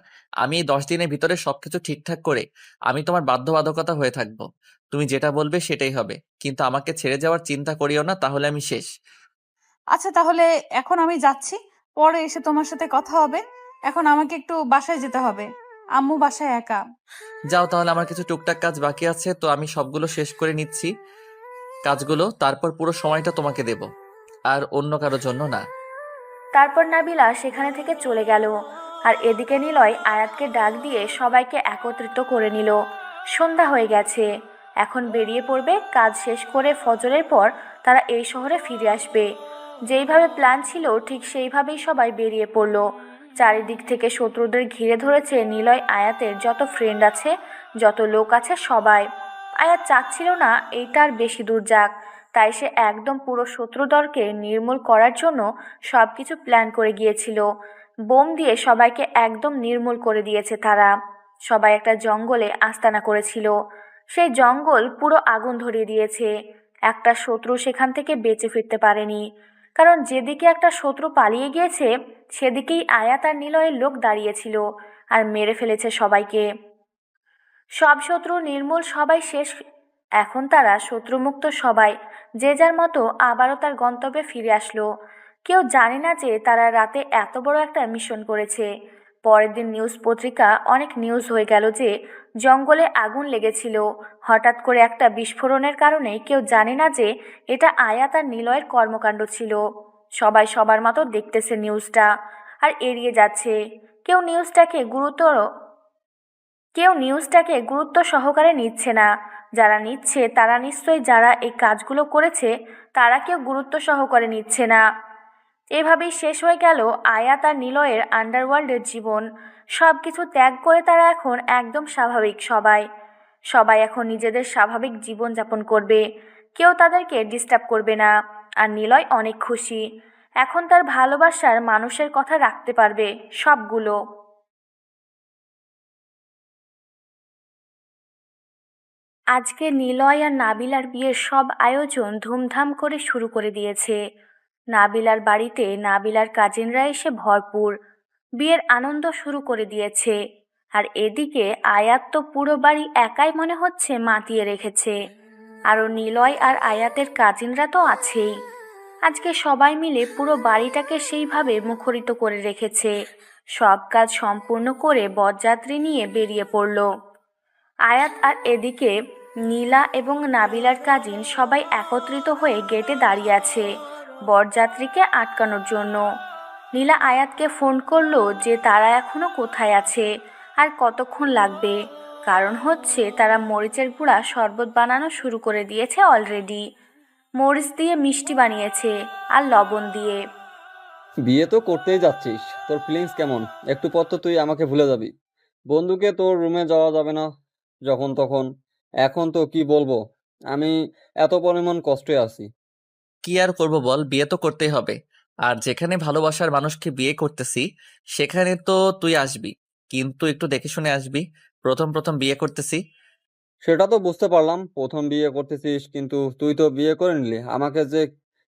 আমি এই 10 দিনের ভিতরে সবকিছু ঠিকঠাক করে আমি তোমার বাধ্যবাধকতা হয়ে থাকবো। তুমি যেটা বলবে সেটাই হবে, কিন্তু আমাকে ছেড়ে যাওয়ার চিন্তা করিও না, তাহলে আমি শেষ। আচ্ছা, তাহলে এখন আমি যাচ্ছি, পরে এসে তোমার সাথে কথা হবে। এখন আমাকে একটু বাসায় যেতে হবে, আম্মু বাসায় একা। যাও তাহলে, আমার কিছু টুকটাক কাজ বাকি আছে, তো আমি সবগুলো শেষ করে নিচ্ছি কাজগুলো, তারপর পুরো সময়টা তোমাকে দেব, আর অন্য কারোর জন্য না। তারপর নাবিলা সেখানে থেকে চলে গেল। আর এদিকে নিলয় আয়াতকে ডাক দিয়ে সবাইকে একত্রিত করে নিল। সন্ধ্যা হয়ে গেছে, এখন বেরিয়ে পড়বে। কাজ শেষ করে ফজরের পর তারা এই শহরে ফিরে আসবে। যেইভাবে প্ল্যান ছিল ঠিক সেইভাবেই সবাই বেরিয়ে পড়ল। চারিদিক থেকে শত্রুদের ঘিরে ধরেছে নিলয় আয়াতের যত ফ্রেন্ড আছে, যত লোক আছে সবাই। আয়াত চাচ্ছিল না এইটার বেশি দূর যাক, তাই সে একদম পুরো শত্রুদলকে নির্মূল করার জন্য সব কিছু প্ল্যান করে গিয়েছিল। বোম দিয়ে সবাইকে একদম নির্মূল করে দিয়েছে তারা। সবাই একটা জঙ্গলে আস্তানা করেছিল। সেই জঙ্গল পুরো আগুন ধরিয়ে দিয়েছে। একটা শত্রু সেখান থেকে বেঁচে ফিরতে পারেনি, কারণ যেদিকে একটা শত্রু পালিয়ে গিয়েছে সেদিকেই আয়াত আর নিলয়ের লোক দাঁড়িয়েছিল আর মেরে ফেলেছে সবাইকে। সব শত্রু নির্মূল, সবাই শেষ। এখন তারা শত্রুমুক্ত সবাই যে যার মতো আবারও তার গন্তব্যে ফিরে আসলো। কেউ জানে না যে তারা রাতে এত বড় একটা মিশন করেছে। পরের দিন নিউজ পত্রিকা অনেক নিউজ হয়ে গেল যে জঙ্গলে আগুন লেগেছিল হঠাৎ করে একটা বিস্ফোরণের কারণে। কেউ জানে না যে এটা আয়াত আর নিলয়ের কর্মকাণ্ড ছিল। সবাই সবার মতো দেখতেছে নিউজটা আর এড়িয়ে যাচ্ছে। কেউ নিউজটাকে গুরুত্ব কেউ নিউজটাকে গুরুত্ব সহকারে নিচ্ছে না। যারা নিচ্ছে তারা নিশ্চয়ই যারা এই কাজগুলো করেছে তারা কেউ গুরুত্ব সহকারে নিচ্ছে না। এভাবেই শেষ হয়ে গেল আয়াত আর নিলয়ের আন্ডারওয়ার্ল্ডের জীবন। সব কিছু ত্যাগ করে তারা এখন একদম স্বাভাবিক। সবাই সবাই এখন নিজেদের স্বাভাবিক জীবনযাপন করবে, কেউ তাদেরকে ডিস্টার্ব করবে না। আর নিলয় অনেক খুশি, এখন তার ভালোবাসার মানুষের কথা রাখতে পারবে সবগুলো। আজকে নিলয় আর নাবিলার বিয়ের সব আয়োজন ধুমধাম করে শুরু করে দিয়েছে। নাবিলার বাড়িতে নাবিলার কাজিনরা এসে ভরপুর, বিয়ের আনন্দ শুরু করে দিয়েছে। আর এদিকে আয়াত তো পুরো বাড়ি একাই মনে হচ্ছে মাতিয়ে রেখেছে। আরও নিলয় আর আয়াতের কাজিনরা তো আছেই। আজকে সবাই মিলে পুরো বাড়িটাকে সেইভাবে মুখরিত করে রেখেছে। সব কাজ সম্পূর্ণ করে বরযাত্রী নিয়ে বেরিয়ে পড়ল আয়াত। আর এদিকে নীলা এবং নাবিলার কাজিন সবাই একত্রিত হয়ে গেটে দাঁড়িয়ে আছে বরযাত্রীকে আটকানোর জন্য। নীলা আয়াতকে ফোন করলো যে তারা এখনো কোথায় আছে আর কতক্ষণ লাগবে, কারণ হচ্ছে তারা মরিচের গুঁড়া শরবত বানানো শুরু করে দিয়েছে অলরেডি। মরিচ দিয়ে মিষ্টি বানিয়েছে আর লবণ দিয়ে। বিয়ে তো করতেই যাচ্ছিস, তোর ফিলিংস কেমন? একটু পর তো তুই আমাকে ভুলে যাবি। বন্ধুকে তোর রুমে যাওয়া যাবে না যখন তখন। এখন তো কি বলবো, আমি এত পরিমাণ কষ্টে আছি। কি আর করব বল, বিয়ে তো করতেই হবে। আর যেখানে ভালোবাসার মানুষকে বিয়ে করতেছি সেখানে তো তুই আসবি, কিন্তু একটু দেখে শুনে আসবি। প্রথম প্রথম বিয়ে করতেছি। সেটা তো বুঝতে পারলাম, প্রথম বিয়ে করতেছিস, কিন্তু তুই তো বিয়ে করে নিলি, আমাকে যে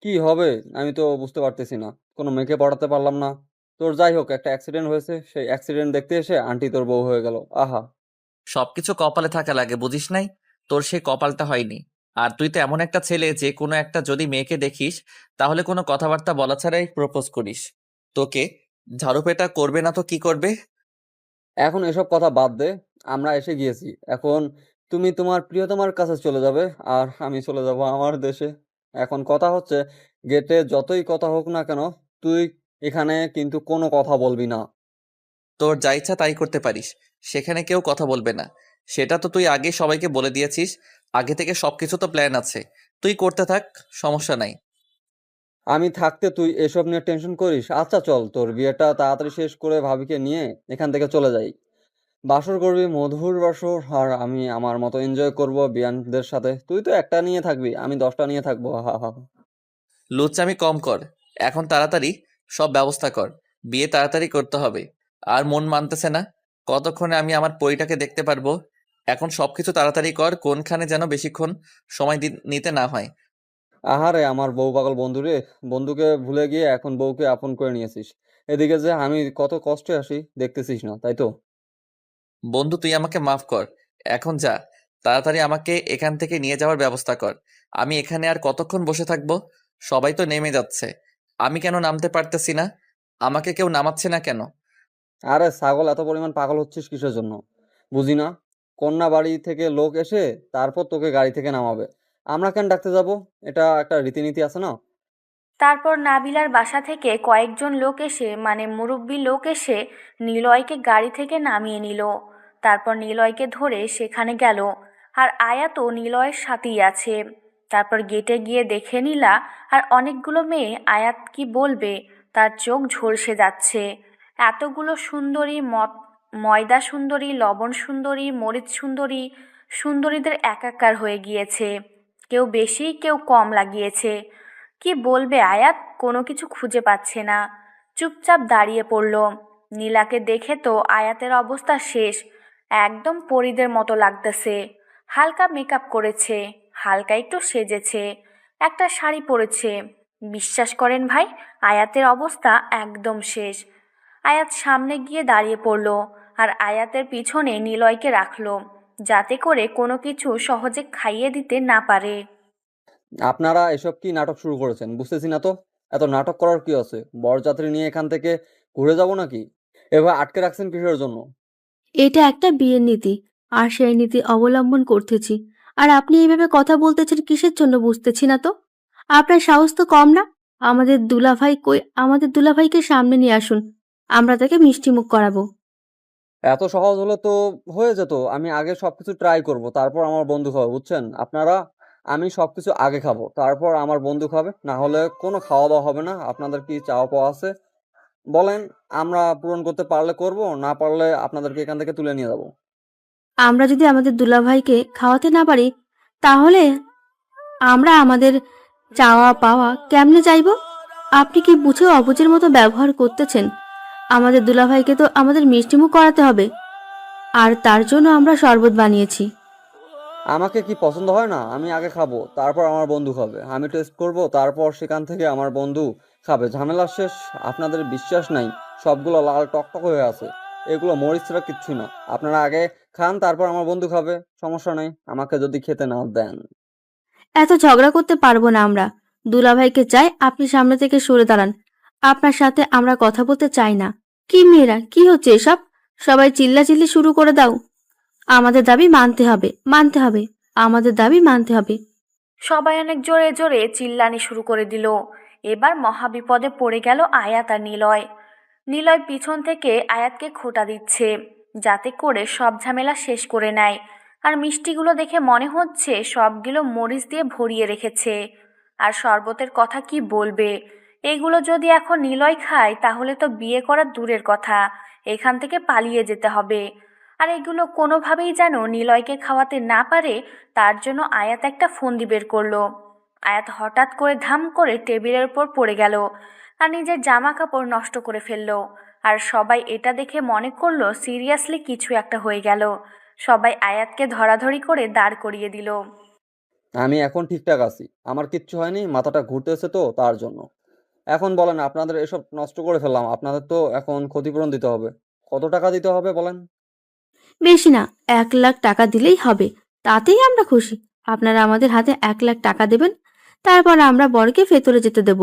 কি হবে আমি তো বুঝতে পারতেছি না। কোনো মেয়েকে পড়াতে পারলাম না। তোর যাই হোক, একটা অ্যাক্সিডেন্ট হয়েছে, সেই অ্যাক্সিডেন্ট দেখতে এসে আন্টি তোর বউ হয়ে গেল। আহা। সবকিছু কপালে থাকা লাগে, বুঝিস নাই? তোর সেই কপালটা হয়নি। আর তুই তো এমন একটা ছেলে যে কোনো একটা যদি মেয়েকে দেখিস তাহলে কোনো কথাবার্তা বলা ছাড়াই প্রপোজ করিস। তোকে ঝাড়ুপেটা করবে না তো কি করবে? এখন এসব কথা বাদ দে, আমরা এসে গিয়েছি। এখন তুমি তোমার প্রিয়তমার কাছে চলে যাবে, আর আমি চলে যাব আমার দেশে। এখন কথা হচ্ছে, গেটে যতই কথা হোক না কেন, তুই এখানে কিন্তু কোনো কথা বলবি না। তোর যা ইচ্ছা তাই করতে পারিস, সেখানে কেউ কথা বলবে না। সেটা তো তুই আগে সবাইকে বলে দিয়েছিস। আগে থেকে সবকিছু তো প্ল্যান আছে, তুই করতে থাক, সমস্যা নাই। আমি থাকতে তুই এসব নিয়ে টেনশন করিস? আচ্ছা চল, তোর বিয়েটা তাড়াতাড়ি শেষ করে ভাবিকে নিয়ে এখান থেকে চলে যাই। বাসর করবি, মধুর বাসর, আর আমি আমার মতো এনজয় করব বিয়ানদের সাথে। তুই তো একটা নিয়ে থাকবি, আমি 10টা নিয়ে থাকবো। হা হা হা। লুচ্চামি কম কর, এখন তাড়াতাড়ি সব ব্যবস্থা কর। বিয়ে তাড়াতাড়ি করতে হবে। আর মন মানতেছে না, কতক্ষণে আমি আমার পরিটাকে দেখতে পারবো। এখন সবকিছু তাড়াতাড়ি কর, কোনখানে যেন বেশিক্ষণ সময় নিতে না হয়। আহারে আমার বউ পাগল বন্ধু রে, বন্ধুকে ভুলে গিয়ে এখন বউকে আপন করে নিয়েছিস। এদিকে যে আমি কত কষ্টে আসি দেখতেছিস না, তাই তো? বন্ধু তুই আমাকে মাফ কর, এখন যা, তাড়াতাড়ি আমাকে এখান থেকে নিয়ে যাওয়ার ব্যবস্থা কর। আমি এখানে আর কতক্ষণ বসে থাকবো? সবাই তো নেমে যাচ্ছে, আমি কেন নামতে পারতেছি না? আমাকে কেউ নামাচ্ছে না কেন? আরে ছাগল, এত পরিমাণ পাগল হচ্ছিস কিসের জন্য বুঝি না। কন্যা বাড়ি থেকে লোক এসে তারপর তোকে গাড়ি থেকে নামাবে, আমরা কেন ডাকতে যাব? এটা একটা রীতিনীতি আছে না? তারপর নাবিলার বাসা থেকে কয়েকজন লোক এসে, মানে মুরব্বি লোক এসে নিলয়কে গাড়ি থেকে নামিয়ে নিল। তারপর নিলয়কে ধরে সেখানে গেল। আর আয়াতও নিলয়ের সাথেই আছে। তারপর গেটে গিয়ে দেখে নিলা আর অনেকগুলো মেয়ে। আয়াত কি বলবে, তার চোখ ঝলসে যাচ্ছে। এতগুলো সুন্দরী, ময়দা সুন্দরী, লবণ সুন্দরী, মরিচ সুন্দরী, সুন্দরীদের একাকার হয়ে গিয়েছে। কেউ বেশি কেউ কম লাগিয়েছে। কি বলবে আয়াত, কোনো কিছু খুঁজে পাচ্ছে না। চুপচাপ দাঁড়িয়ে পড়ল। নীলাকে দেখে তো আয়াতের অবস্থা শেষ, একদম পরীদের মতো লাগতেছে। হালকা মেকআপ করেছে, হালকা একটু সেজেছে, একটা শাড়ি পরেছে। বিশ্বাস করেন ভাই, আয়াতের অবস্থা একদম শেষ। আয়াত সামনে গিয়ে দাঁড়িয়ে পড়ল আর আয়াতের পিছনে নিলয়কে রাখলো, যাতে করে কোনো কিছু সহজে খাইয়ে দিতে না পারে। আপনারা এসব কি নাটক শুরু করেছেন বুঝতেছি না তো। এত নাটক করার কি আছে? বরযাত্রী নিয়ে এখান থেকে ঘুরে যাব নাকি? এবার আটকে রাখছেন কিসের জন্য? এটা একটা বিয়ের নীতি, আর সেই নীতি অবলম্বন করতেছি। আর আপনি এইভাবে কথা বলতেছেন কিসের জন্য বুঝতেছি না তো। আপনার সাহস তো কম না। আমাদের দুলাভাই কই? আমাদের দুলাভাইকে সামনে নিয়ে আসুন, আমরা তাকে মিষ্টি মুখ করাবো। এত সহজ হলে তো হয়ে যেত। আমি আগে সবকিছু ট্রাই করব, তারপর আমার বন্ধু হবে, বুঝছেন আপনারা? আমি সবকিছু আগে খাবো, তারপর আমার বন্ধু খাবে, না হলে কোনো খাওয়া দাওয়া হবে না। আপনাদের কি চাওয়া পাওয়া আছে বলেন, আমরা পূরণ করতে পারলে করব, না পারলে আপনাদেরকে এখান থেকে তুলে নিয়ে যাবো। আমরা যদি আমাদের দুলাভাইকে খাওয়াতে না পারি, তাহলে আমরা আমাদের চাওয়া পাওয়া কেমনে চাইবো? আপনি কি বুঝে অবুঝের মতো ব্যবহার করতেছেন? আমাদের দুলাভাইকে তো আমাদের মিষ্টিমুখ করাতে হবে, আর তার জন্য আমরা শরবত বানিয়েছি। আমাকে কি পছন্দ হয় না? আমি আগে খাবো, তারপর আমার বন্ধু খাবে। আমি টেস্ট করব, তারপর সেখান থেকে আমার বন্ধু খাবে। ঝামেলা শেষ। আপনাদের বিশ্বাস নাই, সবগুলো লাল টকটক হয়ে আছে, এগুলো মরিচ ছাড়া কিচ্ছু না। আপনারা আগে খান, তারপর আমার বন্ধু খাবে। সমস্যা নেই আমাকে যদি খেতে না দেন। এত ঝগড়া করতে পারবো না আমরা। দুলাভাইকে চাই আপনি সামনে থেকে সরে দাঁড়ান। আপনার সাথে আমরা কথা বলতে চাই না। কি মেয়েরা, কি হচ্ছে এসব? সবাই চিল্লাচিল্লি শুরু করে দাও। আমাদের দাবি মানতে হবে, মানতে হবে, আমাদের দাবি মানতে হবে। সবাই অনেক জোরে জোরে চিল্লানি শুরু করে দিল। এবার মহাবিপদে পড়ে গেল আয়াত আর নিলয়। নিলয় পিছন থেকে আয়াতকে খোঁটা দিচ্ছে, যাতে করে সব ঝামেলা শেষ করে নেয়। আর মিষ্টিগুলো দেখে মনে হচ্ছে সবগুলো মরিচ দিয়ে ভরিয়ে রেখেছে। আর শরবতের কথা কি বলবে? এগুলো যদি এখন নিলয় খায় তাহলে তো বিয়ে করা দূরের কথা, এখান থেকে পালিয়ে যেতে হবে। আর এগুলো কোনোভাবেই যেন নিলয়কে খাওয়াতে না পারে, তার জন্য আয়াত একটা ফন্দি বের করলো। আয়াত হঠাৎ করে ধাম করে টেবিলের উপর পড়ে গেল আর নিজের জামা কাপড় নষ্ট করে ফেললো। আর সবাই এটা দেখে মনে করলো সিরিয়াসলি কিছু একটা হয়ে গেল। সবাই আয়াতকে ধরাধরি করে দাঁড় করিয়ে দিল। আমি এখন ঠিকঠাক আছি, আমার কিচ্ছু হয়নি, মাথাটা ঘুরতেছে তো তার জন্য। এখন বলেন, আপনাদের এসব নষ্ট করে ফেললাম, আপনাদের তো এখন ক্ষতিপূরণ দিতে হবে। কত টাকা দিতে হবে বলেন? বেশি না, 1 লাখ টাকা দিলেই হবে। তাতেই আমরা খুশি। আপনারা আমাদের হাতে 1 লাখ টাকা দেবেন, তারপর আমরা বরকে ভেতরে যেতে দেব।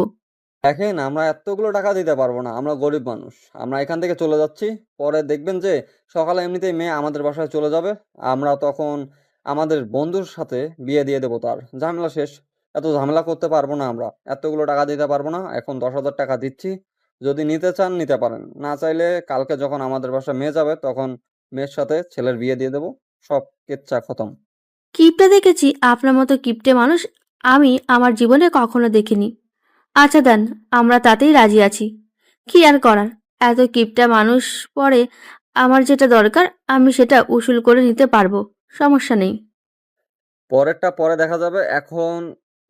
দেখেন, আমরা এতগুলো টাকা দিতে পারবো না, আমরা গরিব মানুষ। আমরা এখান থেকে চলে যাচ্ছি। পরে দেখবেন যে সকালে এমনিতেই মেয়ে আমাদের বাসায় চলে যাবে। আমরা তখন আমাদের বন্ধুর সাথে বিয়ে দিয়ে দেবো, তার ঝামেলা শেষ। এত ঝামেলা করতে পারবো না আমরা, এতগুলো টাকা দিতে পারবো না। এখন 10,000 টাকা দিচ্ছি, যদি নিতে চান নিতে পারেন, না চাইলে কালকে যখন আমাদের বাসায় মেয়ে যাবে তখন মেয়ের সাথে ছেলের বিয়ে দিয়ে দেবো। সব কেচ্ছা খতম। কিপটা দেখেছি, আপনার মতো কিপটে মানুষ আমি আমার জীবনে কখনো দেখিনি। আচ্ছা দেন, আমরা তাতেই রাজি আছি। কি আর করার, এত কিপটা মানুষ পরে আমার যেটা দরকার আমি সেটা উসুল করে নিতে পারবো, সমস্যা নেই। পরেরটা পরে দেখা যাবে, এখন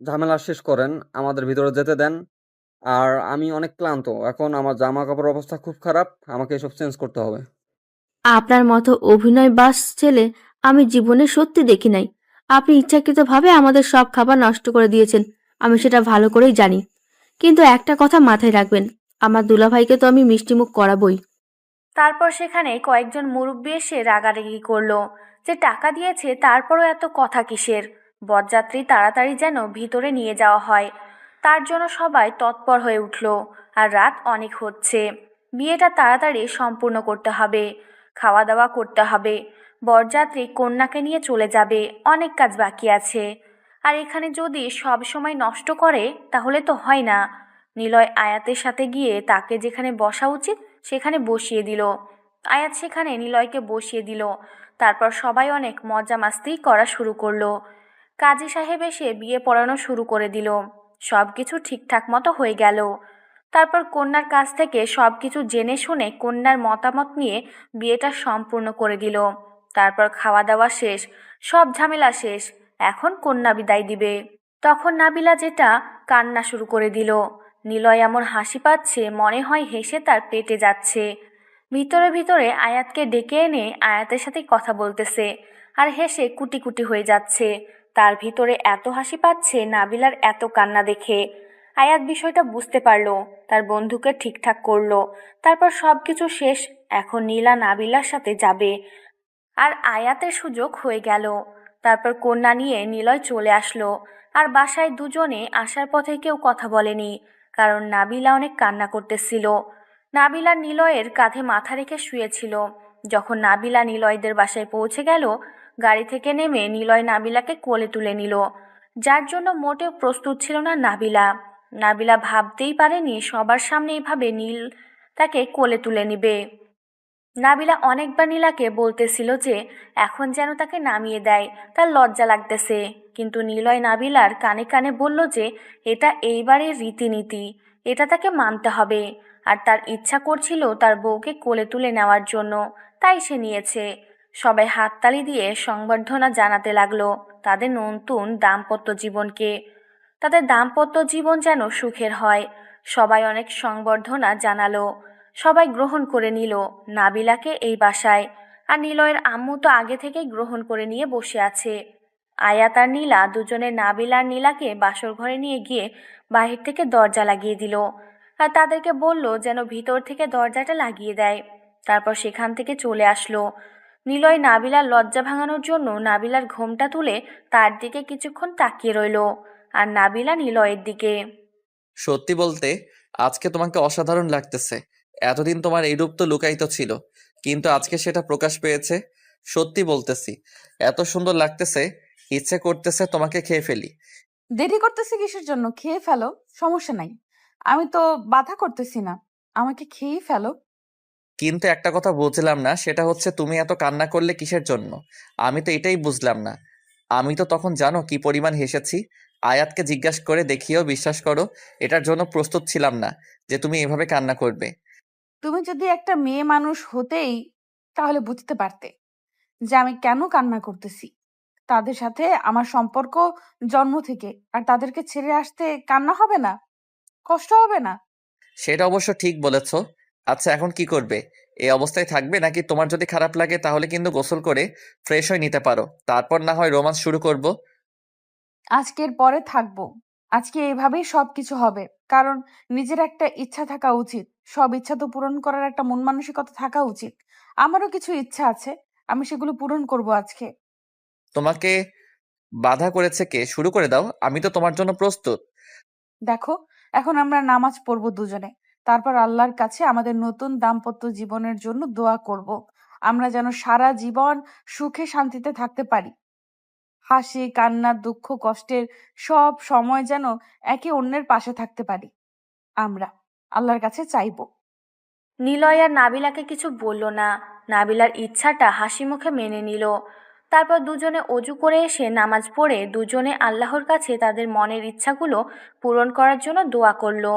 ঝামেলা শেষ করেন, আমাদের ভিতরে যেতে দেন। আর আমি অনেক ক্লান্ত, এখন আমার জামা কাপড়ের অবস্থা খুব খারাপ, আমাকে এসব চেঞ্জ করতে হবে। আপনার মতো অভিনয় বাস ছেলে আমি জীবনে সত্যি দেখি নাই। আপনি ইচ্ছাকৃতভাবে আমাদের সব খাবার নষ্ট করে দিয়েছেন, আমি সেটা ভালো করেই জানি। কিন্তু একটা কথা মাথায় রাখবেন, আমার দুলাভাইকে তো আমি মিষ্টিমুখ করাবই। তারপর সেখানে কয়েকজন মুরব্বি এসে রাগারাগি করলো যে টাকা দিয়েছে তারপরও এত কথা কিসের। বরযাত্রী তাড়াতাড়ি যেন ভিতরে নিয়ে যাওয়া হয়, তার জন্য সবাই তৎপর হয়ে উঠল। আর রাত অনেক হচ্ছে, বিয়েটা তাড়াতাড়ি সম্পূর্ণ করতে হবে, খাওয়া দাওয়া করতে হবে। বরযাত্রী কন্যাকে নিয়ে চলে যাবে, অনেক কাজ বাকি আছে। আর এখানে যদি সব সময় নষ্ট করে তাহলে তো হয় না। নিলয় আয়াতের সাথে গিয়ে তাকে যেখানে বসা উচিত সেখানে বসিয়ে দিল। আয়াত সেখানে নিলয়কে বসিয়ে দিল। তারপর সবাই অনেক মজা মাস্তি করা শুরু করলো। কাজী সাহেব এসে বিয়ে পড়ানো শুরু করে দিল। সব কিছু ঠিকঠাক মতো হয়ে গেল। তারপর কন্যার কাছ থেকে সব কিছু জেনে শুনে কন্যার মতামত নিয়ে বিয়েটা সম্পূর্ণ করে দিল। তারপর খাওয়া দাওয়া শেষ, সব ঝামেলা শেষ। এখন কন্যা বিদায় দিবে। তখন নাবিলা যেটা কান্না শুরু করে দিল। নিলয় এমন হাসি পাচ্ছে মনে হয় হেসে তার পেটে যাচ্ছে। ভিতরে ভিতরে আয়াতকে ডেকে এনে আয়াতের সাথে কথা বলতেছে আর হেসে কুটি কুটি হয়ে যাচ্ছে। তার ভিতরে এত হাসি পাচ্ছে নাবিলার এত কান্না দেখে। আয়াত বিষয়টা বুঝতে পারলো, তার বন্ধুকে ঠিকঠাক করলো। তারপর সব কিছু শেষ, এখন নীলা নাবিলার সাথে যাবে আর আয়াতের সুযোগ হয়ে গেল। তারপর কন্যা নিয়ে নিলয় চলে আসলো। আর বাসায় দুজনে আসার পথে কেউ কথা বলেনি, কারণ নাবিলা অনেক কান্না করতেছিল। নাবিলা নিলয়ের কাঁধে মাথা রেখে শুয়েছিল। যখন নাবিলা নিলয়দের বাসায় পৌঁছে গেল, গাড়ি থেকে নেমে নিলয় নাবিলাকে কোলে তুলে নিল, যার জন্য মোটেও প্রস্তুত ছিল না নাবিলা। নাবিলা ভাবতেই পারেনি সবার সামনে এভাবে নীল তাকে কোলে তুলে নিবে। নাবিলা অনেকবার নীলাকে বলতেছিল যে এখন যেন তাকে নামিয়ে দেয়, তার লজ্জা লাগতেছে। কিন্তু নিলয় নাবিলার কানে কানে বলল যে এটা এইবারের রীতিনীতি, এটা তাকে মানতে হবে। আর তার ইচ্ছা করছিল তার বউকে কোলে তুলে নেওয়ার জন্য, তাই সে নিয়েছে। সবাই হাততালি দিয়ে সংবর্ধনা জানাতে লাগলো তাদের নতুন দাম্পত্য জীবনকে। তাদের দাম্পত্য জীবন যেন সুখের হয়। সবাই অনেক সংবর্ধনা জানালো, সবাই গ্রহণ করে নিল নাবিলাকে এই বাসায়। আর নিলয়ের আম্মু তো আগে থেকেই গ্রহণ করে নিয়ে বসে আছে। আয়াত আর নীলা দুজনে নাবিলা আর নীলাকে বাসর ঘরে নিয়ে গিয়ে বাহির থেকে দরজা লাগিয়ে দিল। আর তাদেরকে বলল যেন ভিতর থেকে দরজাটা লাগিয়ে দেয়। তারপর সেখান থেকে চলে আসলো। নিলয় নাবিলার লজ্জা ভাঙানোর জন্য নাবিলার ঘোমটা তুলে তার দিকে কিছুক্ষণ তাকিয়ে রইল, আর নাবিলা নিলয়ের দিকে। সত্যি বলতে আজকে তোমাকে অসাধারণ লাগতেছে। এতদিন তোমার এই রূপ তো লুকায়িত ছিল, কিন্তু আজকে সেটা প্রকাশ পেয়েছে। সত্যি বলতেছি, এত সুন্দর লাগতেছে, ইচ্ছে করতেছে তোমাকে খেয়ে ফেলি। দেরি করতেছি কিসের জন্য? খেয়ে ফেলো, সমস্যা নাই। আমি তো বাধা করতেছি না, আমাকে খেয়েই ফেলো। কিন্তু একটা কথা বুঝলাম না, সেটা হচ্ছে তুমি এত কান্না করলে কিসের জন্য? আমি তো এটাই বুঝলাম না। আমি তো তখন জানো কি পরিমাণ হেসেছি। আয়াতকে জিজ্ঞাসা করে দেখিও, বিশ্বাস করো, এটার জন্য প্রস্তুত ছিলাম না যে তুমি এভাবে কান্না করবে। তুমি যদি একটা মেয়ে মানুষ হতেই তাহলে বুঝতে পারতে যে আমি কেন কান্না করতেছি। তাদের সাথে আমার সম্পর্ক জন্ম থেকে, আর তাদেরকে ছেড়ে আসতে কান্না হবে না? কষ্ট হবে না? সেটা অবশ্য ঠিক বলেছ। আচ্ছা, এখন কি করবে? এই অবস্থায় থাকবে, নাকি তোমার যদি খারাপ লাগে তাহলে কিন্তু গোসল করে ফ্রেশ হয়ে নিতে পারো, তারপর না হয় রোমান্স শুরু করব। আজকের পরে থাকবো। আজকে এইভাবেই সবকিছু হবে। কারণ নিজের একটা ইচ্ছা থাকা উচিত। সব ইচ্ছা তো পূরণ করার একটা মন মানসিকতা থাকা উচিত। আমারও কিছু ইচ্ছা আছে, আমি সেগুলো পূরণ করব আজকে। তোমাকে বাধা করেছে কে? শুরু করে দাও, আমি তো তোমার জন্য প্রস্তুত। দেখো, এখন আমরা নামাজ পড়বো দুজনে। তারপর আল্লাহর কাছে আমাদের নতুন দাম্পত্য জীবনের জন্য দোয়া করব। আমরা যেন সারা জীবন সুখে শান্তিতে থাকতে পারি। হাসি, কান্না, দুঃখ, কষ্টের সব সময় যেন একে অন্যের পাশে থাকতে পারি। আমরা আল্লাহর কাছে চাইবো। নিলয় আর নাবিলাকে কিছু বলল না। নাবিলার ইচ্ছাটা হাসি মুখে মেনে নিল। তারপর দুজনে অজু করে এসে নামাজ পড়ে দুজনে আল্লাহর কাছে তাদের মনের ইচ্ছাগুলো পূরণ করার জন্য দোয়া করলো।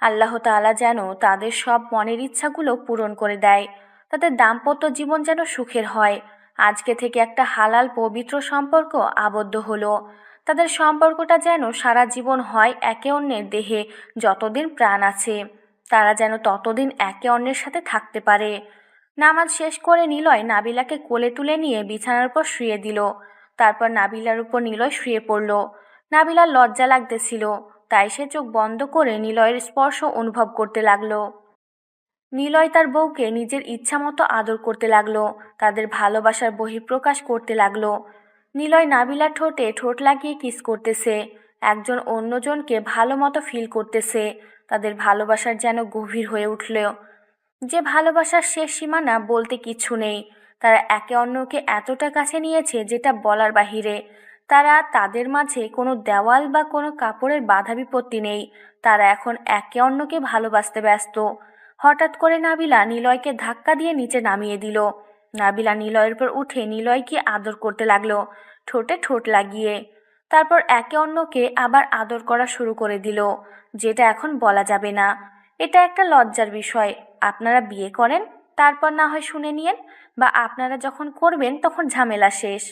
আল্লাহ তাআলা যেন তাদের সব মনের ইচ্ছাগুলো পূরণ করে দেয়, তাদের দাম্পত্য জীবন যেন সুখের হয়। আজকে থেকে একটা হালাল পবিত্র সম্পর্ক আবদ্ধ হলো। তাদের সম্পর্কটা যেন সারা জীবন হয় একে অন্যের দেহে, যতদিন প্রাণ আছে তারা যেন ততদিন একে অন্যের সাথে থাকতে পারে। নামাজ শেষ করে নিলয় নাবিলাকে কোলে তুলে নিয়ে বিছানার উপর শুয়ে দিল। তারপর নাবিলার উপর নিলয় শুয়ে পড়ল। নাবিলার লজ্জা লাগতেছিল, তাই সে চোখ বন্ধ করে নিলয়ের স্পর্শ অনুভব করতে লাগলো। নিলয় তার বউকে নিজের ইচ্ছা মতো আদর করতে লাগলো, তাদের ভালোবাসার বহিঃপ্রকাশ করতে লাগলো। নিলয় নাবিলার ঠোঁটে ঠোঁট লাগিয়ে কিস করতেছে, একজন অন্যজনকে ভালো মতো ফিল করতেছে। তাদের ভালোবাসার যেন গভীর হয়ে উঠল, যে ভালোবাসার শেষ সীমানা বলতে কিছু নেই। তারা একে অন্যকে এতটা কাছে নিয়েছে যেটা বলার বাহিরে। তারা তাদের মাঝে কোনো দেওয়াল বা কোনো কাপড়ের বাধা বিপত্তি নেই। তারা এখন একে অন্যকে ভালোবাসতে ব্যস্ত। হঠাৎ করে নাবিলা নিলয়কে ধাক্কা দিয়ে নিচে নামিয়ে দিল। নাবিলা নিলয়ের উপর উঠে নিলয়কে আদর করতে লাগলো, ঠোঁটে ঠোঁট লাগিয়ে। তারপর একে অন্যকে আবার আদর করা শুরু করে দিল, যেটা এখন বলা যাবে না। এটা একটা লজ্জার বিষয়। আপনারা বিয়ে করেন, তারপর না হয় শুনে নিয়েন, বা আপনারা যখন করবেন তখন ঝামেলা শেষ।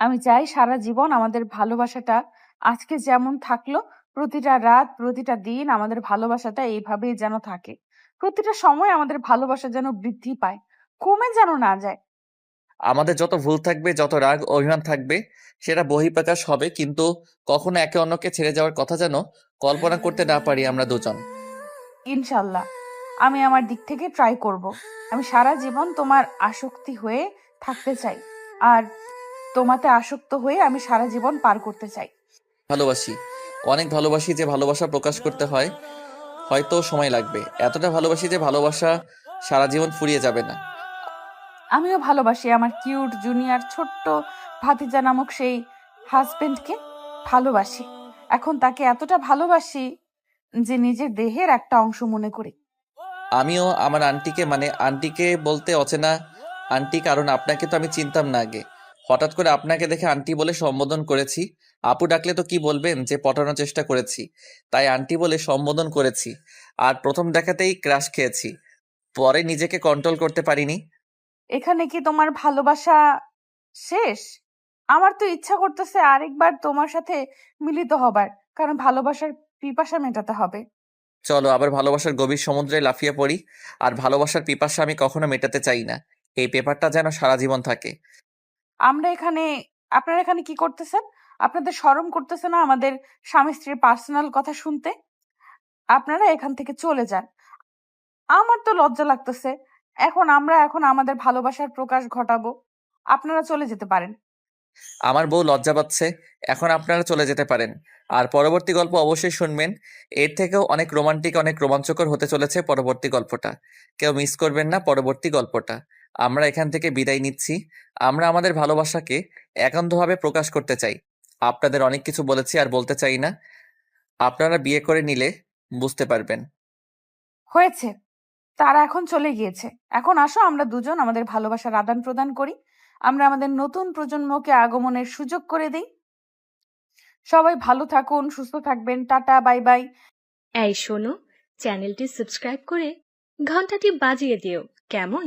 আমি চাই সারা জীবন আমাদের ভালোবাসাটা আজকে যেমন থাকলো, প্রতিটা রাত প্রতিটা দিন আমাদের ভালোবাসাটা এইভাবেই যেন থাকে। প্রতিটা সময় আমাদের ভালোবাসা যেন বৃদ্ধি পায়, কমে যেন না যায়। আমাদের যত ভুল থাকবে, যত রাগ অভিমান থাকবে, সেটা বহিঃপ্রকাশ হবে, কিন্তু কখনো একে অন্যকে ছেড়ে যাওয়ার কথা যেন কল্পনা করতে না পারি আমরা দুজন। ইনশাল্লাহ, আমি আমার দিক থেকে ট্রাই করব। আমি সারা জীবন তোমার আসক্তি হয়ে থাকতে চাই, আর তোমাতে আসক্ত হয়ে আমি সারা জীবন পার করতে চাই। ভালোবাসি, অনেক ভালোবাসি। যে ভালোবাসা প্রকাশ করতে হয় হয়তো সময় লাগবে, এতটা ভালোবাসি যে ভালোবাসা সারা জীবন ফুরিয়ে যাবে না। আমিও ভালোবাসি আমার কিউট জুনিয়র ছোট্ট ভাতিজা নামক সেই হাজবেন্ডকে। ভালোবাসি, এখন তাকে এতটা ভালোবাসি যে নিজের দেহের একটা অংশ মনে করি। আমিও আমার আন্টিকে মানে আন্টিকে বলতে অচেনা আন্টি, কারণ আপনাকে তো আমি চিনতাম না আগে। হঠাৎ করে আপনাকে দেখে আন্টি বলে সম্বোধন করেছি। আপু ডাকলে তো কি বলবেন যে পটানোর চেষ্টা করেছি, তাই আন্টি বলে সম্বোধন করেছি। আর প্রথম দেখাতেই ক্রাশ খেয়েছি, পরে নিজেকে কন্ট্রোল করতে পারিনি। এখানে কি তোমার ভালোবাসা শেষ? আমার তো ইচ্ছা করতেছে আরেকবার তোমার সাথে মিলিত হবার, কারণ ভালোবাসার পিপাসা মেটাতে হবে। চলো আবার ভালোবাসার গভীর সমুদ্রে লাফিয়ে পড়ি। আর ভালোবাসার পিপাসা আমি কখনো মেটাতে চাই না, এই পেপারটা যেন সারা জীবন থাকে। আপনারা এখানে কি করতেছেন? আপনাদের শরম করতেছে না আমাদের স্বামী স্ত্রীর পার্সোনাল কথা শুনতে? আপনারা এখান থেকে চলে যান। আমার তো লজ্জা লাগতেছে। এখন আমাদের ভালোবাসার প্রকাশ ঘটাবো। আপনারা চলে যেতে পারেন। আমার বউ লজ্জা পাচ্ছে, এখন আপনারা চলে যেতে পারেন। আর পরবর্তী গল্প অবশ্যই শুনবেন। এর থেকেও অনেক রোমান্টিক, অনেক রোমাঞ্চকর হতে চলেছে পরবর্তী গল্পটা। কেউ মিস করবেন না পরবর্তী গল্পটা। আমরা এখান থেকে বিদায় নিচ্ছি। আমরা আমাদের ভালোবাসাকে একান্তভাবে প্রকাশ করতে চাই। আপনাদের অনেক কিছু বলেছি আর বলতে চাই না, আপনারা বিয়ে করে নিলে বুঝতে পারবেন। হয়েছে, তারা এখন চলে গিয়েছে। এখন আসো আমরা দুজন আমাদের ভালোবাসার আদান প্রদান করি। আমরা আমাদের নতুন প্রজন্মকে আগমনের সুযোগ করে দিই। সবাই ভালো থাকুন, সুস্থ থাকবেন। Tata, bye bye. এই শোনো, চ্যানেলটি সাবস্ক্রাইব করে ঘন্টাটি বাজিয়ে দিও, কেমন?